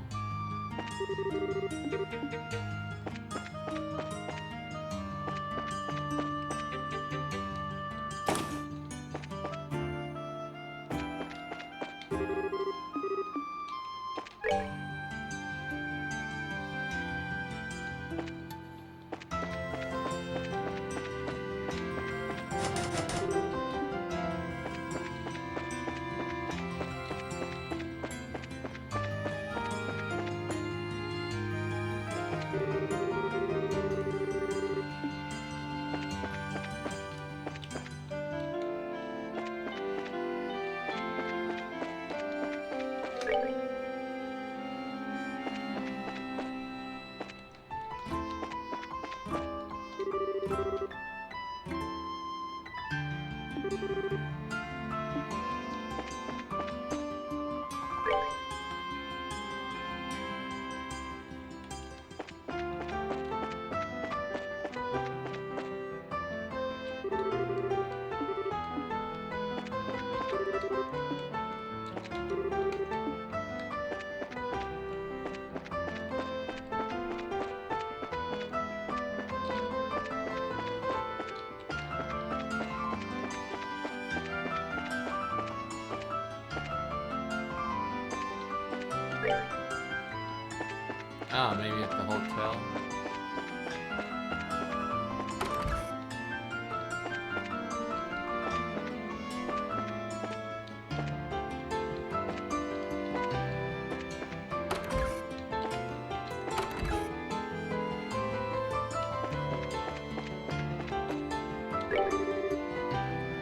Ah, maybe at the hotel.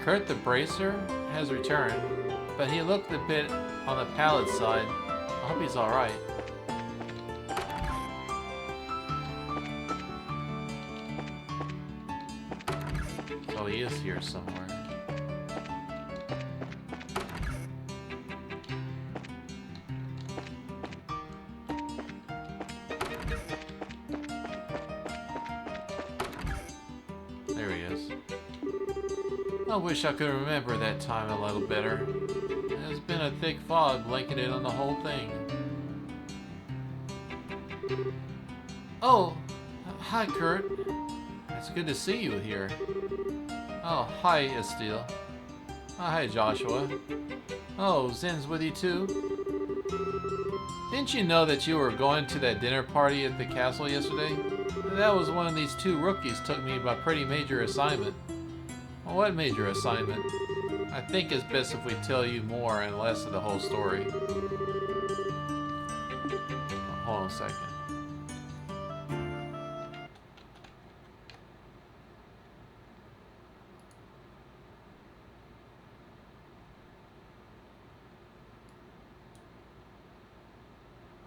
Kurt the Bracer has returned, but he looked a bit on the pallid side. I hope he's alright. So he is here somewhere. There he is. I wish I could remember that time a little better. There's been a thick fog blanketed on the whole thing. Oh, hi Kurt. It's good to see you here. Oh, hi Estiel. Oh, hi Joshua. Oh, Zen's with you too? Didn't you know that you were going to that dinner party at the castle yesterday? That was one of these two rookies took me by pretty major assignment. Well, what major assignment? I think it's best if we tell you more and less of the whole story. Hold on a second.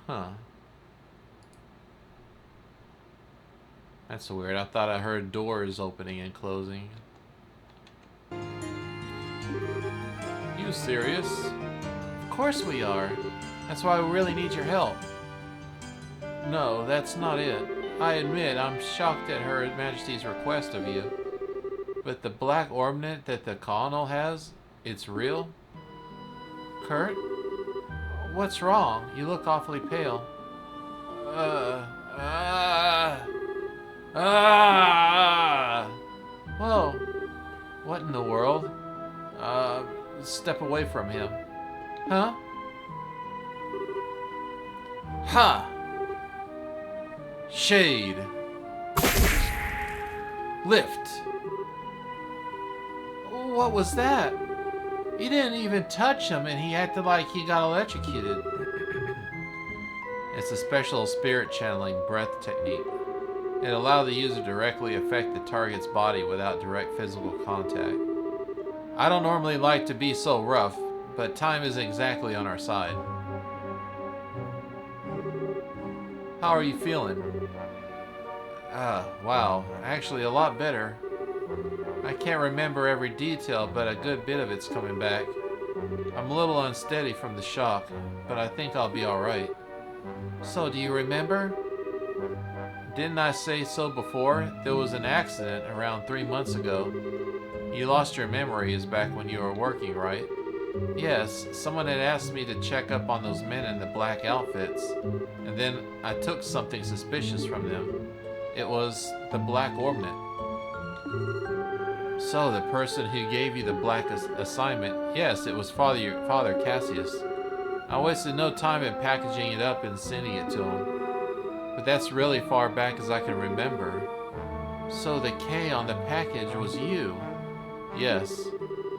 Huh. That's weird. I thought I heard doors opening and closing. You serious? Of course we are. That's why we really need your help. No, that's not it. I admit I'm shocked at Her Majesty's request of you. But the black ornament that the colonel has, it's real? Kurt? What's wrong? You look awfully pale. Whoa. What in the world? Step away from him. Huh? Ha! Shade. Lift. What was that? You didn't even touch him and he acted like he got electrocuted. It's a special spirit channeling breath technique. It allows the user to directly affect the target's body without direct physical contact. I don't normally like to be so rough, but time isn't exactly on our side. How are you feeling? Wow, actually a lot better. I can't remember every detail, but a good bit of it's coming back. I'm a little unsteady from the shock, but I think I'll be alright. So, do you remember? Didn't I say so before? There was an accident around 3 months ago. You lost your memories back when you were working, right? Yes, someone had asked me to check up on those men in the black outfits, and then I took something suspicious from them. It was the black ornament. So, the person who gave you the black assignment, yes, it was Father Cassius. I wasted no time in packaging it up and sending it to him. But that's really far back as I can remember. So the K on the package was you. Yes.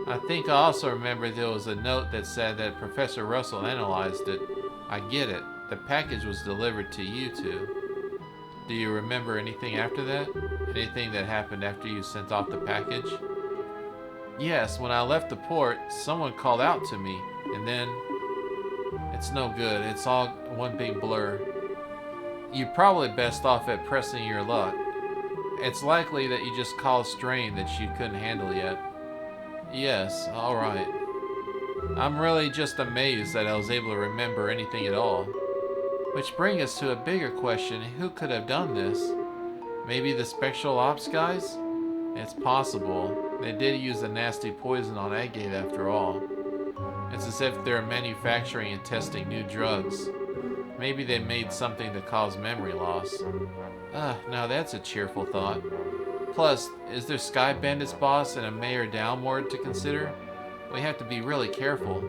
I think I also remember there was a note that said that Professor Russell analyzed it. I get it. The package was delivered to you two. Do you remember anything after that? Anything that happened after you sent off the package? Yes, when I left the port, someone called out to me, and then... It's no good. It's all one big blur. You're probably best off at pressing your luck. It's likely that you just caused strain that you couldn't handle yet. Yes, alright. I'm really just amazed that I was able to remember anything at all. Which brings us to a bigger question. Who could have done this? Maybe the Spectral Ops guys? It's possible. They did use a nasty poison on Agate after all. It's as if they're manufacturing and testing new drugs. Maybe they made something to cause memory loss. Now that's a cheerful thought. Plus, is there Sky Bandit's boss and a Mayor Downward to consider? We have to be really careful.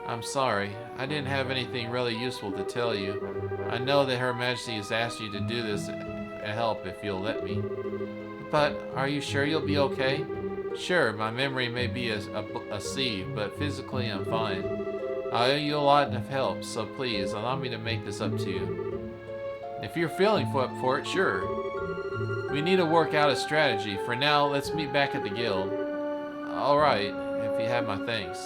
I'm sorry, I didn't have anything really useful to tell you. I know that Her Majesty has asked you to do this help if you'll let me. But are you sure you'll be okay? Sure, my memory may be a sieve, but physically I'm fine. I owe you a lot of help, so please allow me to make this up to you. If you're feeling up for it, sure. We need to work out a strategy. For now, let's meet back at the guild. Alright, if you have my thanks.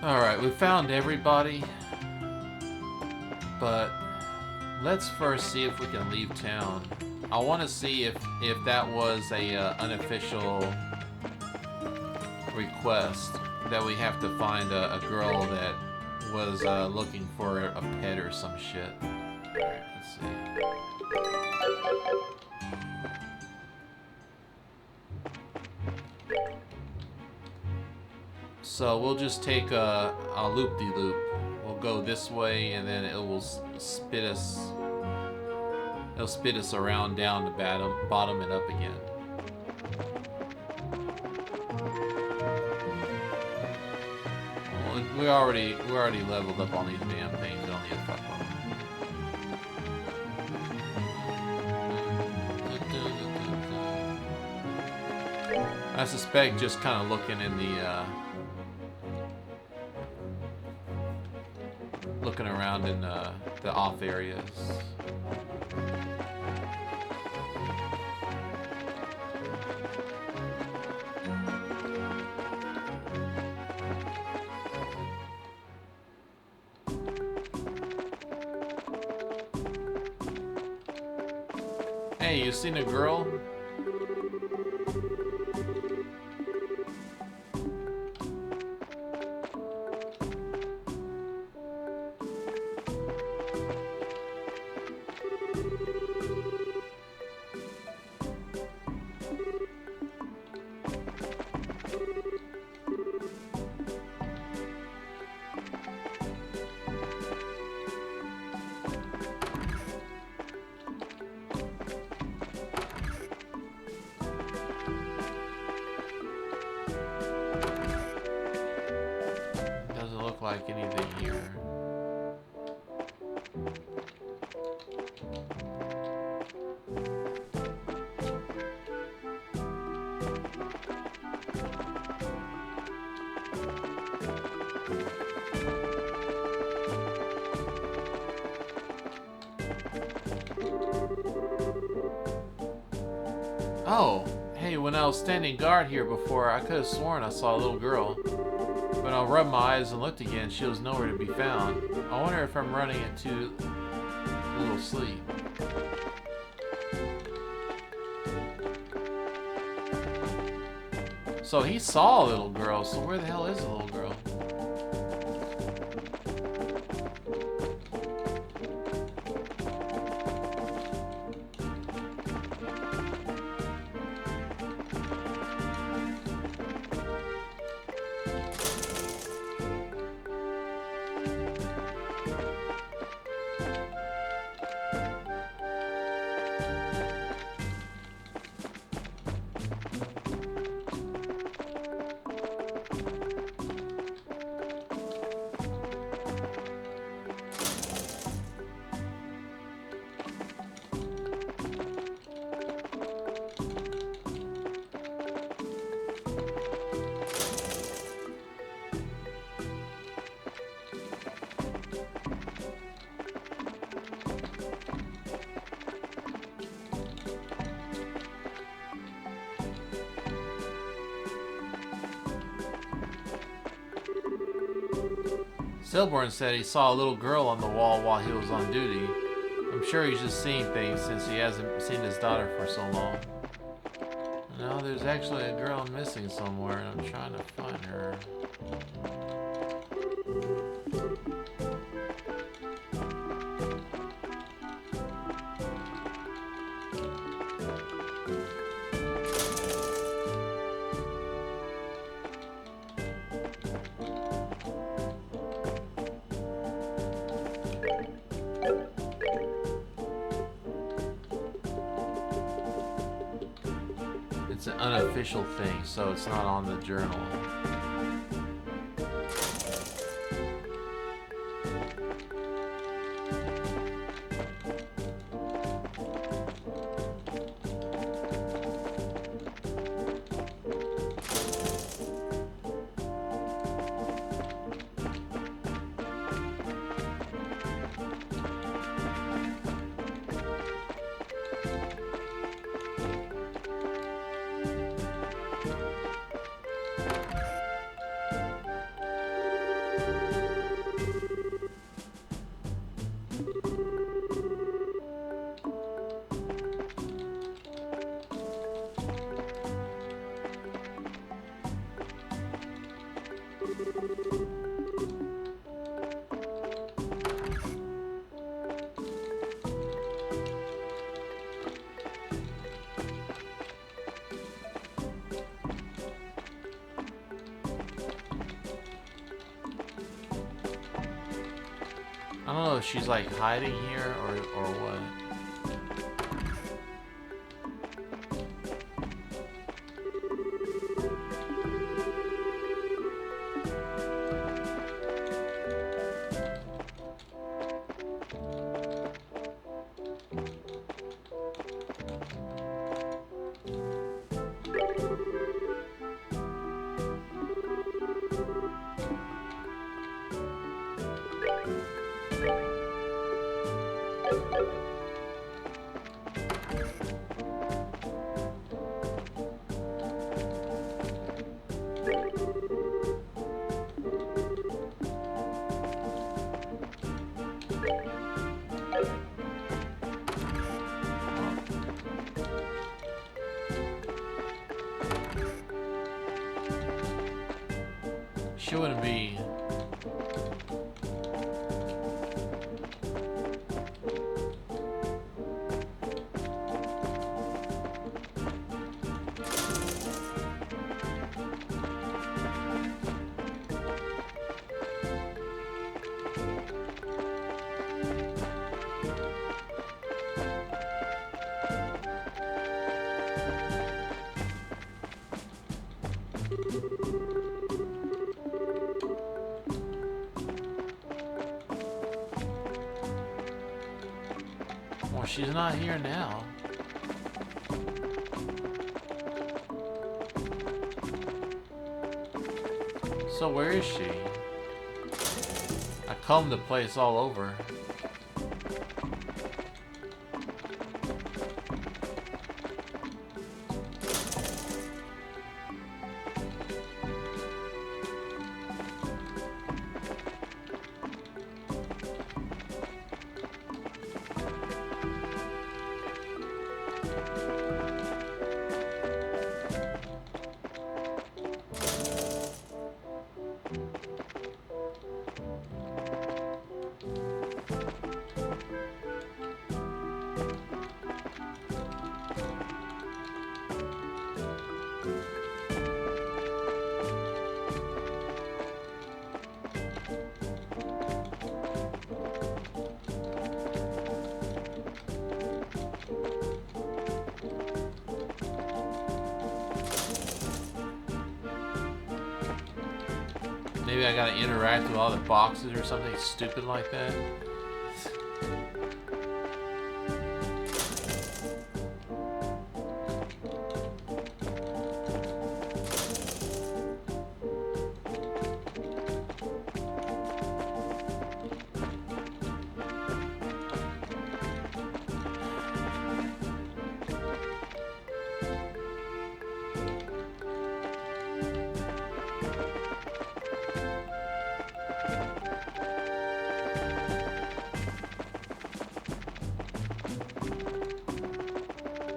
Alright, we found everybody, but let's first see if we can leave town. I want to see if that was a unofficial request, that we have to find a girl that was looking for a pet or some shit. Alright, let's see. So we'll just take a loop-de-loop. We'll go this way, and then it will spit us. It'll spit us around down the bottom and up again. Well, we're already leveled up on these damn things. We don't need to fuck with them. I suspect just kind of looking in the. Looking around in the off areas. Hey, you seen a girl? Like anything here. Oh, hey, when I was standing guard here before, I could have sworn I saw a little girl. When I rubbed my eyes and looked again, she was nowhere to be found. I wonder if I'm running into a little sleep. So he saw a little girl, so where the hell is the little girl? Silborn said he saw a little girl on the wall while he was on duty. I'm sure he's just seeing things since he hasn't seen his daughter for so long. No, there's actually a girl missing somewhere, and I'm trying to find her. It's an unofficial thing, so it's not on the journal. I don't know if she's like hiding here or what. She wouldn't be. Well, she's not here now. So where is she? I combed the place all over. Maybe I gotta interact with all the boxes or something stupid like that.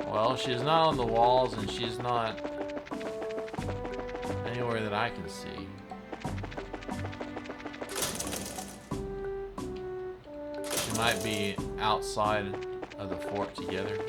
Well, she's not on the walls and she's not anywhere that I can see. She might be outside of the fort together.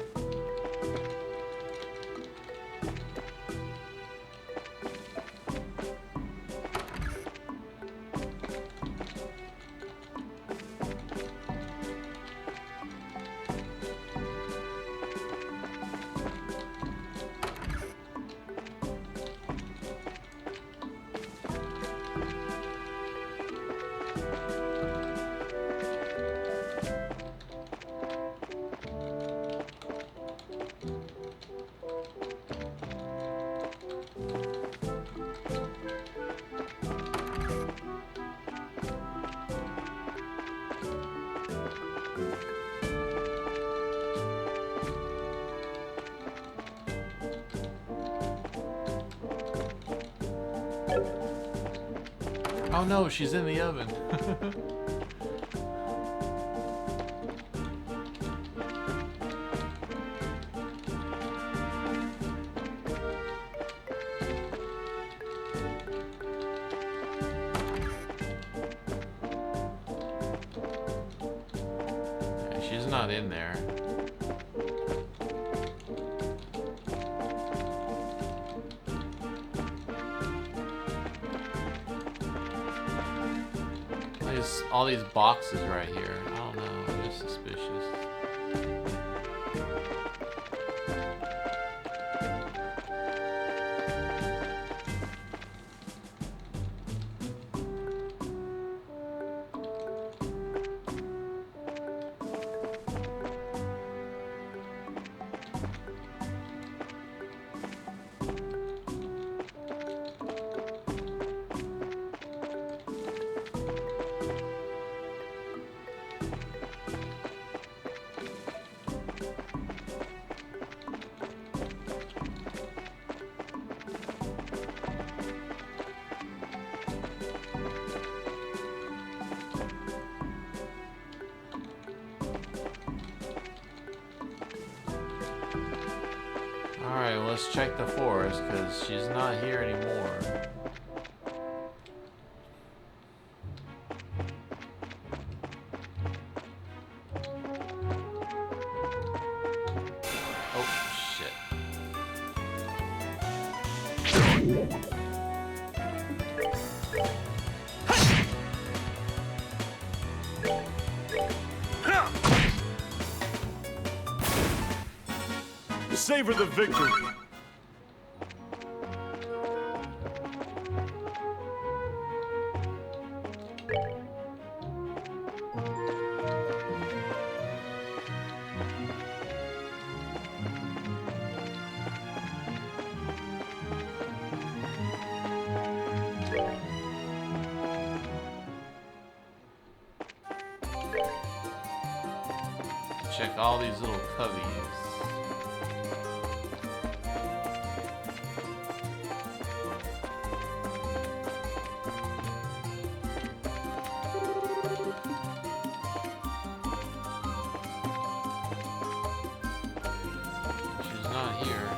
Oh no, she's in the oven. Yeah, she's not in there. All these boxes right here. I don't know. I'm just suspicious. Alright, well, let's check the forest, because she's not here anymore. Oh, shit. Savor the victory. Check all these little cubbies. She's not here.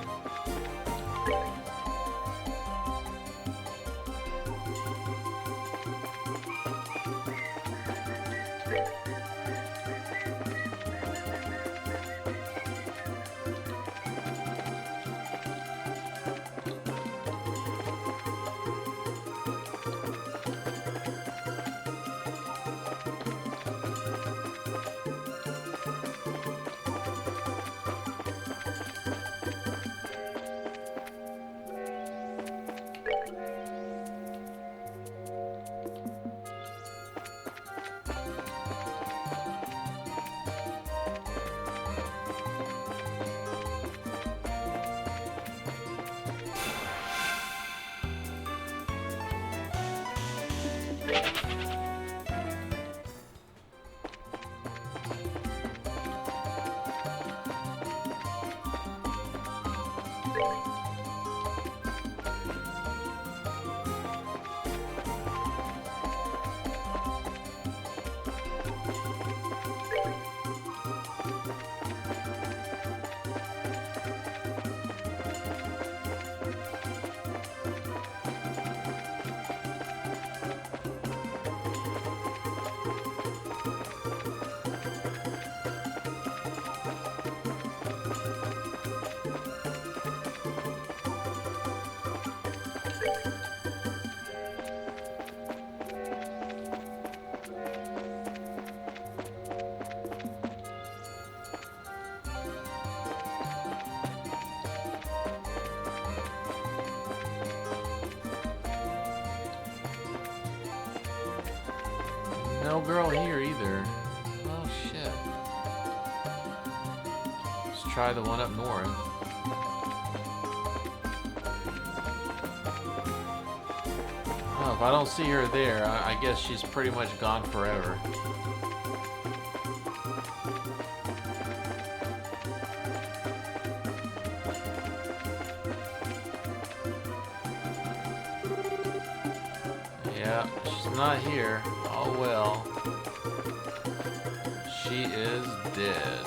No girl here either. Oh shit. Let's try the one up north. Oh, if I don't see her there, I guess she's pretty much gone forever. Yeah, she's not here. Oh well. She is dead.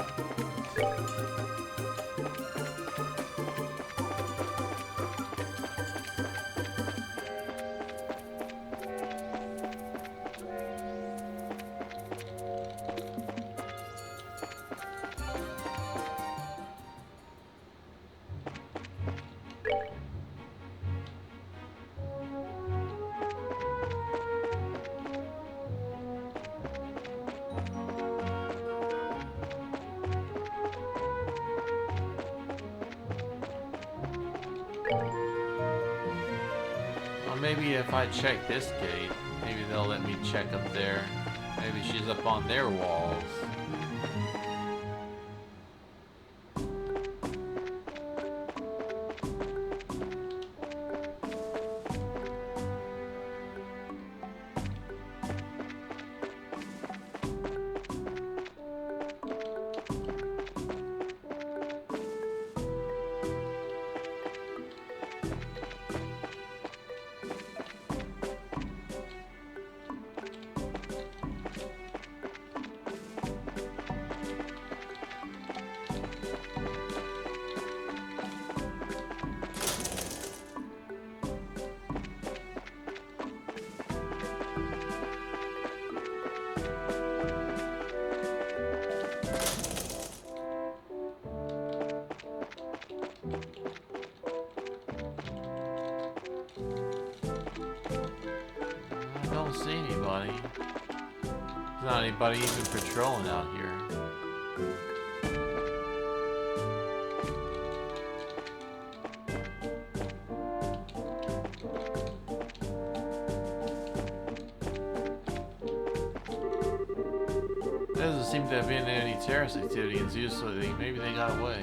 Well, maybe if I check this gate, maybe they'll let me check up there. Maybe she's up on their walls. I don't see anybody. There's not anybody even patrolling out here. There doesn't seem to have been any terrorist activity in Tues, so maybe they got away.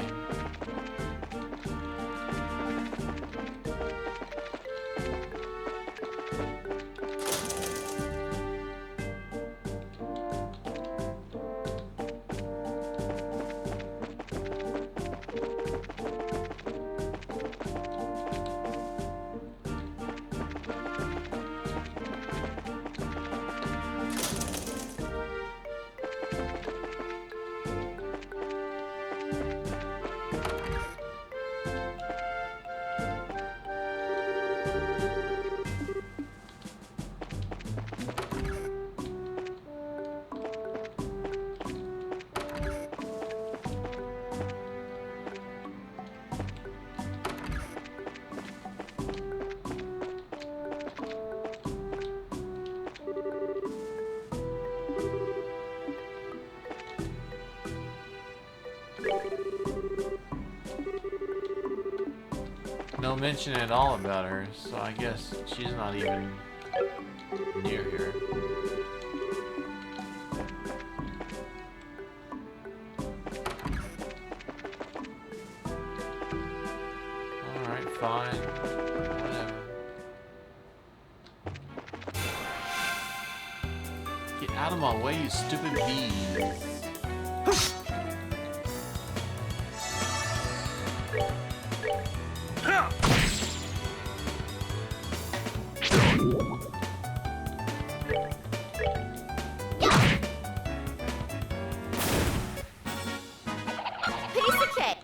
No mention at all about her, so I guess she's not even near here. Alright, fine. Whatever. Get out of my way, you stupid bees. Piece of cake.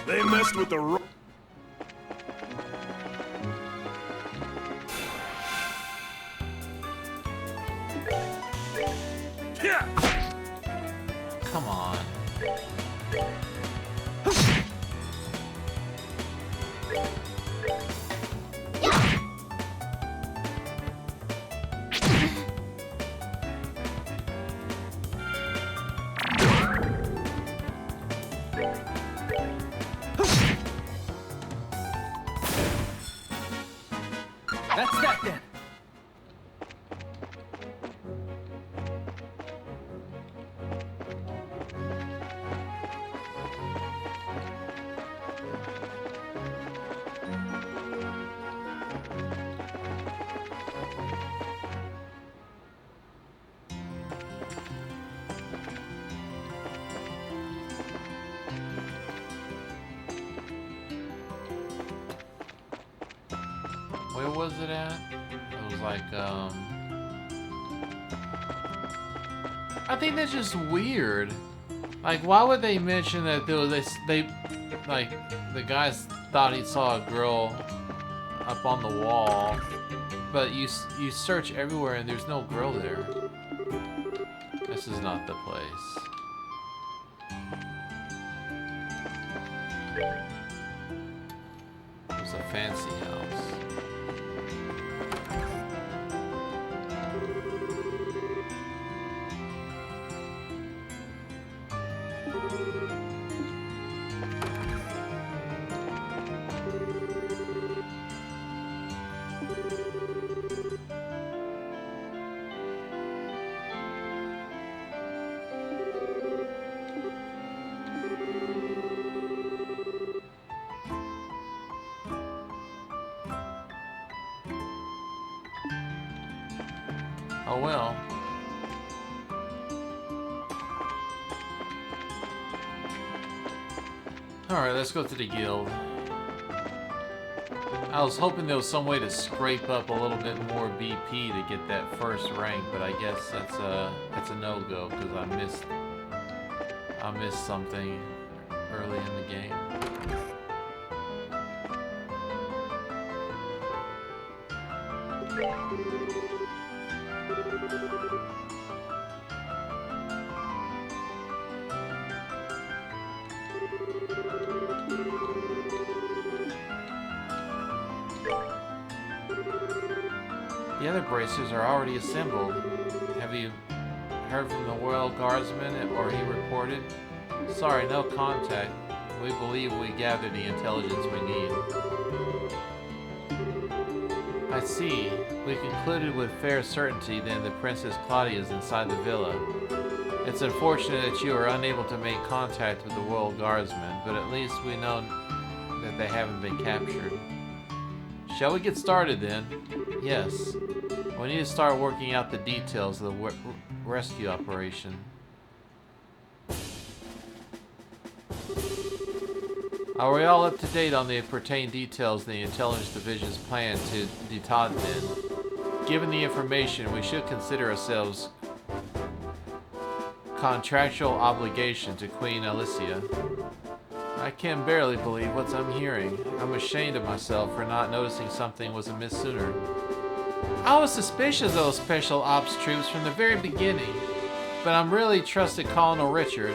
They messed with the ro- Come on. Where was it at? It was like, I think that's just weird. Like, why would they mention that there was like, the guys thought he saw a girl up on the wall, but you search everywhere and there's no girl there. This is not the place. It's a fancy house. Oh well. Alright, let's go to the guild. I was hoping there was some way to scrape up a little bit more BP to get that first rank, but I guess that's a no-go because I missed something early in the game. The other bracers are already assembled. Have you heard from the Royal Guardsman, or he reported? Sorry, no contact. We believe we gathered the intelligence we need. I see. We concluded with fair certainty then that Princess Claudia is inside the villa. It's unfortunate that you are unable to make contact with the Royal Guardsmen, but at least we know that they haven't been captured. Shall we get started then? Yes. We need to start working out the details of the rescue operation. Are we all up to date on the pertaining details of the Intelligence Division's plan to detach then? Given the information, we should consider ourselves contractual obligation to Queen Alicia. I can barely believe what I'm hearing. I'm ashamed of myself for not noticing something was amiss sooner. I was suspicious of those special ops troops from the very beginning, but I'm really trusted Colonel Richard,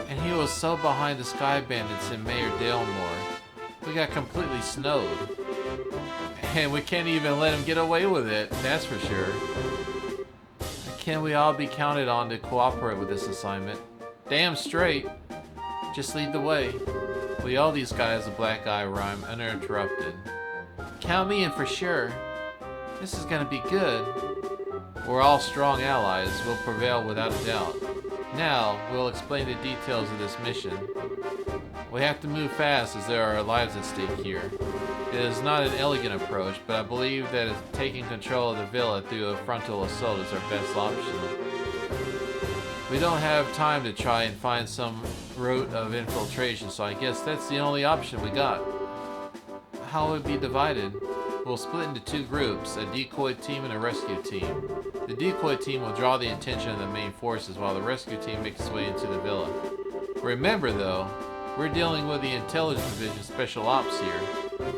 and he was so behind the Sky Bandits and Mayor Dalmore. We got completely snowed, and we can't even let him get away with it, that's for sure. Can we all be counted on to cooperate with this assignment? Damn straight. Just lead the way. We owe these guys a black eye rhyme uninterrupted. Count me in for sure. This is gonna be good. We're all strong allies. We'll prevail without a doubt. Now, we'll explain the details of this mission. We have to move fast as there are lives at stake here. It is not an elegant approach, but I believe that taking control of the villa through a frontal assault is our best option. We don't have time to try and find some route of infiltration, so I guess that's the only option we got. How will it be divided? We'll split into two groups, a decoy team and a rescue team. The decoy team will draw the attention of the main forces while the rescue team makes its way into the villa. Remember though, we're dealing with the Intelligence Division Special Ops here.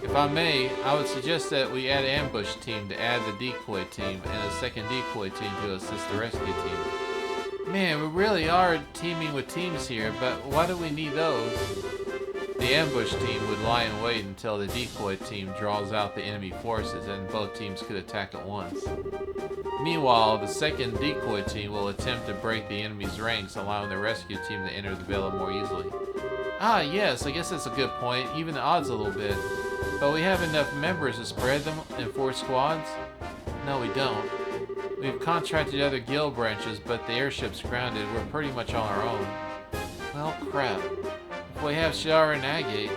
If I may, I would suggest that we add an ambush team to add the decoy team and a second decoy team to assist the rescue team. Man, we really are teaming with teams here, but why do we need those? The ambush team would lie in wait until the decoy team draws out the enemy forces and both teams could attack at once. Meanwhile, the second decoy team will attempt to break the enemy's ranks, allowing the rescue team to enter the villa more easily. Ah, yes, I guess that's a good point. Even the odds a little bit. But we have enough members to spread them in 4 squads? No, we don't. We've contracted other guild branches, but the airship's grounded. We're pretty much on our own. Well, crap. If we have Shar and Agate.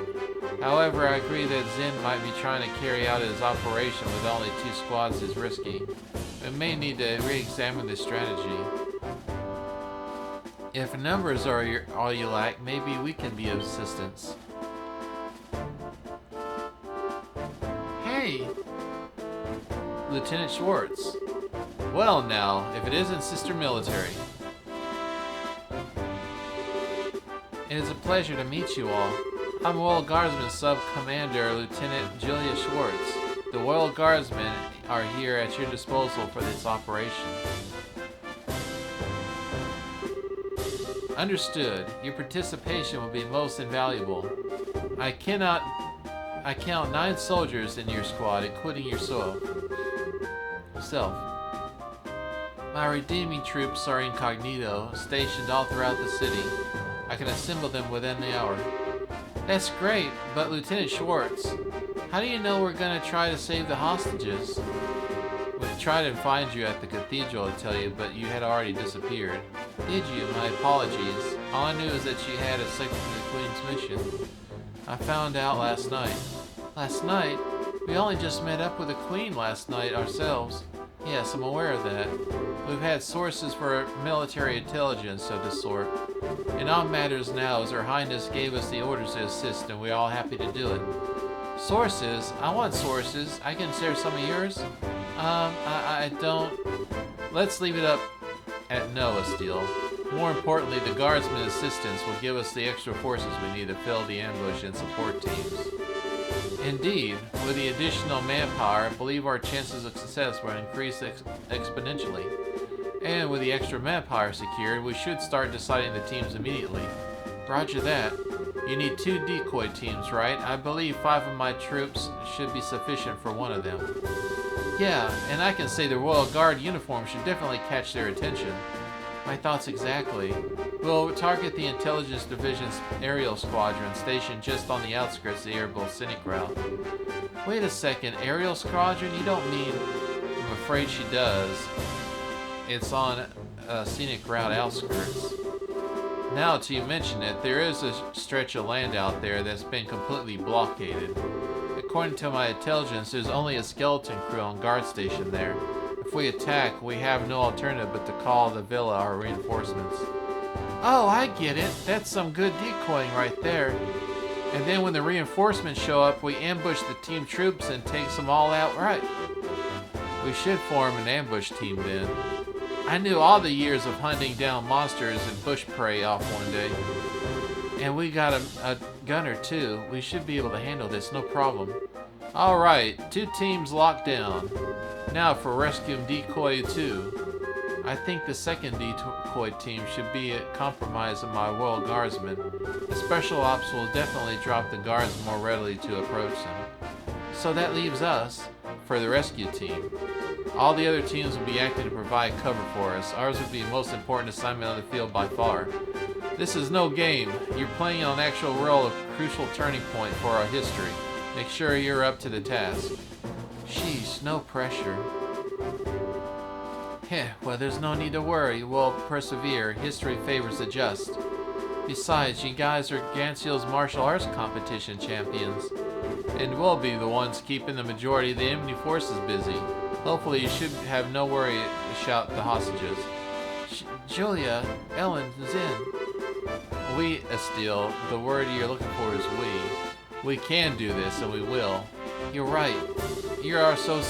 However, I agree that Zen might be trying to carry out his operation with only 2 squads is risky. We may need to re-examine this strategy. If numbers are all you lack, maybe we can be of assistance. Hey, Lieutenant Schwartz. Well now, if it isn't Sister Military. It is a pleasure to meet you all. I'm Royal Guardsman Sub-Commander Lieutenant Julia Schwartz. The Royal Guardsmen are here at your disposal for this operation. Understood. Your participation will be most invaluable. I count 9 soldiers in your squad, including yourself. My redeeming troops are incognito, stationed all throughout the city. I can assemble them within the hour. That's great, but Lieutenant Schwartz, how do you know we're gonna try to save the hostages? We tried to find you at the cathedral, to tell you, but you had already disappeared. Did you? My apologies. All I knew is that you had accepted the Queen's mission. I found out last night. Last night? We only just met up with the Queen last night ourselves. Yes, I'm aware of that. We've had sources for military intelligence of this sort. In all matters now, as Her Highness gave us the orders to assist, and we're all happy to do it. Sources? I want sources. I can share some of yours? I don't... Let's leave it up at no, Esteele. More importantly, the Guardsman assistance will give us the extra forces we need to fill the ambush and support teams. Indeed, with the additional manpower, I believe our chances of success will increase exponentially. And with the extra manpower secured, we should start deciding the teams immediately. Roger that. You need 2 decoy teams, right? I believe 5 of my troops should be sufficient for one of them. Yeah, and I can say the Royal Guard uniform should definitely catch their attention. My thoughts exactly. We'll target the Intelligence Division's aerial squadron stationed just on the outskirts of the airborne scenic route. Wait a second, aerial squadron? You don't mean... I'm afraid she does. It's on scenic route outskirts. Now, till you mention it, there is a stretch of land out there that's been completely blockaded. According to my intelligence, there's only a skeleton crew on guard station there. If we attack, we have no alternative but to call the villa our reinforcements. Oh, I get it. That's some good decoying right there. And then when the reinforcements show up, we ambush the team troops and takes them all out right. We should form an ambush team then. I knew all the years of hunting down monsters and bush prey off one day. And we got a gunner too. We should be able to handle this, no problem. Alright, 2 teams locked down. Now for rescue decoy 2. I think the second decoy team should be a compromise of my Royal Guardsmen. The special ops will definitely drop the guards more readily to approach them. So that leaves us for the rescue team. All the other teams will be acting to provide cover for us. Ours will be the most important assignment on the field by far. This is no game. You're playing on an actual role of crucial turning point for our history. Make sure you're up to the task. Sheesh, no pressure. Heh, well, there's no need to worry. We'll persevere. History favors the just. Besides, you guys are Ganseal's martial arts competition champions. And we'll be the ones keeping the majority of the enemy forces busy. Hopefully you should have no worry to shout the hostages. Julia, Ellen, Zin. We, Esteele, the word you're looking for is we. We can do this, and we will. You're right. You are so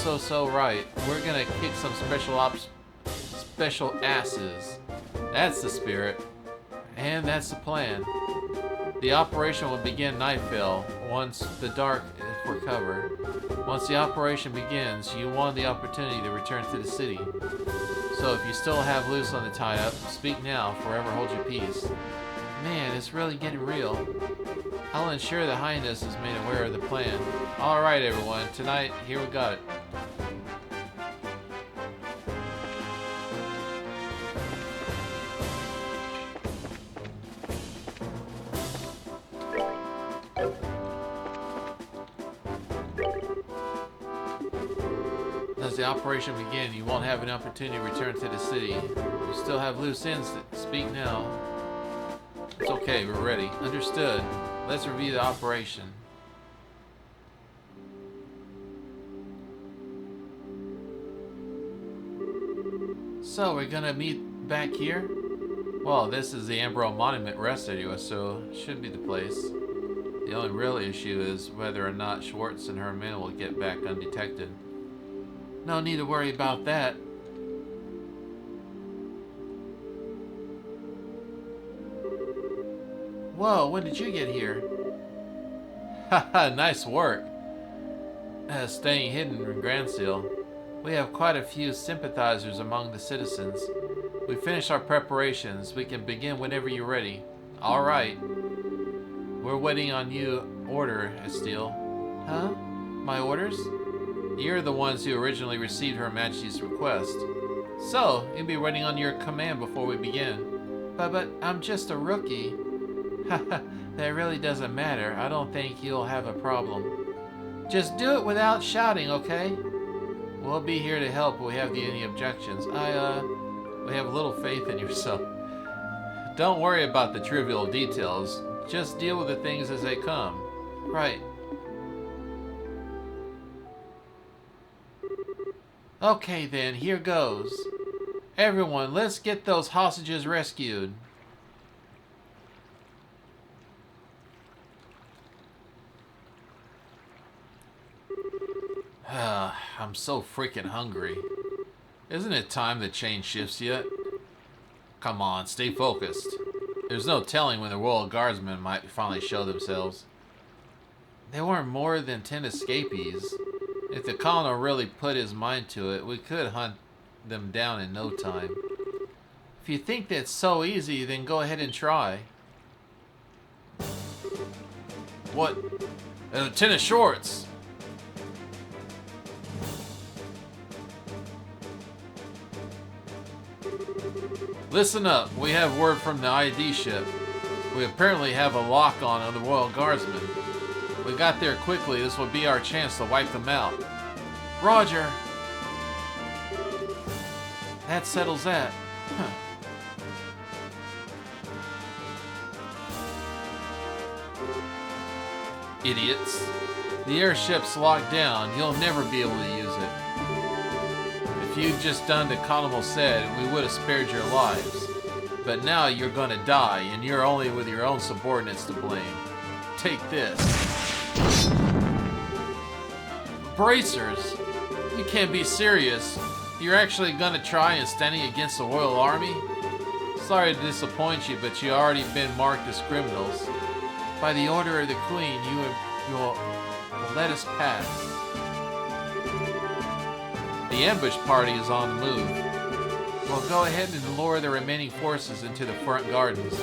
right. We're gonna kick some special asses. That's the spirit. And that's the plan. The operation will begin nightfall once the dark is for cover. Once the operation begins, you won the opportunity to return to the city. So if you still have loose on the tie-up, speak now, forever hold your peace. Man, it's really getting real. I'll ensure the Highness is made aware of the plan. Alright everyone, tonight, here we got it. As the operation begins, you won't have an opportunity to return to the city. You still have loose ends to speak now. It's okay, we're ready. Understood. Let's review the operation. So, we're gonna meet back here? Well, this is the Ambro Monument Rest Area, so it should be the place. The only real issue is whether or not Schwartz and her men will get back undetected. No need to worry about that. Whoa, when did you get here? Haha, nice work. Staying hidden in Grand Seal. We have quite a few sympathizers among the citizens. We finished our preparations. We can begin whenever you're ready. All right. We're waiting on you. Order, Estiel. Huh? My orders? You're the ones who originally received Her Majesty's request. So, you'll be waiting on your command before we begin. But I'm just a rookie. Haha, that really doesn't matter. I don't think you'll have a problem. Just do it without shouting, okay? We'll be here to help if we have any objections. We have little faith in yourself. Don't worry about the trivial details. Just deal with the things as they come. Right. Okay then, here goes. Everyone, let's get those hostages rescued. I'm so freaking hungry. Isn't it time to change shifts yet? Come on, stay focused. There's no telling when the Royal Guardsmen might finally show themselves. There weren't more than 10 escapees. If the colonel really put his mind to it, we could hunt them down in no time. If you think that's so easy, then go ahead and try. What? Lieutenant Shorts! Listen up, we have word from the ID ship. We apparently have a lock on the Royal Guardsmen. We got there quickly, this will be our chance to wipe them out. Roger! That settles that. Huh. Idiots. The airship's locked down, you'll never be able to use it. If you'd just done the Colonel said, we would have spared your lives. But now you're gonna die, and you're only with your own subordinates to blame. Take this. Bracers? You can't be serious. You're actually gonna try and standing against the Royal Army? Sorry to disappoint you, but you already been marked as criminals. By the order of the Queen, you'll let us pass. The ambush party is on the move. We'll go ahead and lure the remaining forces into the front gardens.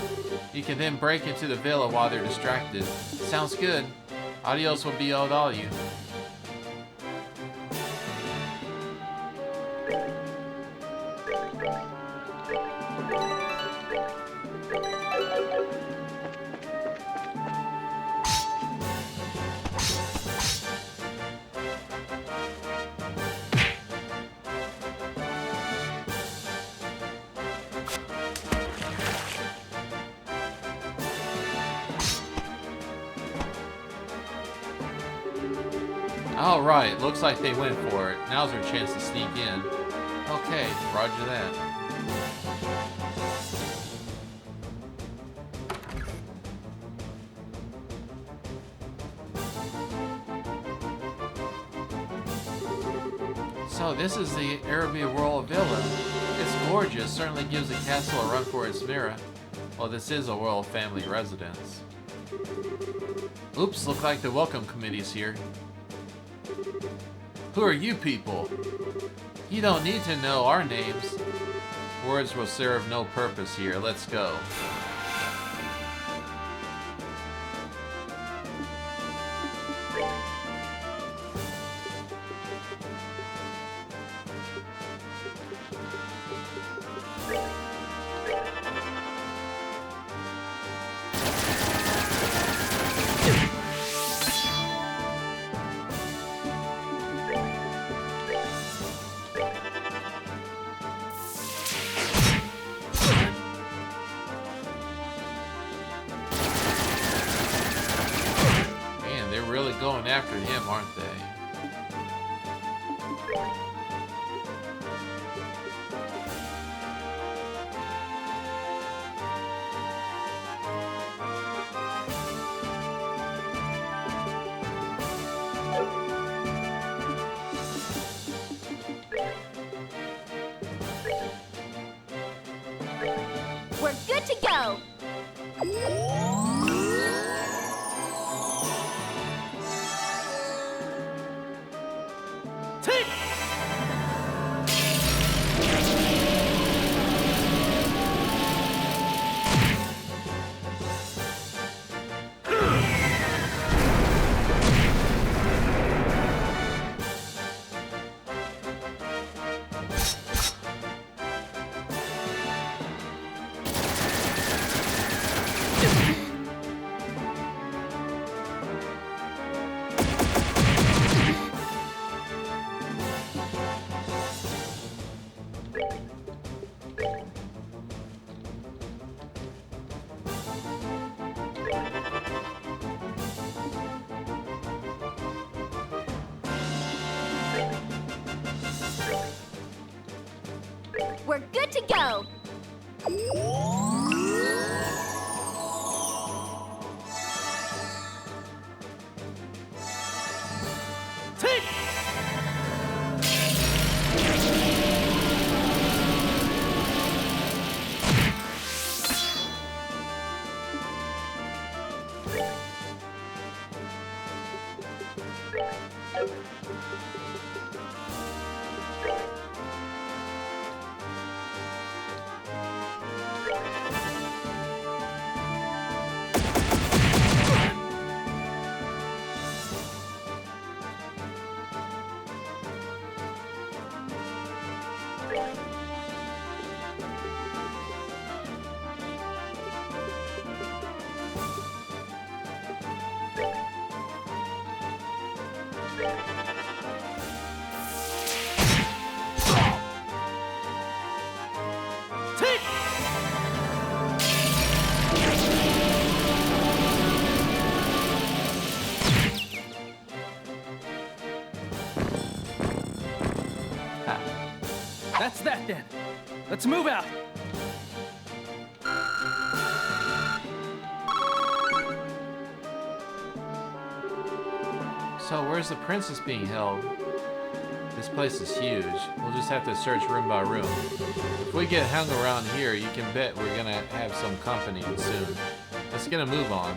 You can then break into the villa while they're distracted. Sounds good. Adios will be owed all you. Alright, looks like they went for it. Now's our chance to sneak in. Okay, roger that. So this is the Arabia Royal Villa. It's gorgeous, certainly gives the castle a run for its mirror. Well, this is a royal family residence. Oops, look like the welcome committee's here. Who are you people? You don't need to know our names. Words will serve no purpose here. Let's go. Going after him, aren't they? good to go. Take! We're good to go. Take! Take! That's that then. Let's move out. So where's the princess being held? This place is huge. We'll just have to search room by room. If we get hung around here, you can bet we're gonna have some company soon. Let's get a move on.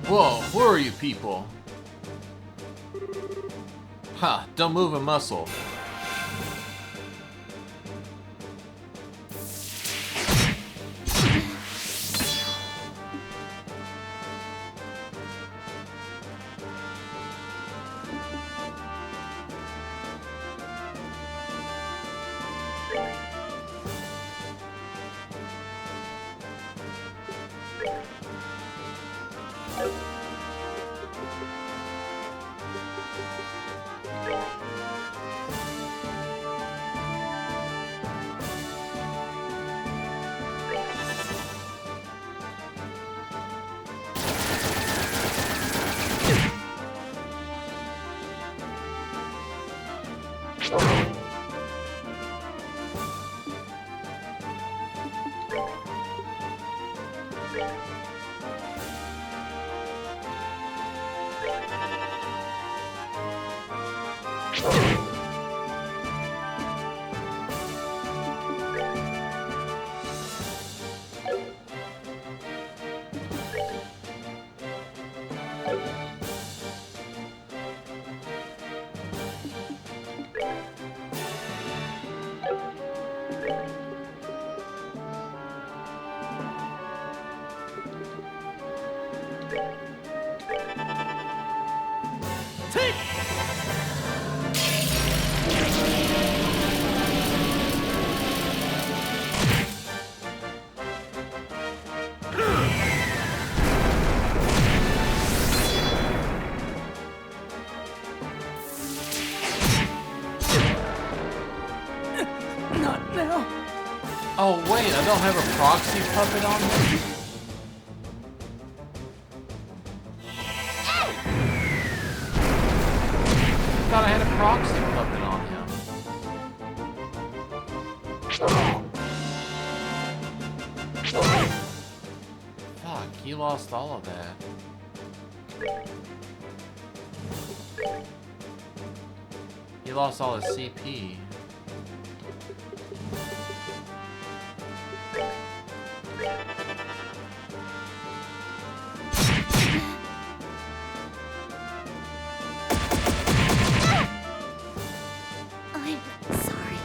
Whoa, who are you people? Ha, don't move a muscle. Take! Oh, wait I don't have a proxy puppet on there? I thought I had a proxy puppet on him. Fuck, he lost all of that. He lost all his CP. I'm sorry.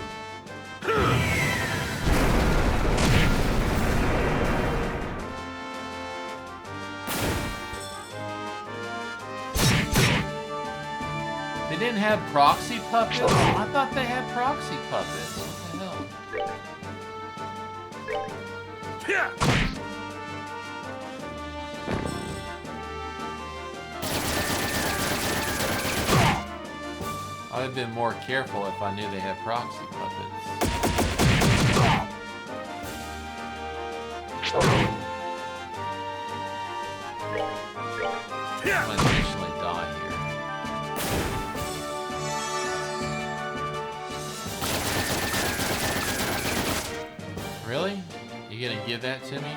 They didn't have proxy puppets? I thought they had proxy puppets. What the hell? Yeah. I'd have been more careful if I knew they had proxy puppets. I'm gonna initially die here. Really? You gonna give that to me?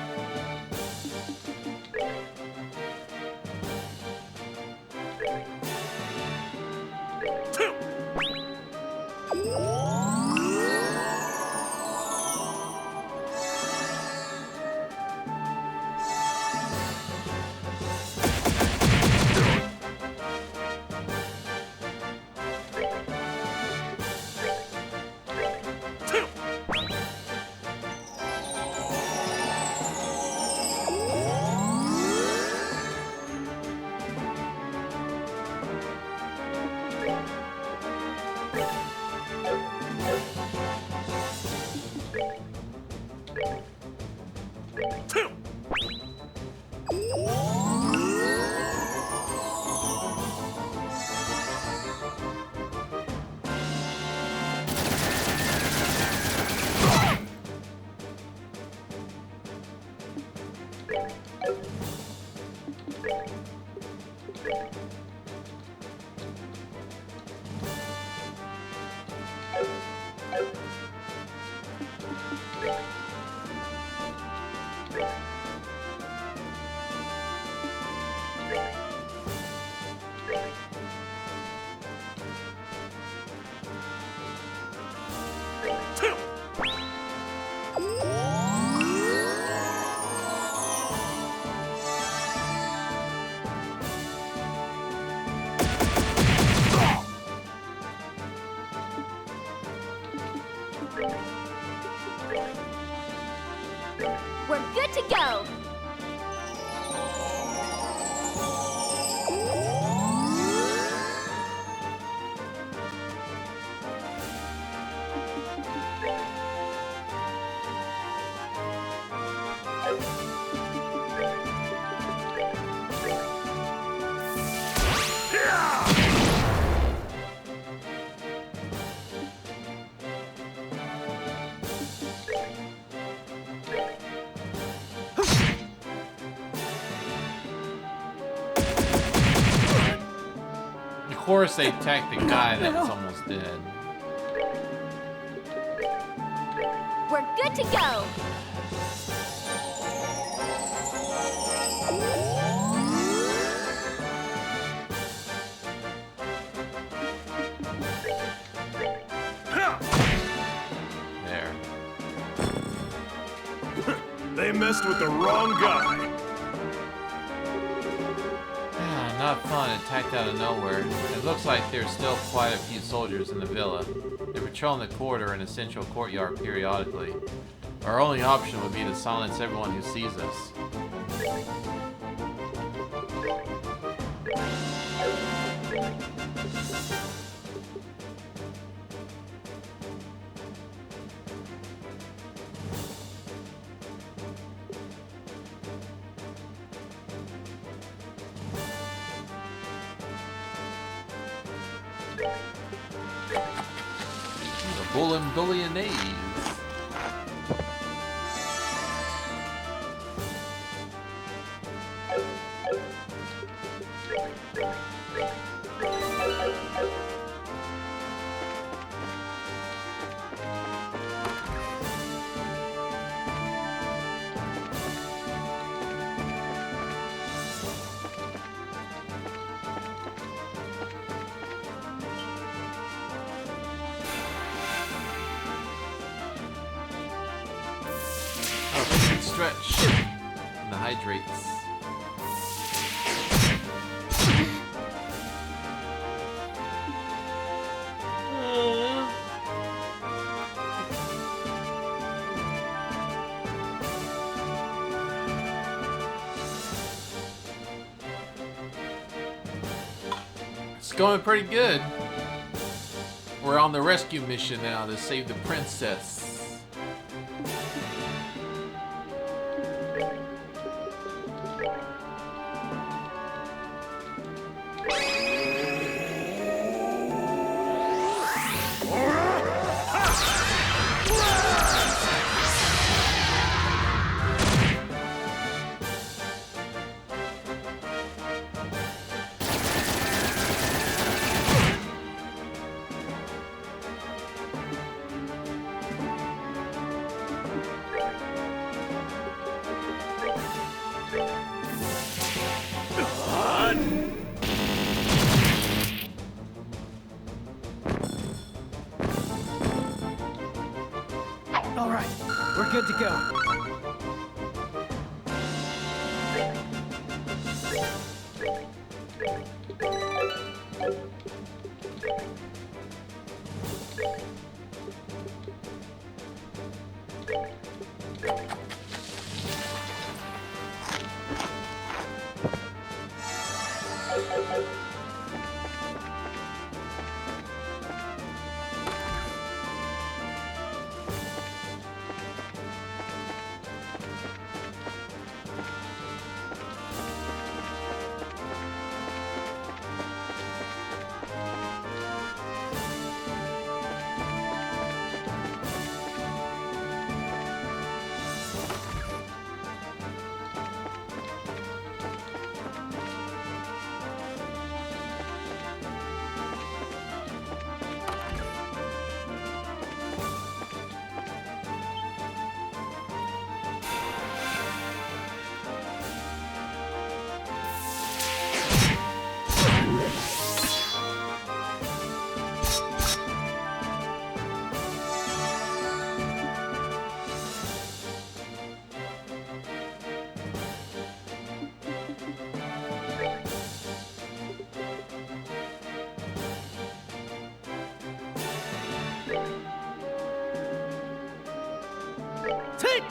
We're good to go. Of course they attacked the guy that's almost dead. We're good to go. There. They messed with the wrong guy. Not fun, attacked out of nowhere. It looks like there's still quite a few soldiers in the villa. They're patrolling the corridor and the central courtyard periodically. Our only option would be to silence everyone who sees us. Billionaires. stretch and the hydrates. It's going pretty good. We're on the rescue mission now to save the princess. All right, we're good to go. Take!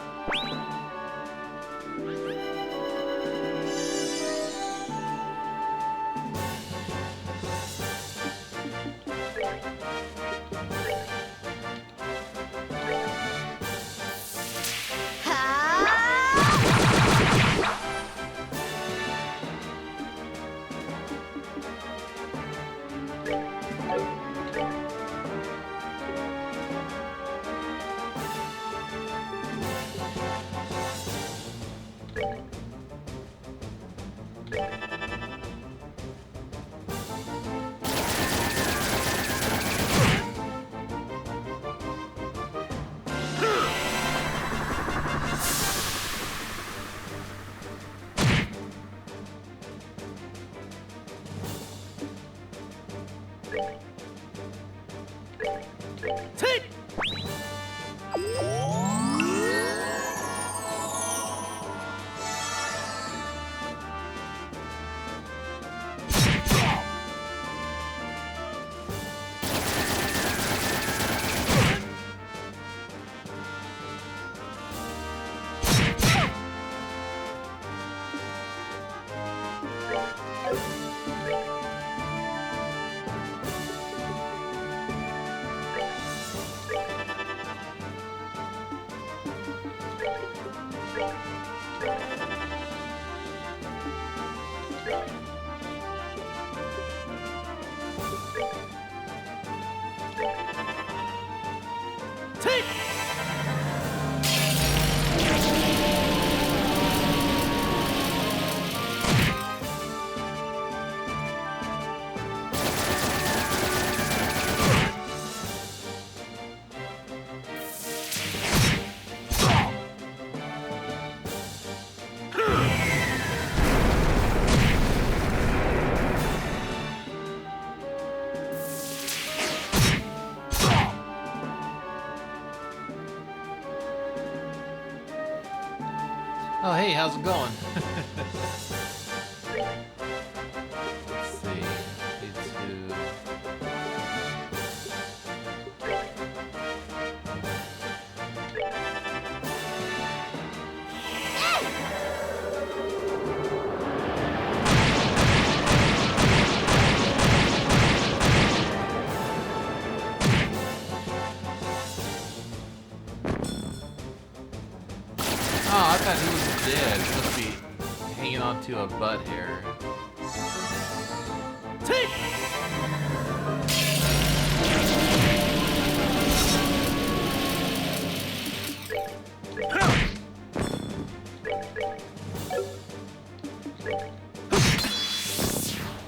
Oh, hey, how's it going? Let's see. Need Oh, I thought he was dead. He must be hanging on to a butt hair.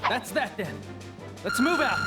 That's that then. Let's move out.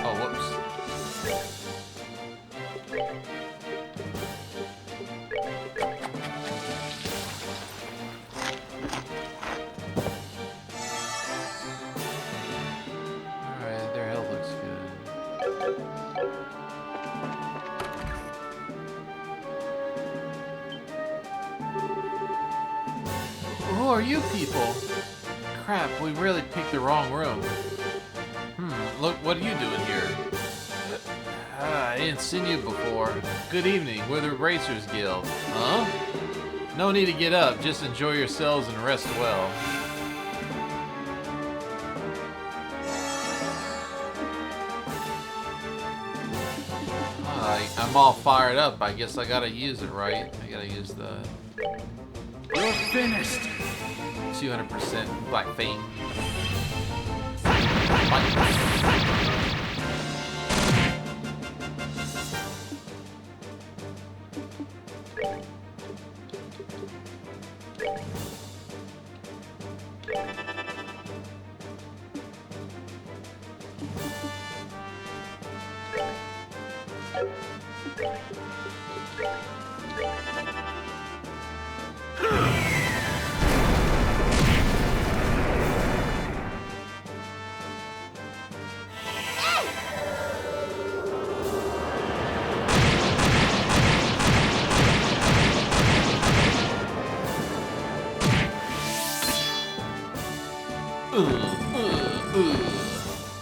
Oh, whoops. Alright, their health looks good. Who are you people? Crap, we really picked the wrong room. Look, what are you doing here? I ain't seen you before. Good evening, we're the Racers Guild. Huh? No need to get up, just enjoy yourselves and rest well. I'm all fired up. I guess I gotta use it, right? I gotta use the You're finished. 200% Black Fang.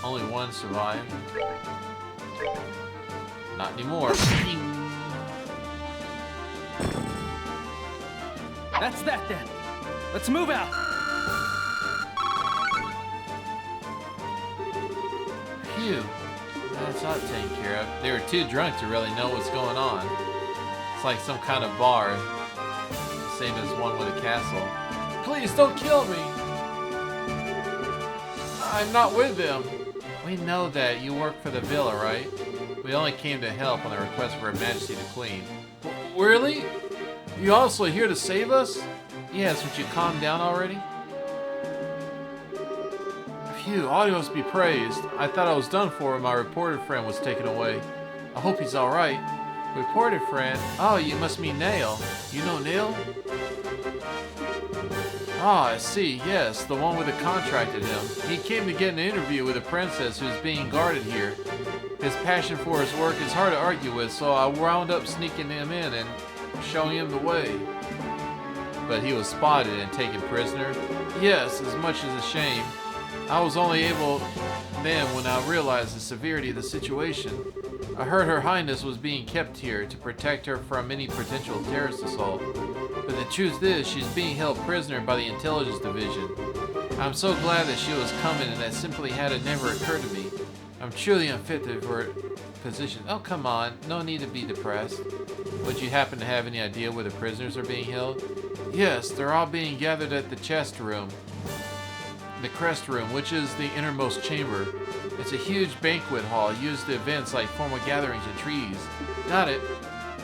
Only one survived. Not anymore. That's that then. Let's move out. Phew. That's not taken care of. They were too drunk to really know what's going on. It's like some kind of bar. Same as one with a castle. Please don't kill me. I'm not with them. We know that. You work for the villa, right? We only came to help on the request of Her Majesty the Queen. Really? You also here to save us? Yes, would you calm down already? Phew, Audios be praised. I thought I was done for when my reporter friend was taken away. I hope he's alright. Reporter friend? Oh, you must mean Nail. You know Nail? Ah, I see, yes, the one with the contracted him. He came to get an interview with a princess who's being guarded here. His passion for his work is hard to argue with, so I wound up sneaking him in and showing him the way. But he was spotted and taken prisoner? Yes, as much as a shame. I was only able then when I realized the severity of the situation. I heard Her Highness was being kept here to protect her from any potential terrorist assault. But the truth is, she's being held prisoner by the Intelligence Division. I'm so glad that she was coming and that simply had it never occurred to me. I'm truly unfit for position. Oh, come on. No need to be depressed. Would you happen to have any idea where the prisoners are being held? Yes, they're all being gathered at the chest room. The crest room, which is the innermost chamber. It's a huge banquet hall used to events like formal gatherings and treaties. Got it.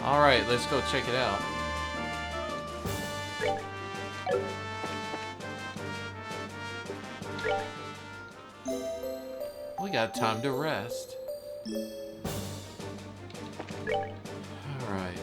Alright, let's go check it out. We got time to rest. Alright.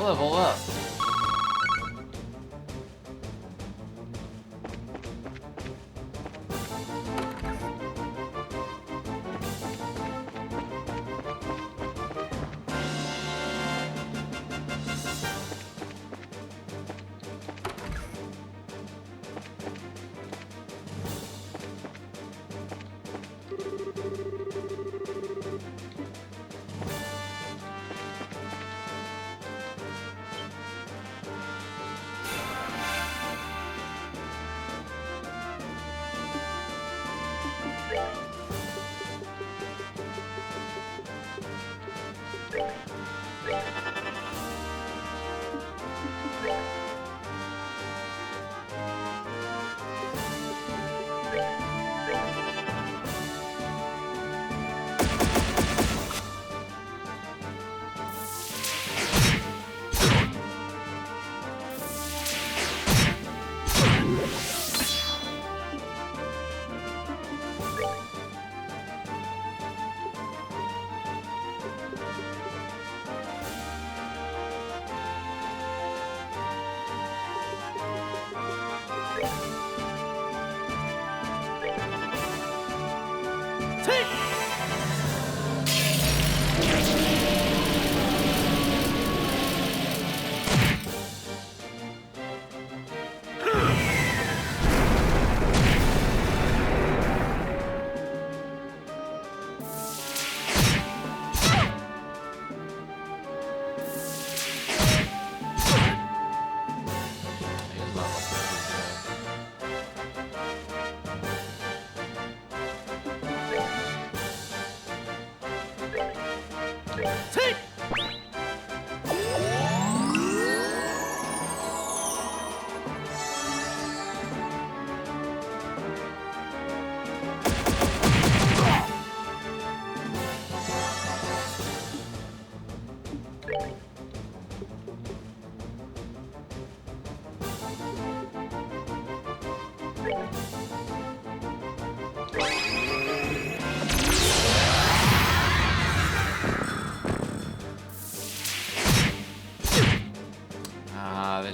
Level up.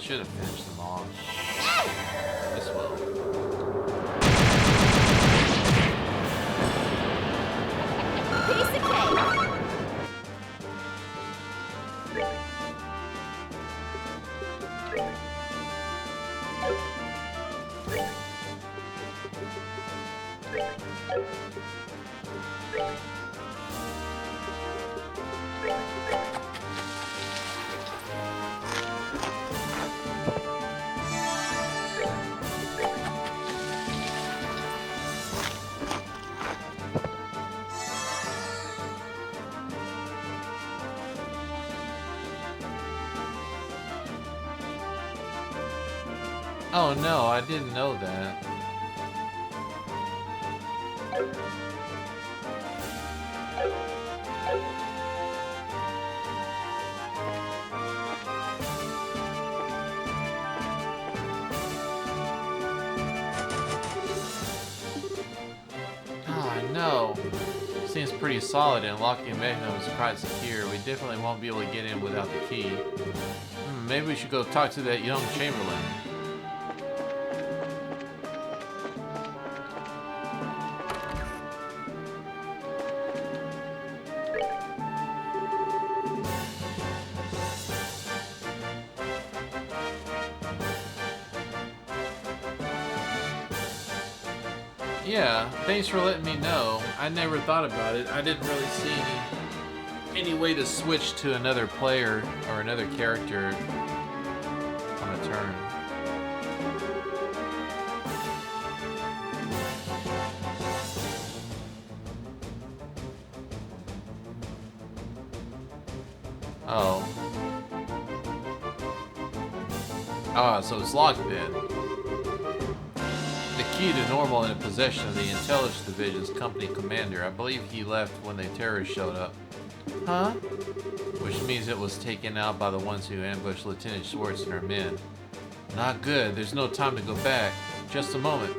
should have finished them all. This will. Piece of cake. Oh no, I didn't know that. Ah, no. Seems pretty solid, and locking a mechanism is quite secure. We definitely won't be able to get in without the key. Maybe we should go talk to that young Chamberlain. Yeah, thanks for letting me know. I never thought about it. I didn't really see any way to switch to another player or another character on a turn. Oh. Ah, so it's locked then. The key to normal in possession of the Intelligence Division's company commander. I believe he left when the terrorists showed up. Huh? Which means it was taken out by the ones who ambushed Lieutenant Schwartz and her men. Not good. There's no time to go back. Just a moment.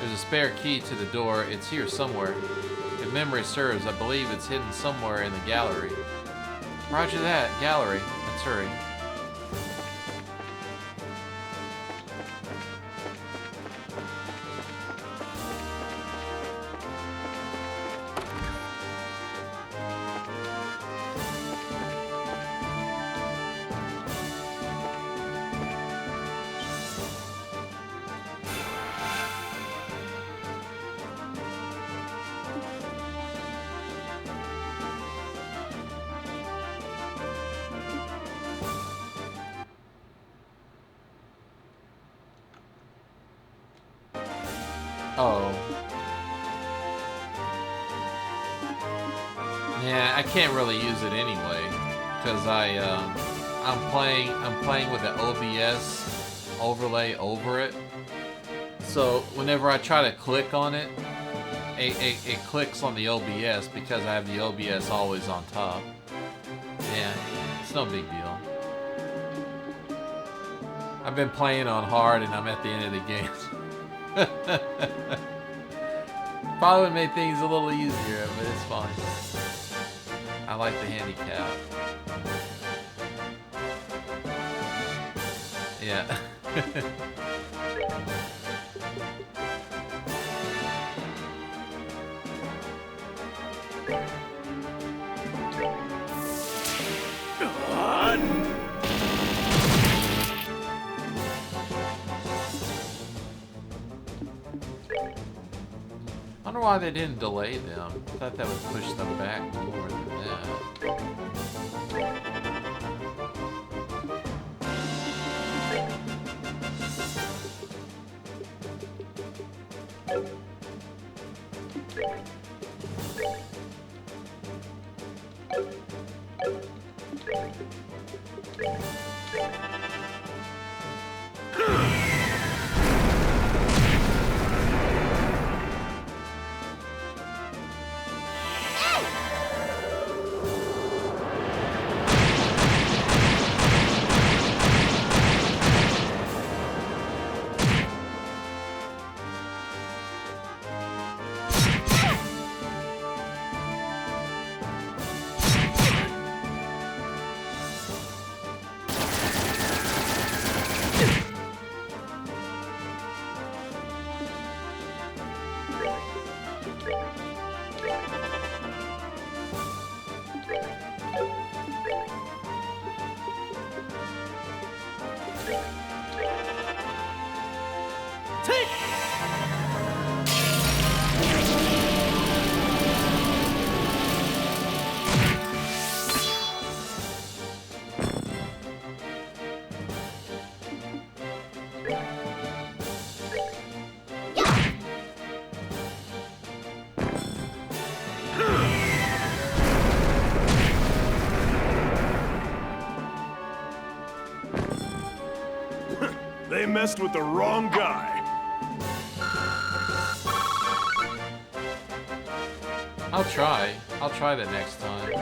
There's a spare key to the door. It's here somewhere. If memory serves, I believe it's hidden somewhere in the gallery. Roger that. Gallery. Let's hurry. Oh. Yeah, I can't really use it anyway, because I'm playing with the OBS overlay over it. So whenever I try to click on it, it clicks on the OBS because I have the OBS always on top. Yeah, it's no big deal. I've been playing on hard and I'm at the end of the game. Probably would make things a little easier, but it's fine. I like the handicap. Yeah. I wonder why they didn't delay them. I thought that would push them back more than that. They messed with the wrong guy. I'll try. I'll try that next time.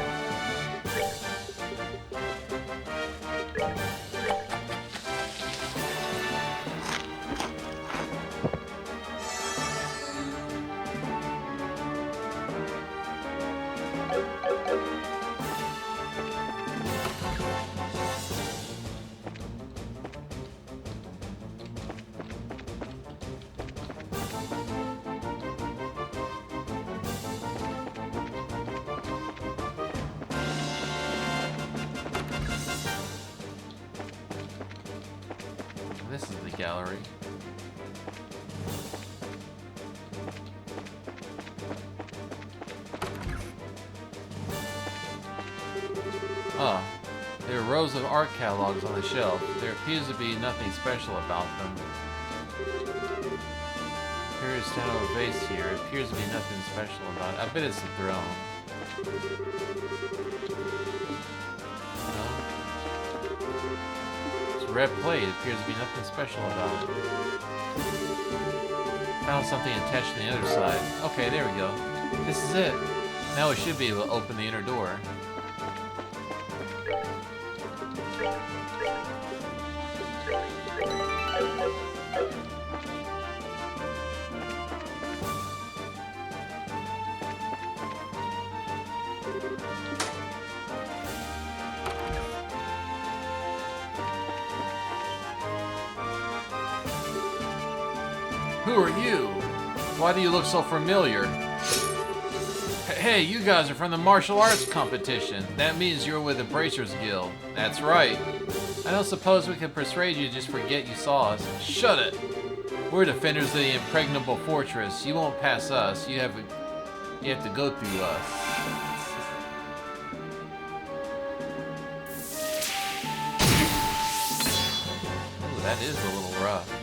This is the gallery. Ah, there are rows of art catalogs on the shelf. There appears to be nothing special about them. Here is down a vase here. It appears to be nothing special about it. I bet it's the throne. Red plate appears to be nothing special about it. Found something attached to the other side. Okay, there we go. This is it. Now we should be able to open the inner door. Who are you? Why do you look so familiar? Hey, you guys are from the martial arts competition. That means you're with the Bracers Guild. That's right. I don't suppose we can persuade you to just forget you saw us. Shut it! We're defenders of the impregnable fortress. You won't pass us. You have to go through us. Ooh, that is a little rough.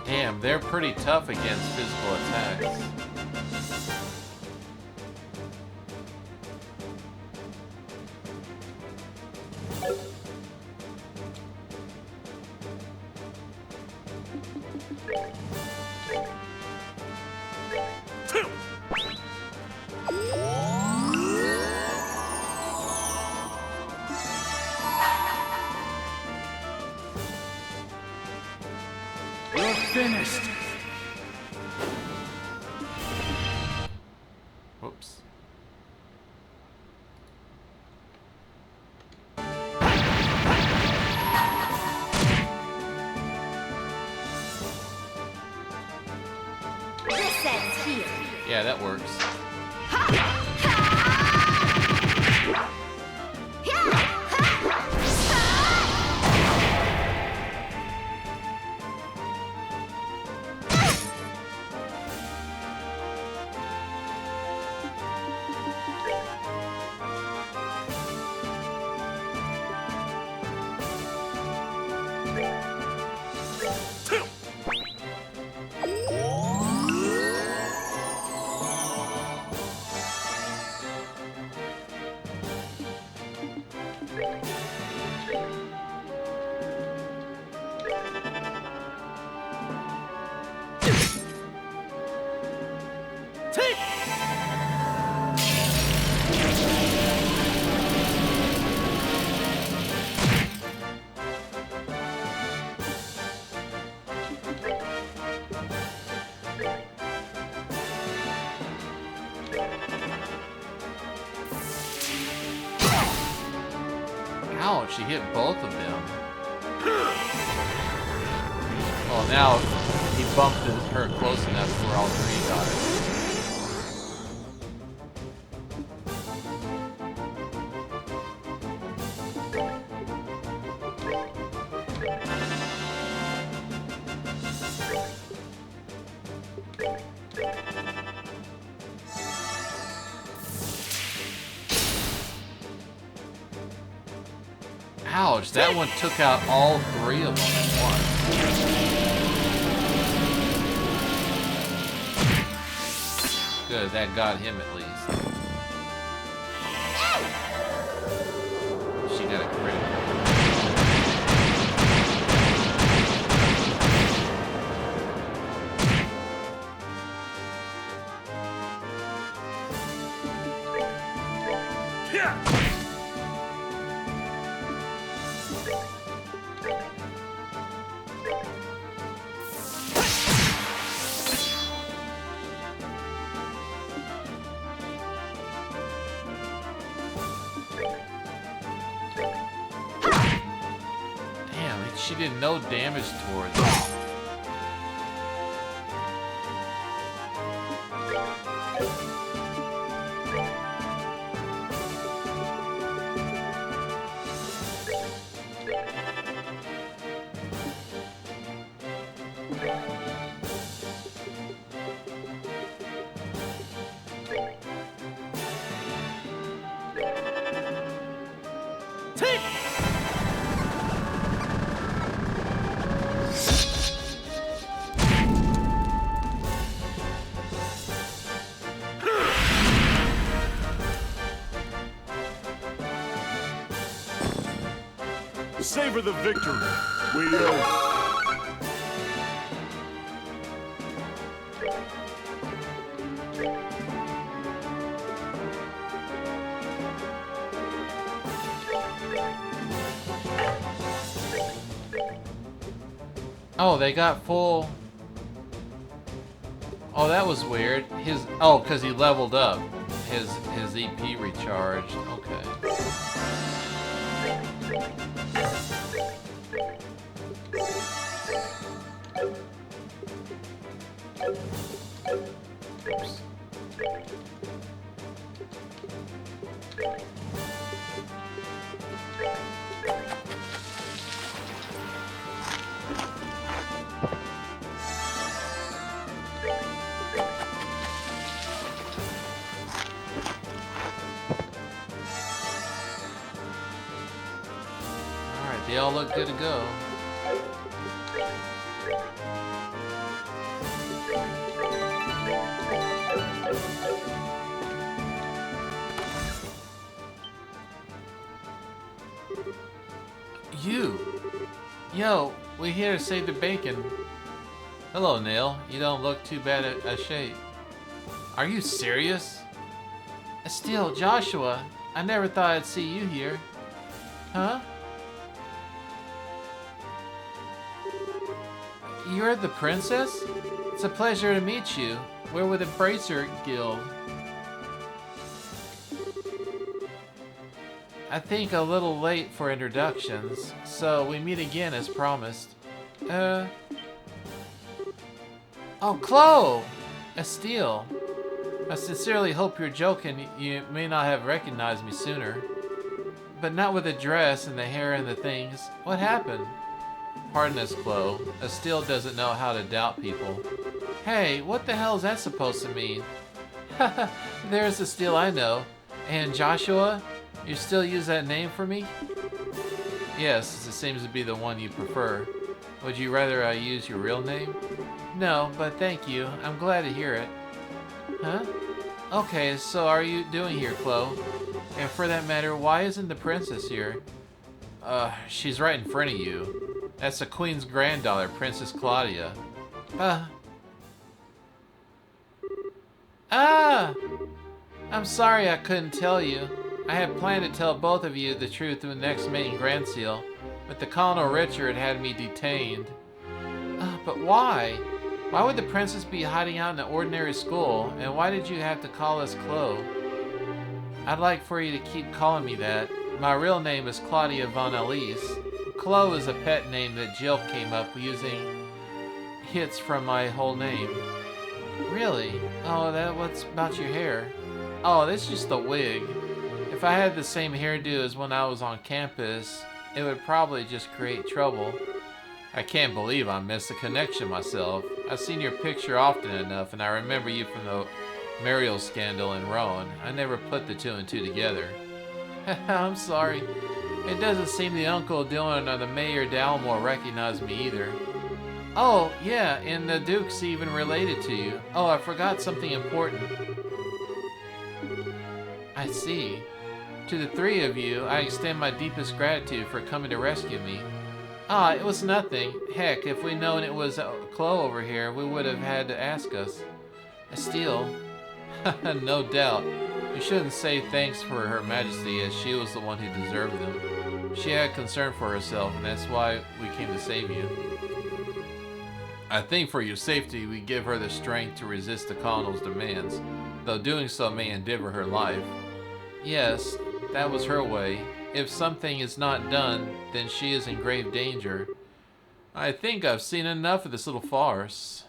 Damn, they're pretty tough against physical attacks. You're finished. Whoops. This ends here. Yeah, that works. Ouch, she hit both of them. Well, now he bumped her close enough where all three got it. Ouch, that one took out all three of them at once. Good, that got him at least. She got a critical. She did no damage towards it. Savor the victory. Oh, they got full. Oh, that was weird. Because he leveled up. His EP recharged. Okay. Oops. Alright, they all look good to go. Yo, we're here to save the bacon. Hello, Neil. You don't look too bad a shape. Are you serious? Still, Joshua, I never thought I'd see you here. Huh? You're the princess? It's a pleasure to meet you. We're with the Bracer Guild. I think a little late for introductions, so we meet again as promised. Oh, Chloe! Estelle. I sincerely hope you're joking. You may not have recognized me sooner. But not with the dress and the hair and the things. What happened? Pardon us, Chloe. Estelle doesn't know how to doubt people. Hey, what the hell is that supposed to mean? There's Estelle I know. And Joshua? You still use that name for me? Yes, it seems to be the one you prefer. Would you rather I use your real name? No, but thank you. I'm glad to hear it. Huh? Okay, so are you doing here, Chloe? And for that matter, why isn't the princess here? She's right in front of you. That's the queen's granddaughter, Princess Claudia. I'm sorry I couldn't tell you. I had planned to tell both of you the truth in the next main Grand Seal, but the Colonel Richard had me detained. But why? Why would the princess be hiding out in an ordinary school, and why did you have to call us Chloe? I'd like for you to keep calling me that, My real name is Claudia Von Elise. Chloe is a pet name that Jill came up using hits from my whole name. Really? Oh, what's about your hair? Oh, that's just a wig. If I had the same hairdo as when I was on campus, it would probably just create trouble. I can't believe I missed the connection myself. I've seen your picture often enough, and I remember you from the Mariel scandal in Rowan. I never put the two and two together. I'm sorry. It doesn't seem the Uncle Dylan or the Mayor Dalmore recognized me either. Oh, yeah, and the Duke's even related to you. Oh, I forgot something important. I see. To the three of you, I extend my deepest gratitude for coming to rescue me. Ah, it was nothing. Heck, if we'd known it was Chloe over here, we would have had to ask us. Steele. No doubt. You shouldn't say thanks for Her Majesty, as she was the one who deserved them. She had concern for herself, and that's why we came to save you. I think for your safety, we give her the strength to resist the Colonel's demands, though doing so may endanger her life. Yes, that was her way. If something is not done, then she is in grave danger. I think I've seen enough of this little farce.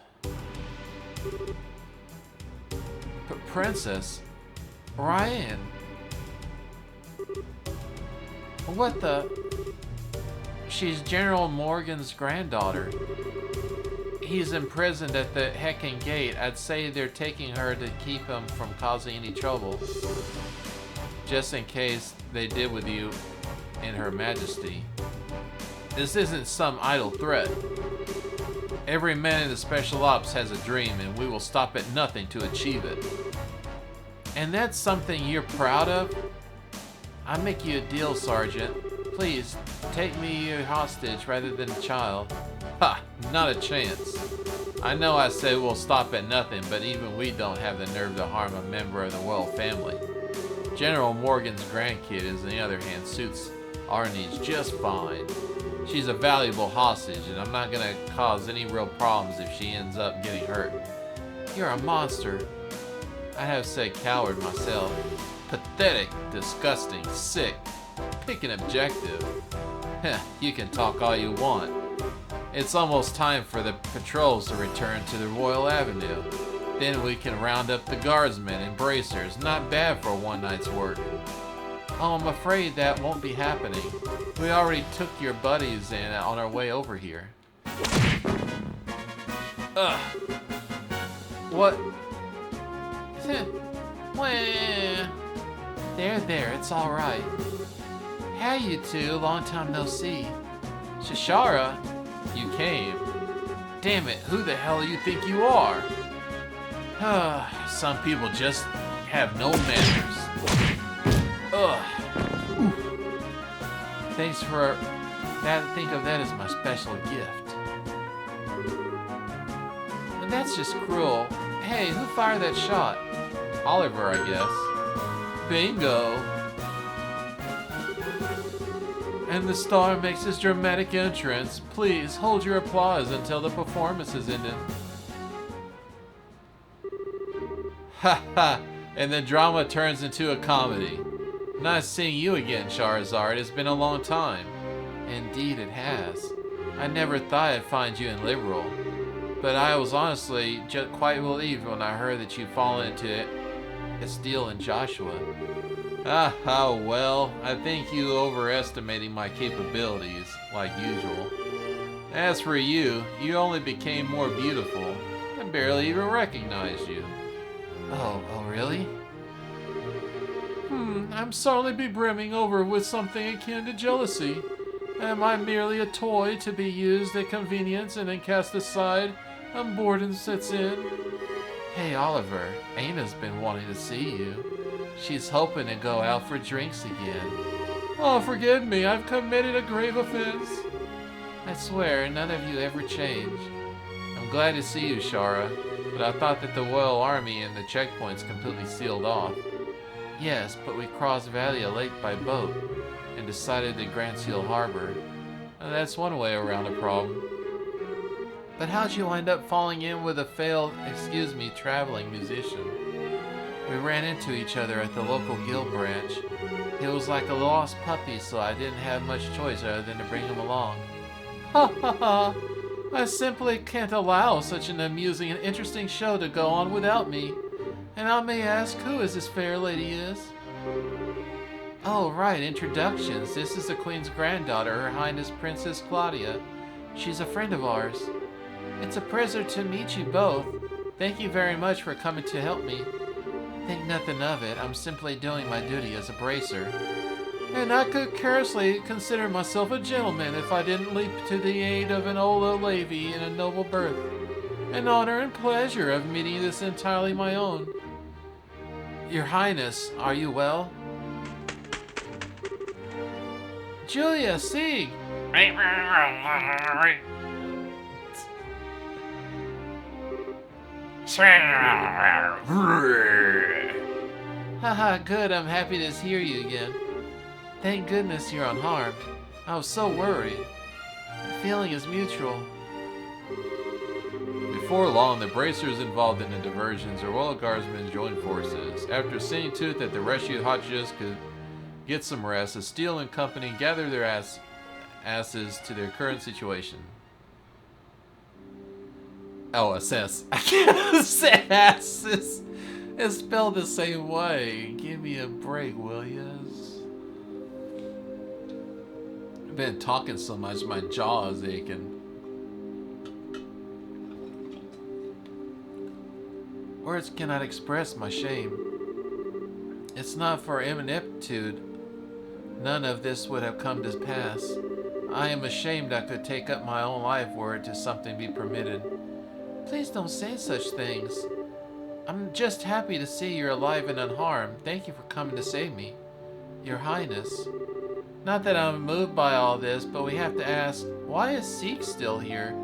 Princess Ryan. What the? She's General Morgan's granddaughter. He's imprisoned at the Heckin Gate. I'd say they're taking her to keep him from causing any trouble. Just in case they did with you and Her Majesty. This isn't some idle threat. Every man in the Special Ops has a dream, and we will stop at nothing to achieve it. And that's something you're proud of? I make you a deal, Sergeant. Please, take me your hostage rather than a child. Ha! Not a chance. I know I said we'll stop at nothing, but even we don't have the nerve to harm a member of the royal family. General Morgan's grandkid, on the other hand, suits our needs just fine. She's a valuable hostage, and I'm not gonna cause any real problems if she ends up getting hurt. You're a monster. I'd have said coward myself. Pathetic, disgusting, sick. Pick an objective. Heh, you can talk all you want. It's almost time for the patrols to return to the Royal Avenue. Then we can round up the guardsmen and bracers. Not bad for one night's work. Oh, I'm afraid that won't be happening. We already took your buddies in on our way over here. Ugh. What? Well, there, it's all right. Hey, you two, long time no see. Shashara, you came. Damn it, who the hell you think you are? Some people just have no manners. Ugh. Thanks for that. Think of that as my special gift. And that's just cruel. Hey, who fired that shot? Oliver, I guess. Bingo. And the star makes his dramatic entrance. Please hold your applause until the performance is ended. Ha ha! And the drama turns into a comedy. Nice seeing you again, Charizard. It's been a long time. Indeed it has. I never thought I'd find you in Liberal. But I was honestly just quite relieved when I heard that you'd fallen into Estill and Joshua. Well, I think you overestimating my capabilities, like usual. As for you, you only became more beautiful. I barely even recognized you. Oh, really? I'm sorely be brimming over with something akin to jealousy. Am I merely a toy to be used at convenience and then cast aside when boredom sets in? Hey, Oliver, Ana's been wanting to see you. She's hoping to go out for drinks again. Oh, forgive me, I've committed a grave offense. I swear, none of you ever change. I'm glad to see you, Shara, but I thought that the Royal Army and the checkpoints completely sealed off. Yes, but we crossed Valia Lake by boat and decided to Grand Seal Harbor. And that's one way around the problem. But how'd you wind up falling in with a failed, traveling musician? We ran into each other at the local guild branch. He was like a lost puppy, so I didn't have much choice other than to bring him along. Ha ha ha! I simply can't allow such an amusing and interesting show to go on without me. And I may ask who is this fair lady is? Oh, right, introductions. This is the Queen's granddaughter, Her Highness Princess Claudia. She's a friend of ours. It's a pleasure to meet you both. Thank you very much for coming to help me. Think nothing of it. I'm simply doing my duty as a bracer. And I could carelessly consider myself a gentleman if I didn't leap to the aid of an old lady in a noble birth. An honor and pleasure of meeting this entirely my own. Your Highness, are you well? Julia, Sieg! Haha, good, I'm happy to hear you again. Thank goodness you're unharmed. I was so worried. The feeling is mutual. Before long, the bracers involved in the diversions or Royal Guardsmen joined forces. After seeing to it that the rescued Hotchkiss could get some rest, the Steele and Company gathered their asses to their current situation. Oh, assess. I can't say asses. It's spelled the same way. Give me a break, will yas? I've been talking so much, my jaw is aching. Words cannot express my shame. It's not for ineptitude. None of this would have come to pass. I am ashamed I could take up my own life were it to something be permitted. Please don't say such things. I'm just happy to see you're alive and unharmed. Thank you for coming to save me. Your Highness. Not that I'm moved by all this, but we have to ask, why is Sieg still here?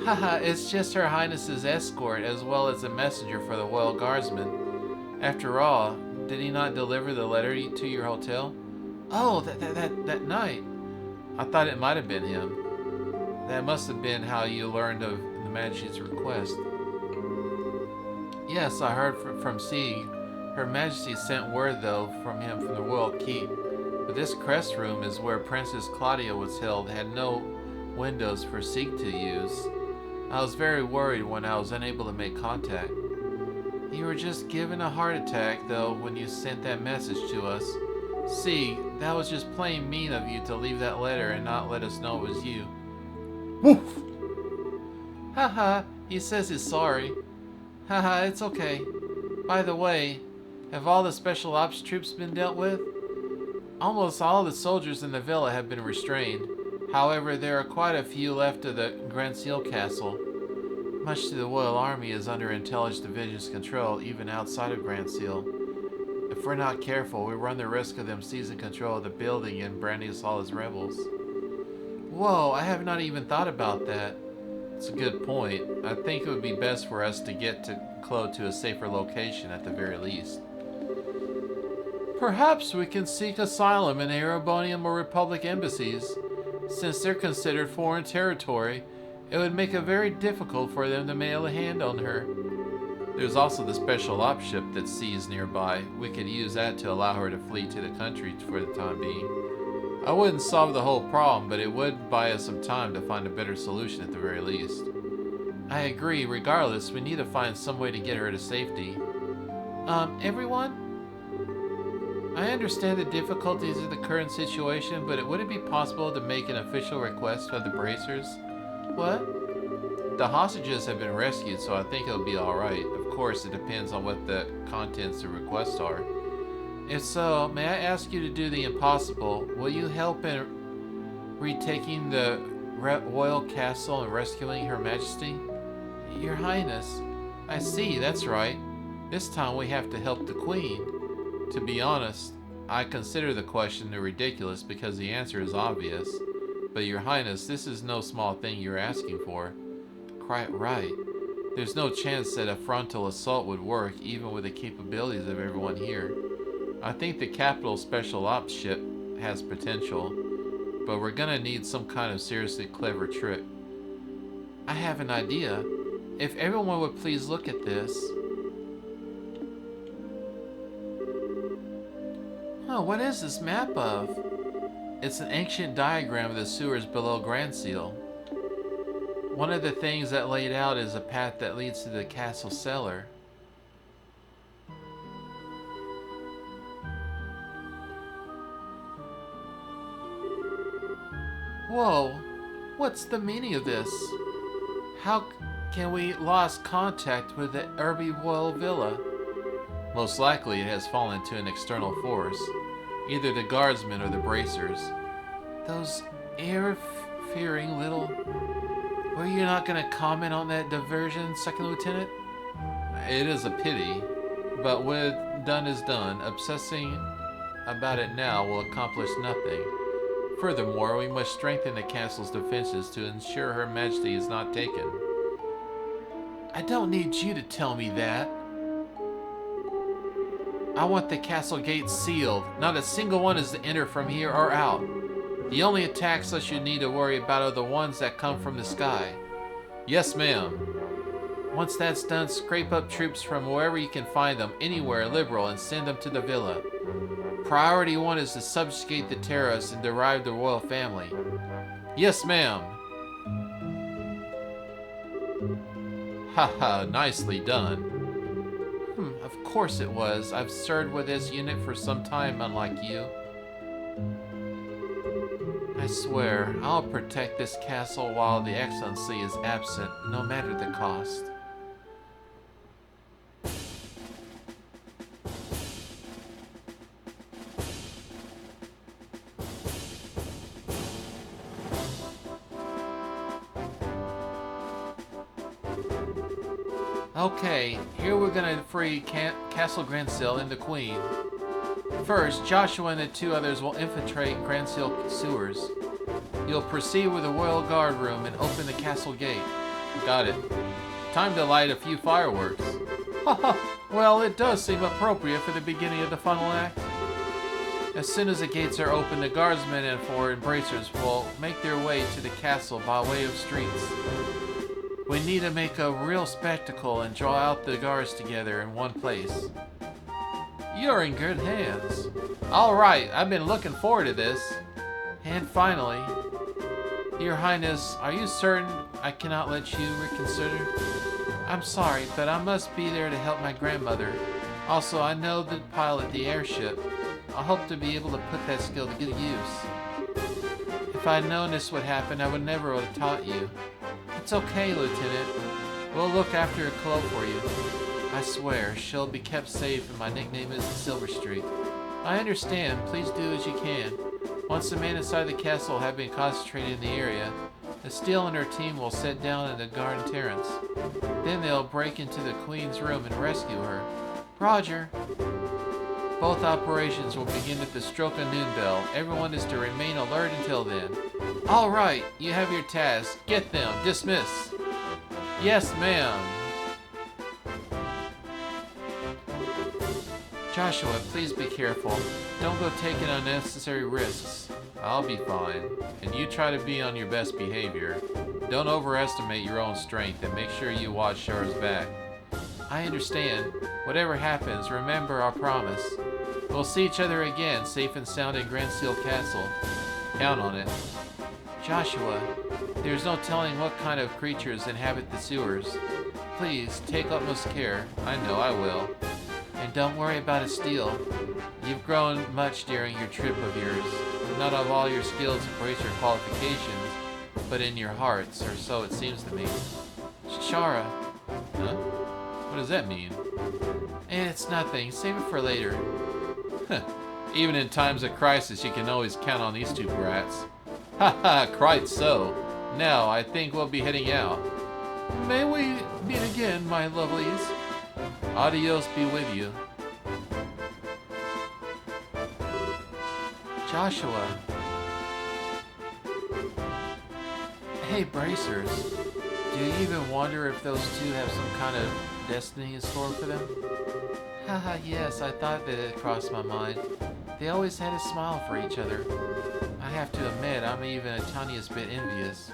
Haha, it's just Her Highness's escort as well as a messenger for the Royal Guardsmen. After all, did he not deliver the letter to your hotel? Oh, that night. I thought it might have been him. That must have been how you learned of the Majesty's request. Yes, I heard from Sieg. Her Majesty sent word, though, from him from the Royal Keep. But this crest room is where Princess Claudia was held, had no windows for Sieg to use. I was very worried when I was unable to make contact. You were just given a heart attack, though, when you sent that message to us. Sieg, that was just plain mean of you to leave that letter and not let us know it was you. Woof! Haha, he says he's sorry. Haha, it's okay. By the way, have all the special ops troops been dealt with? Almost all the soldiers in the villa have been restrained. However, there are quite a few left of the Grand Seal Castle. Much of the Royal Army is under Intelligence Division's control, even outside of Grand Seal. If we're not careful, we run the risk of them seizing control of the building and branding us all as rebels. Whoa, I have not even thought about that. It's a good point. I think it would be best for us to get to Clo to a safer location at the very least. Perhaps we can seek asylum in Erebonium or Republic embassies. Since they're considered foreign territory, it would make it very difficult for them to mail a hand on her. There's also the special ops ship that sees nearby. We could use that to allow her to flee to the country for the time being. I wouldn't solve the whole problem, but it would buy us some time to find a better solution at the very least. I agree. Regardless, we need to find some way to get her to safety. Everyone? I understand the difficulties of the current situation, but would it be possible to make an official request of the bracers? What? The hostages have been rescued, so I think it'll be alright. Of course, it depends on what the contents of the request are. If so, may I ask you to do the impossible? Will you help in retaking the royal castle and rescuing Her Majesty? Your Highness. I see, that's right. This time we have to help the Queen. To be honest, I consider the question ridiculous because the answer is obvious. But Your Highness, this is no small thing you're asking for. Quite right. There's no chance that a frontal assault would work even with the capabilities of everyone here. I think the capital special ops ship has potential, but we're gonna need some kind of seriously clever trick. I have an idea. If everyone would please look at this. Huh, what is this map of? It's an ancient diagram of the sewers below Grand Seal. One of the things that laid out is a path that leads to the castle cellar. Whoa, what's the meaning of this? How can we lost contact with the Well Villa? Most likely it has fallen to an external force, either the guardsmen or the bracers. Those air-fearing little... Were you not going to comment on that diversion, Second Lieutenant? It is a pity, but what done is done. Obsessing about it now will accomplish nothing. Furthermore, we must strengthen the castle's defenses to ensure Her Majesty is not taken. I don't need you to tell me that. I want the castle gates sealed. Not a single one is to enter from here or out. The only attacks us should need to worry about are the ones that come from the sky. Yes, ma'am. Once that's done, scrape up troops from wherever you can find them, anywhere liberal, and send them to the villa. Priority 1 is to subjugate the terrorists and derive the royal family. Yes, ma'am. Haha, nicely done. Of course it was. I've served with this unit for some time, unlike you. I swear, I'll protect this castle while the Excellency is absent, no matter the cost. Okay, here we're gonna free Castle Grand Seal and the Queen. First, Joshua and the 2 others will infiltrate Grand Seal sewers. You'll proceed with the Royal Guard room and open the castle gate. Got it. Time to light a few fireworks. Haha, well, it does seem appropriate for the beginning of the final act. As soon as the gates are open, the guardsmen and 4 embracers will make their way to the castle by way of streets. We need to make a real spectacle and draw out the guards together in one place. You're in good hands. Alright, I've been looking forward to this. And finally, Your Highness, are you certain I cannot let you reconsider? I'm sorry, but I must be there to help my grandmother. Also, I know the pilot the airship. I hope to be able to put that skill to good use. If I'd known this would happen, I would never have taught you. It's okay, Lieutenant. We'll look after Chloe for you. I swear, she'll be kept safe and my nickname is Silver Streak. I understand. Please do as you can. Once the men inside the castle have been concentrated in the area, Estelle and her team will sit down in the garden terrace. Then they'll break into the Queen's room and rescue her. Roger. Both operations will begin at the stroke of noon bell. Everyone is to remain alert until then. All right, you have your task. Get them. Dismiss. Yes, ma'am. Joshua, please be careful. Don't go taking unnecessary risks. I'll be fine. And you try to be on your best behavior. Don't overestimate your own strength and make sure you watch Char's back. I understand. Whatever happens, remember our promise. We'll see each other again, safe and sound in Grand Seal Castle. Count on it. Joshua, there's no telling what kind of creatures inhabit the sewers. Please, take utmost care. I know I will. And don't worry about Estelle. You've grown much during your trip of yours. Not of all your skills and bracer qualifications, but in your hearts, or so it seems to me. Shara. Huh? What does that mean? It's nothing. Save it for later. Even in times of crisis, you can always count on these 2 brats. Haha, quite so. Now, I think we'll be heading out. May we meet again, my lovelies. Adios be with you. Joshua. Hey, bracers. Do you even wonder if those 2 have some kind of destiny in store for them? Haha, yes, I thought that it crossed my mind. They always had a smile for each other. I have to admit, I'm even a tiniest bit envious.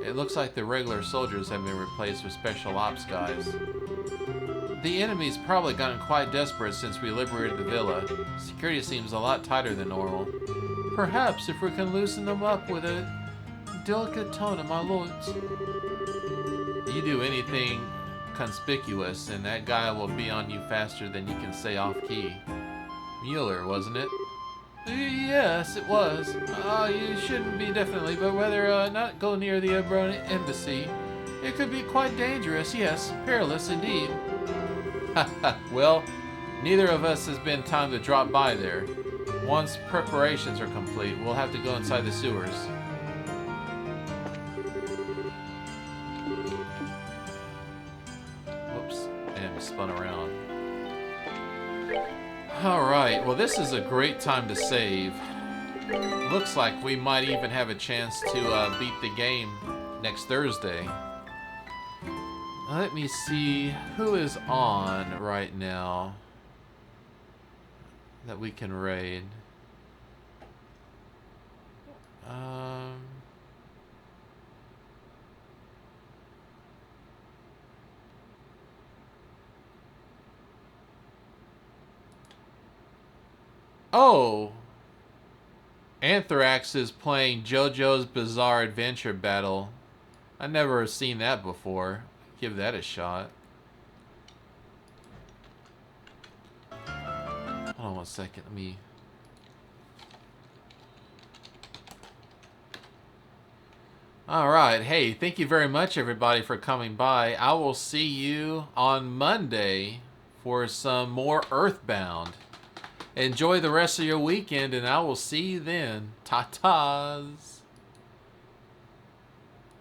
It looks like the regular soldiers have been replaced with special ops guys. The enemy's probably gotten quite desperate since we liberated the villa. Security seems a lot tighter than normal. Perhaps if we can loosen them up with a delicate tone, my lords. You do anything conspicuous and that guy will be on you faster than you can say off-key. Mueller, wasn't it? Yes, it was. You shouldn't be, definitely, but whether not go near the Abron embassy. It could be quite dangerous, yes, perilous indeed. Well, neither of us has been time to drop by there. Once preparations are complete, we'll have to go inside the sewers. Whoops, and spun around. Alright, well this is a great time to save. Looks like we might even have a chance to beat the game next Thursday. Let me see who is on right now that we can raid. Oh! Anthrax is playing JoJo's Bizarre Adventure Battle. I never have seen that before. Give that a shot. Hold on 1 second, let me... Alright, hey, thank you very much everybody for coming by. I will see you on Monday for some more Earthbound. Enjoy the rest of your weekend and I will see you then. Ta-tas!